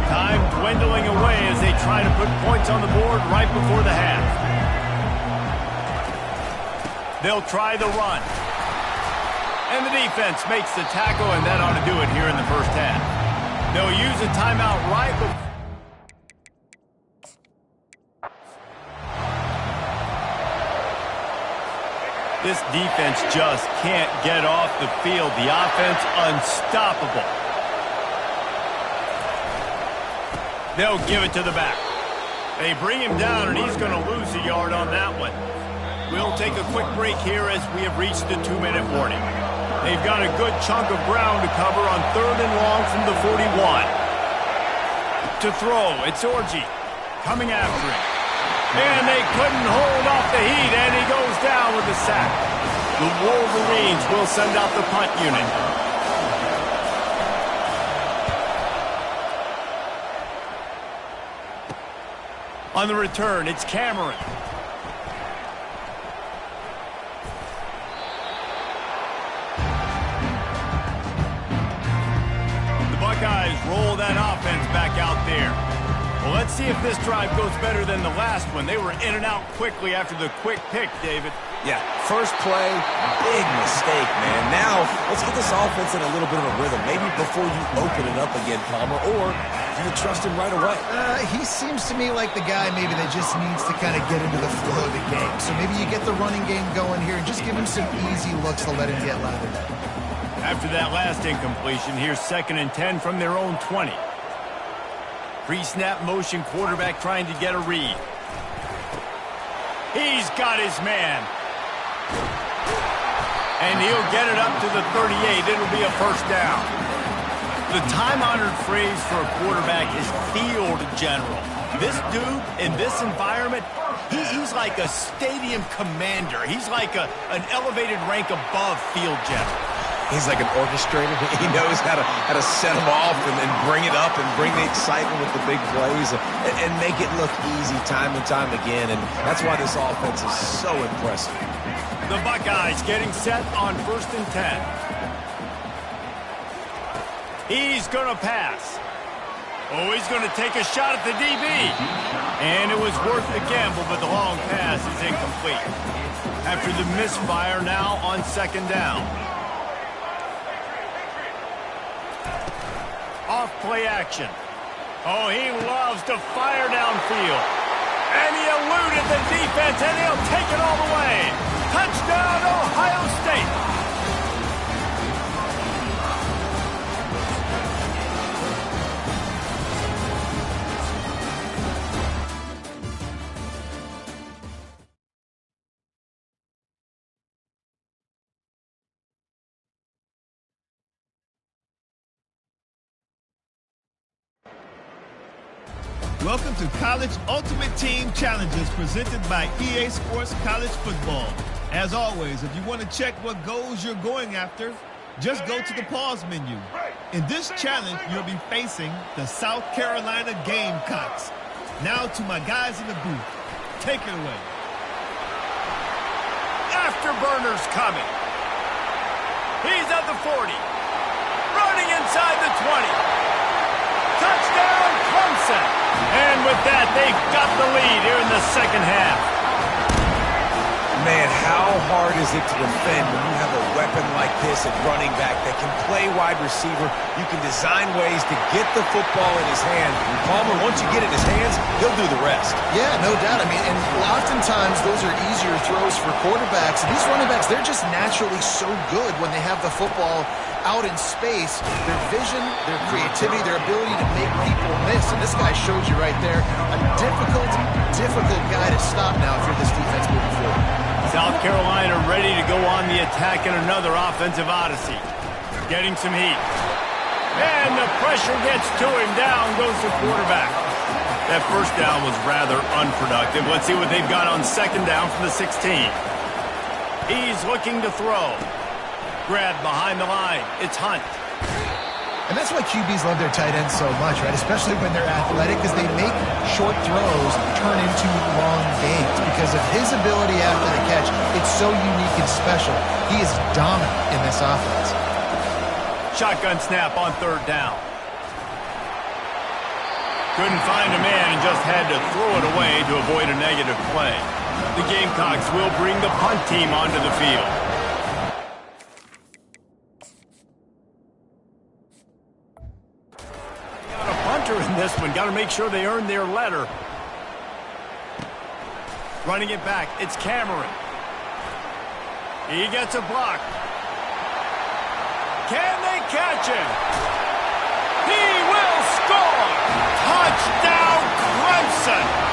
Speaker 1: Time dwindling away as they try to put points on the board right before the half. They'll try the run. And the defense makes the tackle, and that ought to do it here in the first half. They'll use a timeout right before. This defense just can't get off the field. The offense unstoppable. They'll give it to the back. They bring him down, and he's going to lose a yard on that one. We'll take a quick break here as we have reached the 2-minute warning. They've got a good chunk of ground to cover on 3rd and long from the 41. To throw, it's Orji coming after him. And they couldn't hold off the heat, and he goes down with the sack. The Wolverines will send out the punt unit. On the return, it's Cameron. The Buckeyes roll that offense back out there. Well, let's see if this drive goes better than the last one. They were in and out quickly after the quick pick, David.
Speaker 2: Yeah, first play, big mistake, man. Now, let's get this offense in a little bit of a rhythm. Maybe before you open it up again, Palmer, or do you trust him right away?
Speaker 3: He seems to me like the guy maybe that just needs to kind of get into the flow of the game. So maybe you get the running game going here and just give him some easy looks to let him get lathered up.
Speaker 1: After that last incompletion, here's 2nd and 10 from their own 20. Pre-snap motion, quarterback trying to get a read. He's got his man. And he'll get it up to the 38. It'll be a first down. The time-honored phrase for a quarterback is field general. This dude, in this environment, he's like a stadium commander. He's like an elevated rank above field general.
Speaker 2: He's like an orchestrator. He knows how to set them off and then bring it up and bring the excitement with the big plays and make it look easy time and time again. And that's why this offense is so impressive.
Speaker 1: The Buckeyes getting set on 1st and 10. He's going to pass. Oh, he's going to take a shot at the DB. And it was worth the gamble, but the long pass is incomplete. After the misfire, now on 2nd down. play action. Oh, he loves to fire downfield. And he eluded the defense, and he'll take it all the way. Touchdown, Ohio State.
Speaker 6: Welcome to College Ultimate Team Challenges presented by EA Sports College Football. As always, if you want to check what goals you're going after, just go to the pause menu. In this challenge, you'll be facing the South Carolina Gamecocks. Now to my guys in the booth. Take it away.
Speaker 1: Afterburner's coming. He's at the 40. Running inside the 20. Touchdown, Clemson. And with that, they've got the lead here in the second half.
Speaker 2: Man, how hard is it to defend when you have a weapon like this at running back that can play wide receiver? You can design ways to get the football in his hand. Palmer, once you get it in his hands, he'll do the rest.
Speaker 3: Yeah, no doubt. I mean, and oftentimes those are easier throws for quarterbacks. These running backs, they're just naturally so good when they have the football out in space. Their vision, their creativity, their ability to make people miss. And this guy showed you right there, a difficult guy to stop now if you're this defense moving forward.
Speaker 1: South Carolina ready to go on the attack in another offensive odyssey. Getting some heat. And the pressure gets to him. Down goes the quarterback. That first down was rather unproductive. Let's see what they've got on second down from the 16. He's looking to throw. Grab behind the line. It's Hunt.
Speaker 3: And that's why QBs love their tight ends so much, right? Especially when they're athletic, because they make short throws turn into long gains. Because of his ability after the catch, it's so unique and special. He is dominant in this offense.
Speaker 1: Shotgun snap on third down. Couldn't find a man and just had to throw it away to avoid a negative play. The Gamecocks will bring the punt team onto the field. In this one, got to make sure they earn their letter. Running it back, it's Cameron. He gets a block. Can they catch him? He will score! Touchdown, Clemson!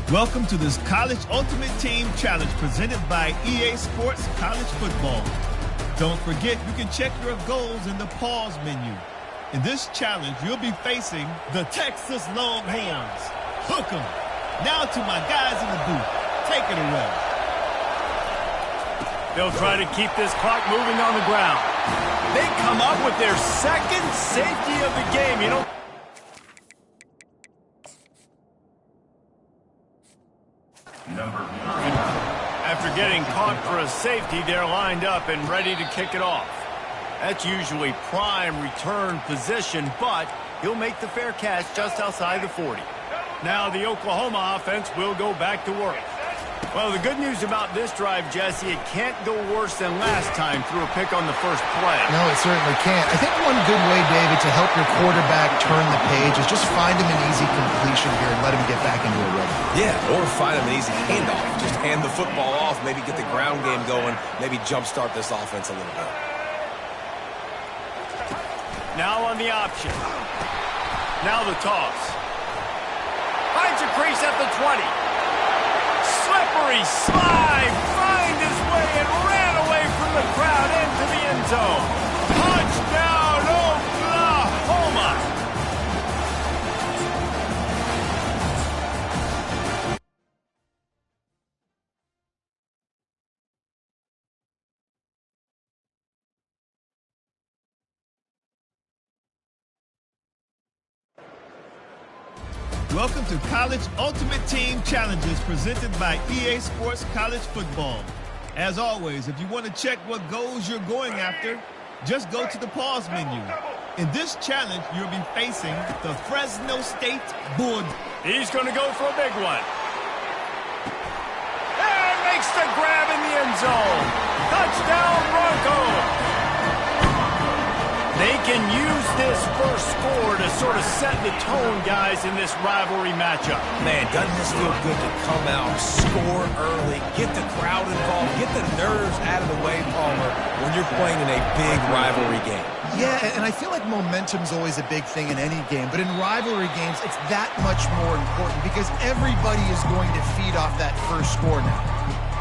Speaker 6: Welcome to this College Ultimate Team Challenge presented by EA Sports College Football. Don't forget, you can check your goals in the pause menu. In this challenge, you'll be facing the Texas Longhorns. Hook 'em. Now to my guys in the booth. Take it away.
Speaker 1: They'll try to keep this clock moving on the ground. They come up with their second safety of the game. You know, after getting caught for a safety, they're lined up and ready to kick it off. That's usually prime return position, but he'll make the fair catch just outside the 40. Now the Oklahoma offense will go back to work. Well, the good news about this drive, Jesse, it can't go worse than last time through a pick on the first play.
Speaker 3: No, it certainly can't. I think one good way, David, to help your quarterback turn the page is just find him an easy completion here and let him get back into a rhythm.
Speaker 2: Yeah, or find him an easy handoff. Just hand the football off, maybe get the ground game going, maybe jumpstart this offense a little bit.
Speaker 1: Now on the option. Now the toss. Finds a crease at the 20. Slippery slide, find his way and ran away from the crowd into the end zone. Touchdown, Oklahoma!
Speaker 6: Welcome to College Ultimate Team Challenges presented by EA Sports College Football. As always, if you want to check what goals you're going after, just go to the pause menu. In this challenge, you'll be facing the Fresno State Bulldogs.
Speaker 1: He's going to go for a big one. And makes the grab in the end zone. Touchdown, Broncos. They can use this first score to sort of set the tone, guys, in this rivalry matchup.
Speaker 2: Man, doesn't this feel good to come out, score early, get the crowd involved, get the nerves out of the way, Palmer, when you're playing in a big rivalry game?
Speaker 3: Yeah, and I feel like momentum's always a big thing in any game, but in rivalry games, it's that much more important because everybody is going to feed off that first score now.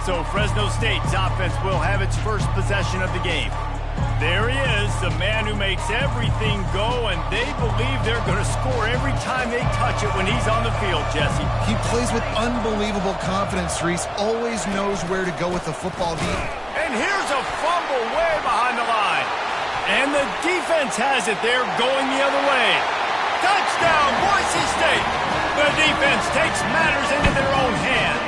Speaker 1: So Fresno State's offense will have its first possession of the game. There he is, the man who makes everything go, and they believe they're going to score every time they touch it when he's on the field, Jesse.
Speaker 3: He plays with unbelievable confidence, Reese. Always knows where to go with the football.
Speaker 1: And here's a fumble way behind the line. And the defense has it there going the other way. Touchdown, Boise State. The defense takes matters into their own hands.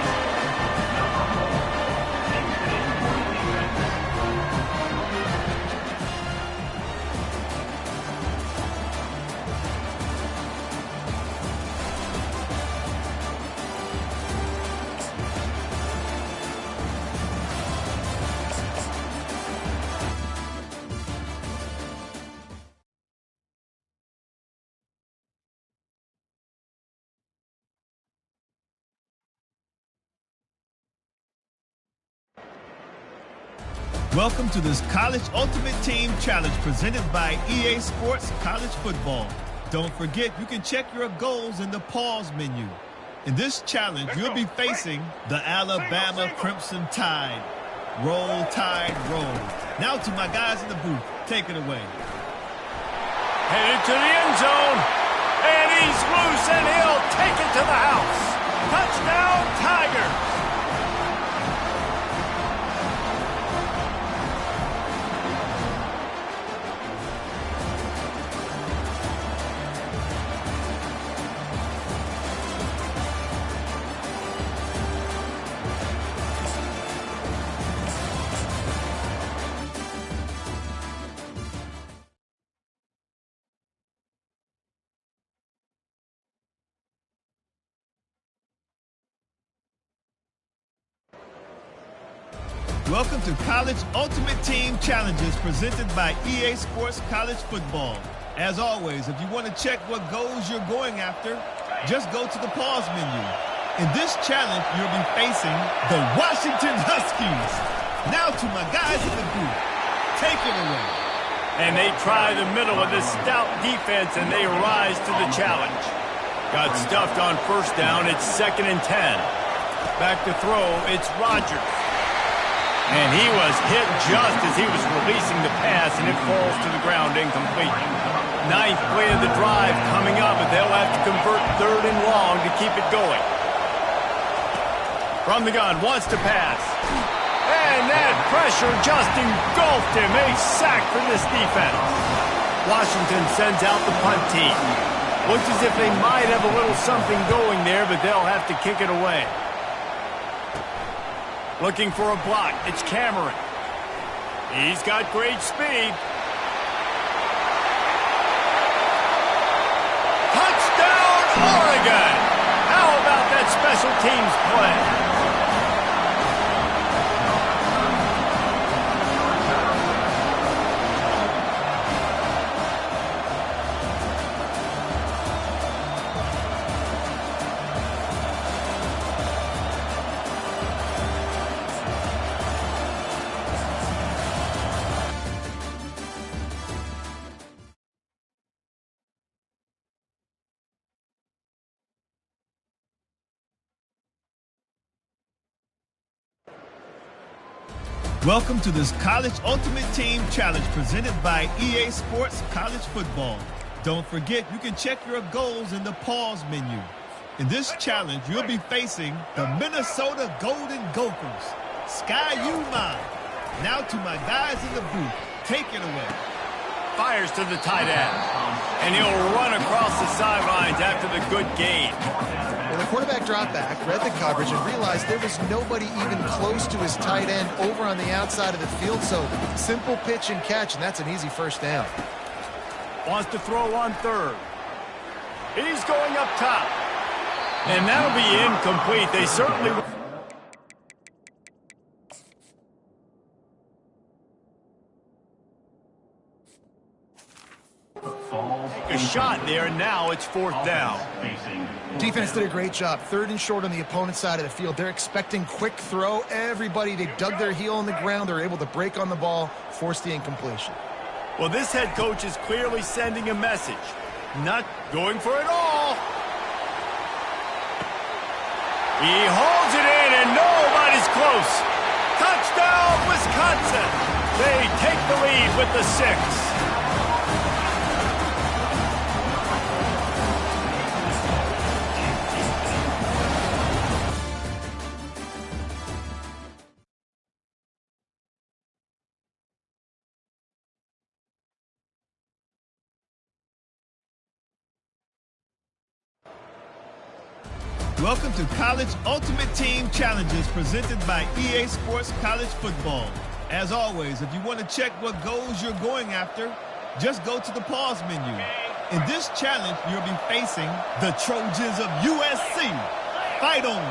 Speaker 6: Welcome to this College Ultimate Team Challenge presented by EA Sports College Football. Don't forget, you can check your goals in the pause menu. In this challenge, you'll be facing the Alabama Crimson Tide. Roll, Tide, roll. Now to my guys in the booth. Take it away.
Speaker 1: Headed to the end zone. And he's loose, and he'll take it to the house. Touchdown, Tigers.
Speaker 6: Welcome to College Ultimate Team Challenges presented by EA Sports College Football. As always, if you want to check what goals you're going after, just go to the pause menu. In this challenge, you'll be facing the Washington Huskies. Now to my guys in the booth. Take it away.
Speaker 1: And they try the middle of this stout defense, and they rise to the challenge. Got stuffed on first down. It's 2nd and 10. Back to throw. It's Rodgers. And he was hit just as he was releasing the pass, and it falls to the ground incomplete. 9th play of the drive coming up, but they'll have to convert 3rd and long to keep it going. From the gun, wants to pass. And that pressure just engulfed him. A sack for this defense. Washington sends out the punt team. Looks as if they might have a little something going there, but they'll have to kick it away. Looking for a block. It's Cameron. He's got great speed. Touchdown, Oregon! How about that special teams play?
Speaker 6: Welcome to this College Ultimate Team Challenge presented by EA Sports College Football. Don't forget, you can check your goals in the pause menu. In this challenge, you'll be facing the Minnesota Golden Gophers. Sky U mine. Now to my guys in the booth. Take it away.
Speaker 1: Fires to the tight end. And he'll run across the sidelines after the good gain.
Speaker 3: Well, the quarterback dropped back, read the coverage, and realized there was nobody even close to his tight end over on the outside of the field. So simple pitch and catch, and that's an easy first down.
Speaker 1: Wants to throw on third. He's going up top. And that'll be incomplete. They certainly... A shot there, and now it's fourth down.
Speaker 3: Defense did a great job. Third and short on the opponent's side of the field. They're expecting quick throw. Everybody, they dug their heel on the ground. They're able to break on the ball, force the incompletion.
Speaker 1: Well, this head coach is clearly sending a message. Not going for it all. He holds it in, and nobody's close. Touchdown, Wisconsin. They take the lead with the 6.
Speaker 6: Welcome to College Ultimate Team Challenges presented by EA Sports College Football. As always, if you want to check what goals you're going after, just go to the pause menu. In this challenge, you'll be facing the Trojans of USC. Fight on.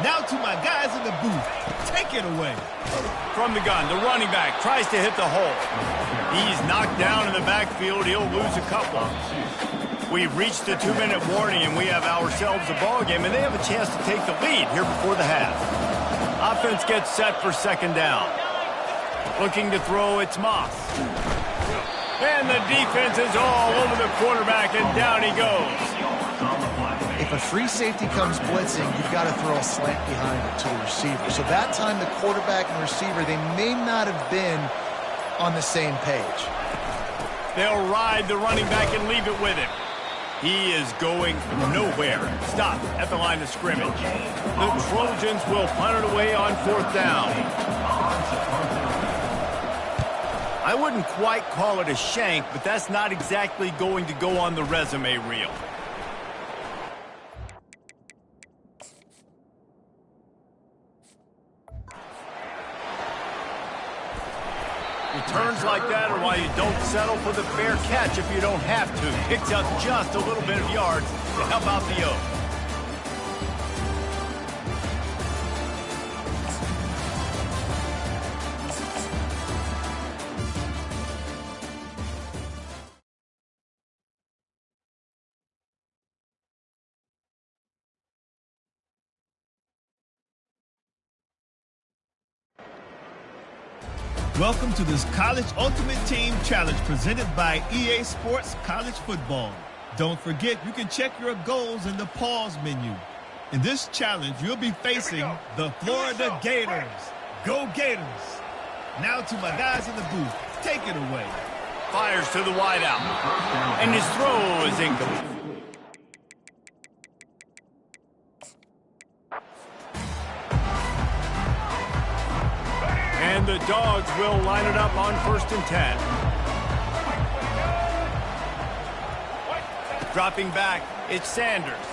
Speaker 6: Now to my guys in the booth. Take it away.
Speaker 1: From the gun, the running back tries to hit the hole. He's knocked down in the backfield. He'll lose a couple. We've reached the 2-minute warning, and we have ourselves a ball game, and they have a chance to take the lead here before the half. Offense gets set for second down. Looking to throw, it's Moss. And the defense is all over the quarterback, and down he goes.
Speaker 3: If a free safety comes blitzing, you've got to throw a slant behind it to the receiver. So that time the quarterback and receiver, they may not have been on the same page.
Speaker 1: They'll ride the running back and leave it with him. He is going nowhere. Stop at the line of scrimmage. The Trojans will punt it away on fourth down. I wouldn't quite call it a shank, but that's not exactly going to go on the resume reel. Returns like that are why you don't settle for the fair catch if you don't have to. Picks up just a little bit of yards to help out the Oaks.
Speaker 6: Welcome to this College Ultimate Team Challenge presented by EA Sports College Football. Don't forget, you can check your goals in the pause menu. In this challenge, you'll be facing the Florida Gators. Go Gators! Now to my guys in the booth. Take it away.
Speaker 1: Fires to the wideout. And his throw is incomplete. And the Dogs will line it up on 1st and 10. Dropping back, it's Sanders.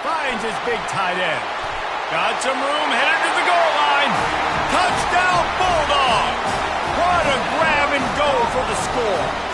Speaker 1: Finds his big tight end. Got some room, headed to the goal line. Touchdown, Bulldogs! What a grab and go for the score.